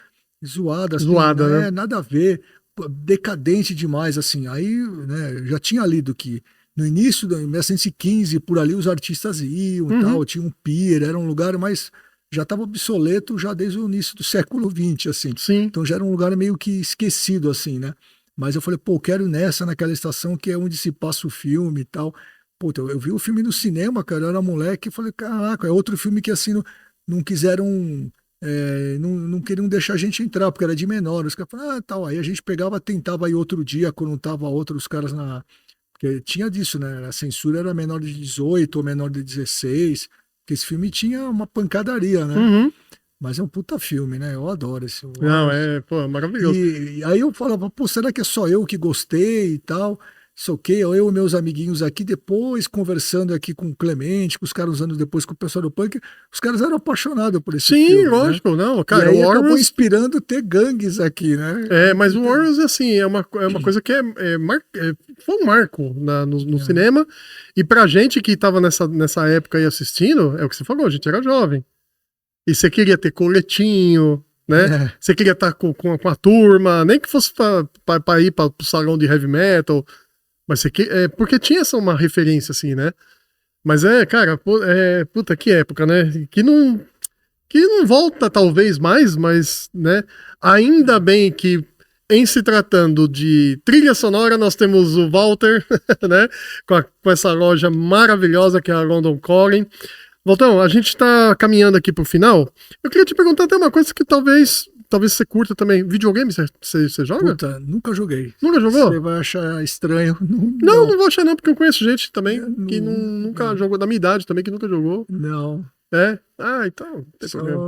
zoada, assim, né? Nada a ver, decadente demais, assim. Aí, né, eu já tinha lido que no início de 1915, por ali os artistas iam e tal, tinha um pier, era um lugar mais... Já estava obsoleto já desde o início do século XX, assim. Sim. Então já era um lugar meio que esquecido, assim, né? Mas eu falei, pô, quero ir naquela estação que é onde se passa o filme e tal. Pô, eu vi o filme no cinema, cara, eu era moleque, e falei, caraca, é outro filme que assim não quiseram, não queriam deixar a gente entrar, porque era de menor. Os caras falaram, tal. Aí a gente tentava ir outro dia, quando não tava outros caras na. Porque tinha disso, né? A censura era menor de 18 ou menor de 16, porque esse filme tinha uma pancadaria, né? Uhum. Mas é um puta filme, né? Eu adoro esse. Não, pô, maravilhoso. E aí eu falava, pô, será que é só eu que gostei e tal? Isso ok, eu e meus amiguinhos aqui, depois conversando aqui com o Clemente, com os caras usando depois com o pessoal do punk, os caras eram apaixonados por esse filme. Sim, lógico, né? Não, cara, e aí o Warriors acabou inspirando ter gangues aqui, né? Mas o Warriors, assim, é uma coisa que foi um marco no cinema, e pra gente que tava nessa época aí assistindo, é o que você falou, a gente era jovem. E você queria ter coletinho, né? Você queria estar com a turma, nem que fosse pra ir para o salão de heavy metal, mas porque tinha uma referência assim, né? Mas cara, puta, que época, né? Que não volta talvez mais, mas, né? Ainda bem que em se tratando de trilha sonora, nós temos o Walter, né? Com essa loja maravilhosa que é a London Calling. Voltão, a gente tá caminhando aqui pro final. Eu queria te perguntar até uma coisa que talvez você curta também. Videogame, você joga? Puta, nunca joguei. Nunca jogou? Você vai achar estranho. Não vou achar não, porque eu conheço gente também que nunca jogou, da minha idade também, que nunca jogou. Não. Então, não tem problema.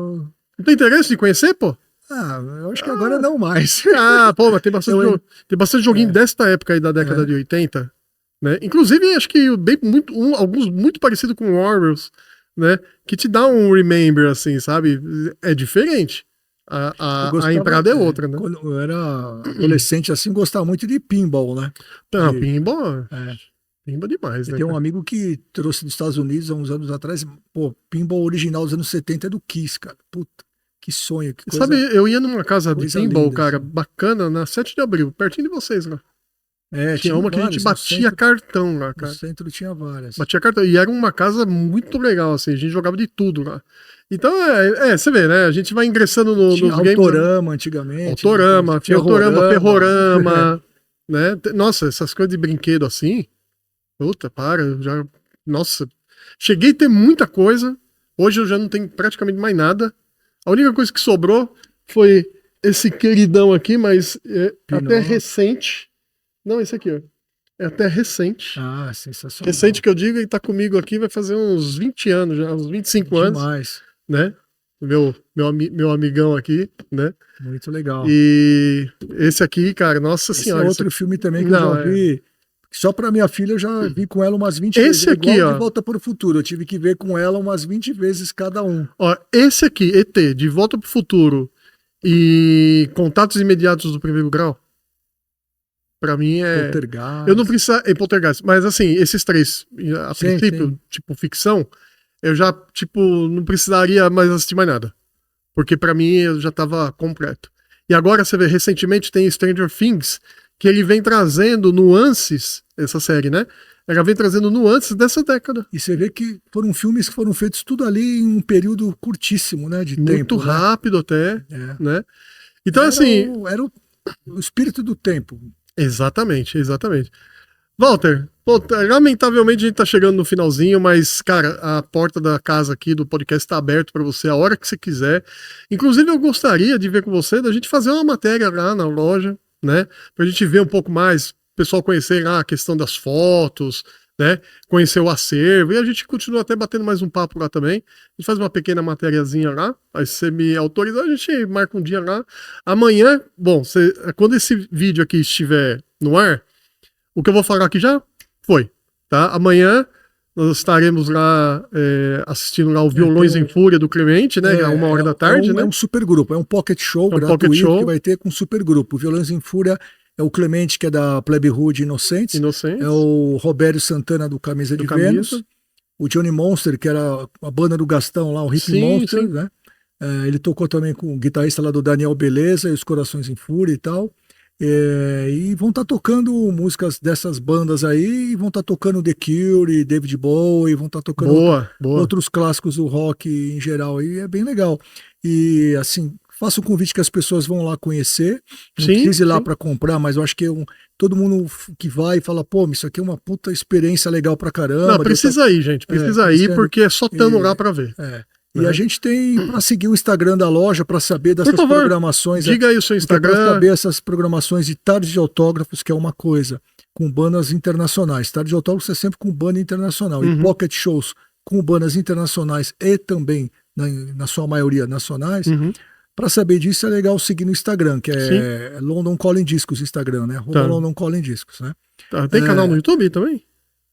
Não tem interesse de conhecer, pô? Eu acho que agora não mais. Pô, mas tem bastante joguinho desta época aí da década de 80, né? Inclusive, acho que alguns muito parecidos com Warriors, né? Que te dá um remember, assim, sabe? É diferente. A entrada é outra, né? Quando eu era adolescente, assim, gostava muito de pinball, né? Pinball pinball demais, né? Tem um amigo que trouxe dos Estados Unidos há uns anos atrás, pô, pinball original dos anos 70 é do Kiss, cara. Puta, que sonho, que coisa. Sabe, eu ia numa casa de pinball, linda, cara, assim. Bacana, na 7 de abril, pertinho de vocês, lá. Tinha uma que a gente batia cartão lá, cara. No centro tinha várias. Batia cartão. E era uma casa muito legal, assim. A gente jogava de tudo lá. Então, você vê, né? A gente vai ingressando nos games. Autorama, antigamente. Autorama, tinha Autorama, Ferrorama, né? Nossa, essas coisas de brinquedo assim. Puta, Nossa. Cheguei a ter muita coisa. Hoje eu já não tenho praticamente mais nada. A única coisa que sobrou foi esse queridão aqui, mas até recente. Não, esse aqui, ó. É até recente. Sensacional. Recente que eu digo, ele tá comigo aqui, vai fazer uns 20 anos já, uns 25 anos. Demais. Né? meu amigão aqui, né? Muito legal. E esse aqui, cara, nossa Esse senhora. é outro filme também que Não, eu já vi. Só pra minha filha eu já vi com ela umas 20 Esse vezes. É aqui, igual ó. De Volta para o Futuro. Eu tive que ver com ela umas 20 vezes cada um. Ó, esse aqui, ET, De Volta pro Futuro e Contatos Imediatos do Primeiro Grau, pra mim é... Poltergeist. Eu não preciso... Poltergeist, mas assim, esses três, a Sim, princípio, sim. tipo, ficção, eu já, tipo, não precisaria mais assistir mais nada. Porque pra mim eu já tava completo. E agora você vê, recentemente tem Stranger Things, que ele vem trazendo nuances, essa série, né? Ela vem trazendo nuances dessa década. E você vê que foram filmes que foram feitos tudo ali em um período curtíssimo, né? De Muito tempo. rápido até, Né? né? Então, Era assim... era o espírito do tempo. Exatamente, exatamente. Walter, pô, lamentavelmente a gente tá chegando no finalzinho, mas, cara, a porta da casa aqui do podcast tá aberta para você a hora que você quiser. Inclusive, eu gostaria de ver com você, da gente fazer uma matéria lá na loja, né? Pra gente ver um pouco mais, o pessoal conhecer lá a questão das fotos, né? Conhecer o acervo, e a gente continua até batendo mais um papo lá também. A gente faz uma pequena matériazinha lá, aí se você me autorizar, a gente marca um dia lá. Amanhã, bom, quando esse vídeo aqui estiver no ar, o que eu vou falar aqui já foi, tá? Amanhã nós estaremos lá assistindo lá o Violões em Fúria do Clemente, né? A 1h da tarde, né? É um super grupo, é um pocket show gratuito pocket show. Que vai ter com super grupo. O Violões em Fúria é o Clemente, que é da Plebe Hood Inocentes. É o Robério Santana do Camisa de Vênus. O Johnny Monster, que era a banda do Gastão lá, o Hip Monster, sim. Né? Ele tocou também com o guitarrista lá do Daniel Beleza e os Corações em Fúria e tal. E vão estar tocando músicas dessas bandas aí, e vão estar tocando The Cure, David Bowie, vão estar tocando outros clássicos do rock em geral, e é bem legal. E assim, faço o convite que as pessoas vão lá conhecer, não precisa ir lá para comprar, mas eu acho que todo mundo que vai fala, pô, isso aqui é uma puta experiência legal pra caramba. Não, precisa ir, gente, precisa ir, porque é só estando lá pra ver. E a gente tem para seguir o Instagram da loja para saber dessas programações. Diga aí o seu Instagram. Para saber essas programações de tarde de autógrafos, que é uma coisa, com bandas internacionais. Tarde de autógrafos é sempre com banda internacional. E pocket shows com bandas internacionais e também, na sua maioria, nacionais. Para saber disso é legal seguir no Instagram, que é London Calling Discos, Instagram, né? London Calling Discos, né? Tá. Tem canal no YouTube também?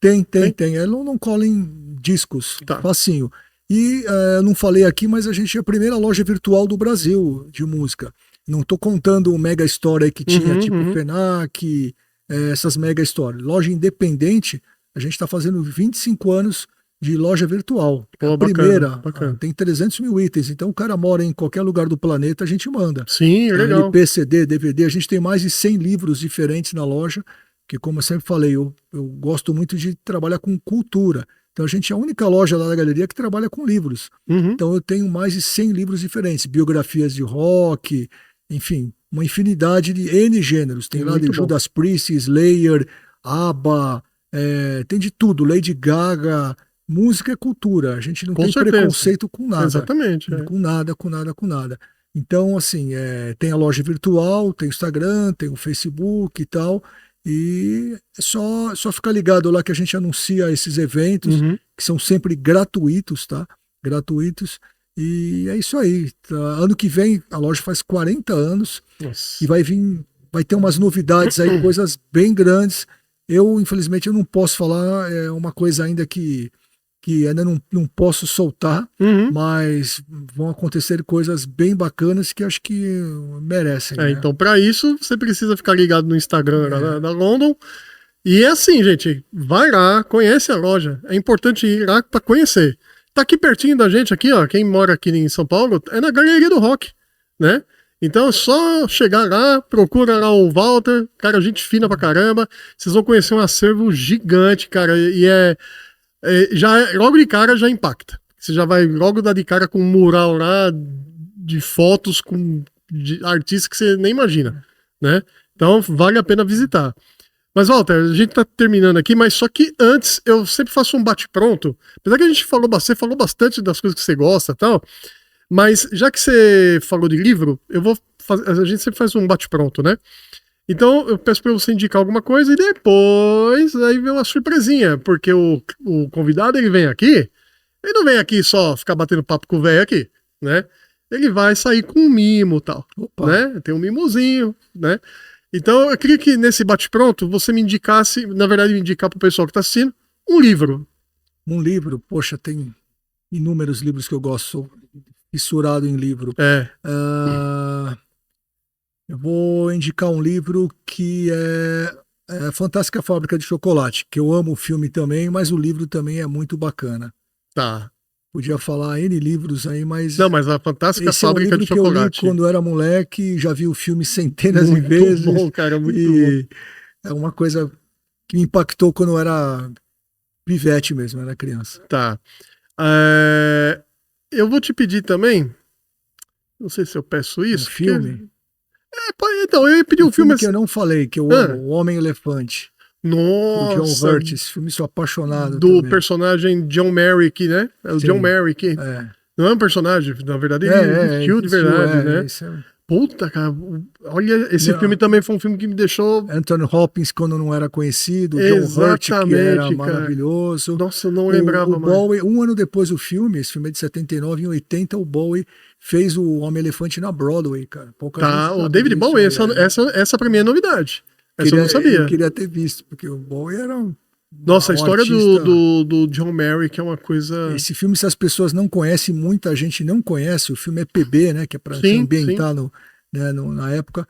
Tem. É London Calling Discos, facinho. E eu não falei aqui, mas a gente é a primeira loja virtual do Brasil de música. Não estou contando o Mega Store aí que tinha, tipo FENAC, essas Mega Store. Loja independente, a gente está fazendo 25 anos de loja virtual. Pô, a primeira, bacana. Tem 300 mil itens, então o cara mora em qualquer lugar do planeta, a gente manda. Sim, legal. LP, CD, DVD, a gente tem mais de 100 livros diferentes na loja, que como eu sempre falei, eu gosto muito de trabalhar com cultura. Então a gente é a única loja lá da galeria que trabalha com livros. Então eu tenho mais de 100 livros diferentes, biografias de rock, enfim, uma infinidade de N gêneros. Tem lá de Judas Priest, Slayer, ABBA, tem de tudo, Lady Gaga. Música é cultura, a gente não tem preconceito com nada. Exatamente. Com nada. Então, assim, tem a loja virtual, tem o Instagram, tem o Facebook e tal. E é só ficar ligado lá que a gente anuncia esses eventos, que são sempre gratuitos, tá? Gratuitos. E é isso aí. Tá? Ano que vem a loja faz 40 anos. Nossa. E vai ter umas novidades aí, coisas bem grandes. Infelizmente, eu não posso falar, é uma coisa ainda que ainda não posso soltar, mas vão acontecer coisas bem bacanas que acho que merecem. Né? Então, para isso, você precisa ficar ligado no Instagram da London. E é assim, gente, vai lá, conhece a loja. É importante ir lá para conhecer. Tá aqui pertinho da gente, aqui, ó. Quem mora aqui em São Paulo, é na Galeria do Rock, né? Então é só chegar lá, procura lá o Walter, cara, gente fina pra caramba. Vocês vão conhecer um acervo gigante, cara, e logo de cara já impacta. Você já vai logo dar de cara com um mural lá de fotos de artistas que você nem imagina, né? Então vale a pena visitar. Mas, Walter, a gente tá terminando aqui, mas só que antes eu sempre faço um bate-pronto. Apesar que você falou bastante das coisas que você gosta e tal, mas já que você falou de livro, a gente sempre faz um bate-pronto, né? Então, eu peço para você indicar alguma coisa e depois aí vem uma surpresinha, porque o convidado, ele vem aqui, ele não vem aqui só ficar batendo papo com o velho aqui, né? Ele vai sair com um mimo e tal, Opa. né? Tem um mimozinho, né? Então eu queria que nesse bate-pronto você me indicasse, na verdade, me indicar pro pessoal que tá assistindo, um livro. Um livro, poxa, tem inúmeros livros que eu gosto, sou fissurado em livro. É, Eu vou indicar um livro que é Fantástica Fábrica de Chocolate, que eu amo o filme também, mas o livro também é muito bacana. tá. Podia falar N livros aí, mas Não, mas a Fantástica esse é um Fábrica livro de que eu li Chocolate. quando eu era moleque, já vi o filme centenas de Muito vezes. bom, cara, muito E é uma coisa que me impactou quando eu era pivete mesmo, era criança. Tá. Eu vou te pedir também. Não sei se eu peço isso. Um filme? Então, eu ia pedir um filme que eu não falei, que eu amo, O Homem-Elefante, do John Nossa, Hurt. Esse filme sou apaixonado do também. personagem John Merrick, né? É o Sim. John Merrick. É. Não é um personagem, na verdade, ele existiu de verdade, né? Esse é Puta, cara, olha, esse Não. filme também foi um filme que me deixou. Anthony Hopkins quando não era conhecido, John Hurt, que era Exatamente, cara. maravilhoso. Nossa, eu não lembrava o mais. Bowie, um ano depois do filme, esse filme é de 79, em 80, o Bowie fez o Homem-Elefante na Broadway, cara. Pouca gente Tá, sabe o David disso, Bowie, né? essa pra mim é novidade. Essa eu não sabia. Eu queria ter visto, porque o Bowie era Nossa, a história artista. do John Merrick é uma coisa. Esse filme, se as pessoas não conhecem, muita gente não conhece, o filme é PB, né, que é para se Sim, ambientar na época,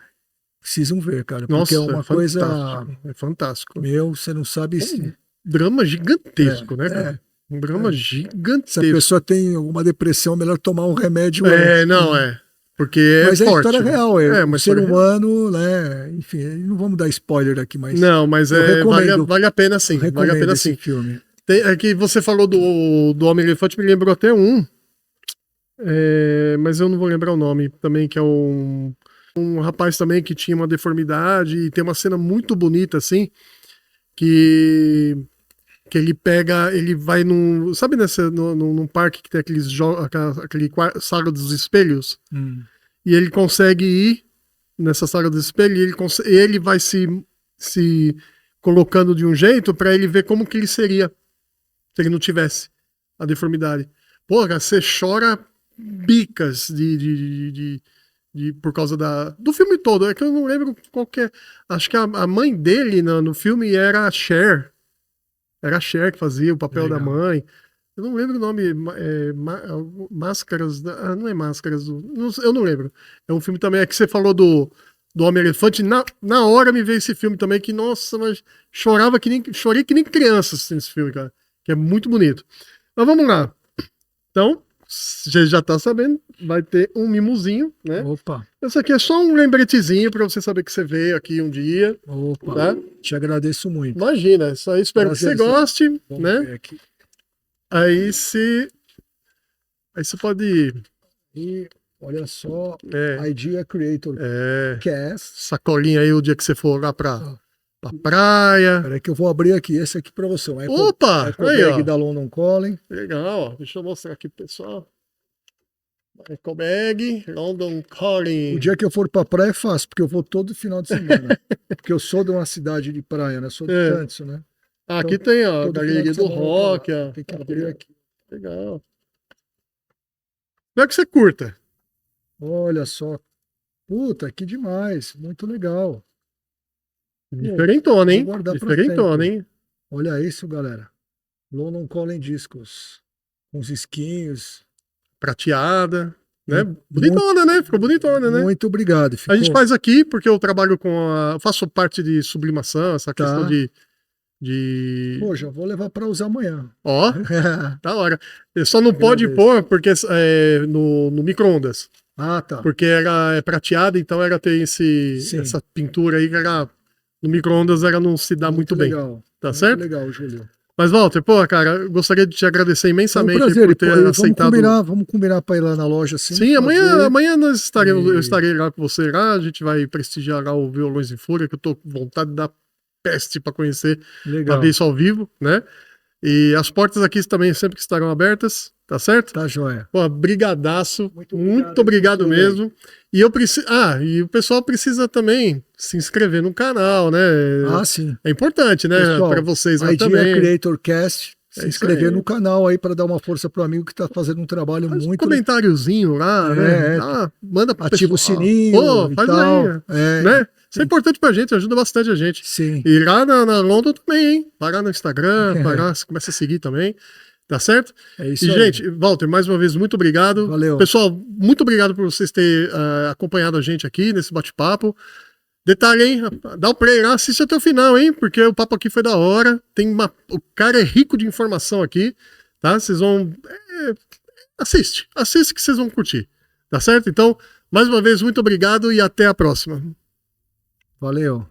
precisam ver, cara, porque Nossa, é uma coisa, fantástico. É fantástico. você não sabe se Drama gigantesco, né, É, cara? Um drama se a gigantesco. pessoa tem alguma depressão, melhor tomar um remédio É, antes. não, é. Porque é Mas é forte. história real, uma o ser história real. humano, né, enfim, não vamos dar spoiler aqui, mas Não, mas eu recomendo. vale a pena sim. Vale a recomendo pena esse sim. filme. É que você falou do Homem-Elefante, me lembrou até um. Mas eu não vou lembrar o nome também, que é um rapaz também que tinha uma deformidade e tem uma cena muito bonita, assim, que ele vai sabe num parque que tem aquele sala dos espelhos? E ele consegue ir nessa sala dos espelhos e ele vai se colocando de um jeito para ele ver como que ele seria se ele não tivesse a deformidade. Porra, você chora bicas por causa do filme todo. É que eu não lembro qual que é. Acho que a mãe dele no filme era a Cher. Era a Cher que fazia o papel da mãe. Eu não lembro o nome. Máscaras. Não é Máscaras. Eu não lembro. É um filme também. É que você falou do Homem-Elefante. Na hora me veio esse filme também. Que, nossa, mas chorei que nem criança assistindo esse filme, cara. Que é muito bonito. Mas vamos lá. Então, você já tá sabendo, vai ter um mimozinho, né? Opa, Esse aqui é só um lembretezinho para você saber que você veio aqui um dia, opa, tá? te agradeço muito. Imagina, isso aí espero que você goste, Vamos né? ver aqui. Aí você pode ir. E olha só, É, Idea Creator Cast. sacolinha aí o dia que você for lá pra praia. Peraí que eu vou abrir aqui, esse aqui para você. Opa! Eco Aí, Bag ó. da London Calling. Legal, ó. Deixa eu mostrar aqui pro pessoal. Eco Bag, London Calling. O dia que eu for pra praia é fácil, porque eu vou todo final de semana. Porque eu sou de uma cidade de praia, né? Sou de Santos, né? Aqui tem, ó, todo Galeria final de do semana Rock, eu ó. Tem que abrir aqui. Legal. Espero que você curta. Olha só. Puta, que demais. Muito legal. Diferentona, hein? Vou guardar pra Diferentona, sempre. hein? Olha isso, galera. London Calling discos. Com os esquinhos. Prateada, né? Muito- Bonitona, né? Ficou bonitona, né? Muito obrigado. A gente faz aqui porque eu trabalho eu faço parte de sublimação, essa Tá. questão de... Pô, já vou levar pra usar amanhã. Ó, da hora. Só não pode Agradeço. pôr porque no micro-ondas. Ah, tá. Porque ela é prateada, então ela tem Sim. essa pintura aí que no micro-ondas ela não se dá muito bem. legal. Tá Muito certo? legal, Júlio. Mas, Walter, pô, cara, eu gostaria de te agradecer É um imensamente prazer. por ter aceitado. Vamos combinar para ir lá na loja. Sim, amanhã eu E- estarei lá com você lá. A gente vai prestigiar lá o Violões em Fúria, que eu tô com vontade de dar peste para conhecer, para Legal. ver isso ao vivo, né? E as portas aqui também sempre que estarão abertas, tá certo? Tá joia. Pô, brigadaço. Muito Muito obrigado, obrigado mesmo. E eu preciso. E o pessoal precisa também se inscrever no canal, né? Ah, sim. É importante, né? Pessoal, Para vocês lá Idea também. Creator Cast. se inscrever no canal aí para dar uma força pro amigo que está fazendo um trabalho faz muito... um comentáriozinho lá, né? Manda pro ativa pessoal. o sininho e faz tal. aí, né? Isso é importante pra gente, ajuda bastante a gente. Sim. E lá na London também, hein? Vai lá no Instagram, vai lá, começa a seguir também. Tá certo? É isso e, aí. gente, Walter, mais uma vez, muito obrigado. Valeu. Pessoal, muito obrigado por vocês terem acompanhado a gente aqui nesse bate-papo. Detalhe, hein? Dá o play lá, assiste até o final, hein? Porque o papo aqui foi da hora. O cara é rico de informação aqui, tá? Vocês vão... Assiste que vocês vão curtir, tá certo? Então, mais uma vez, muito obrigado e até a próxima. Valeu.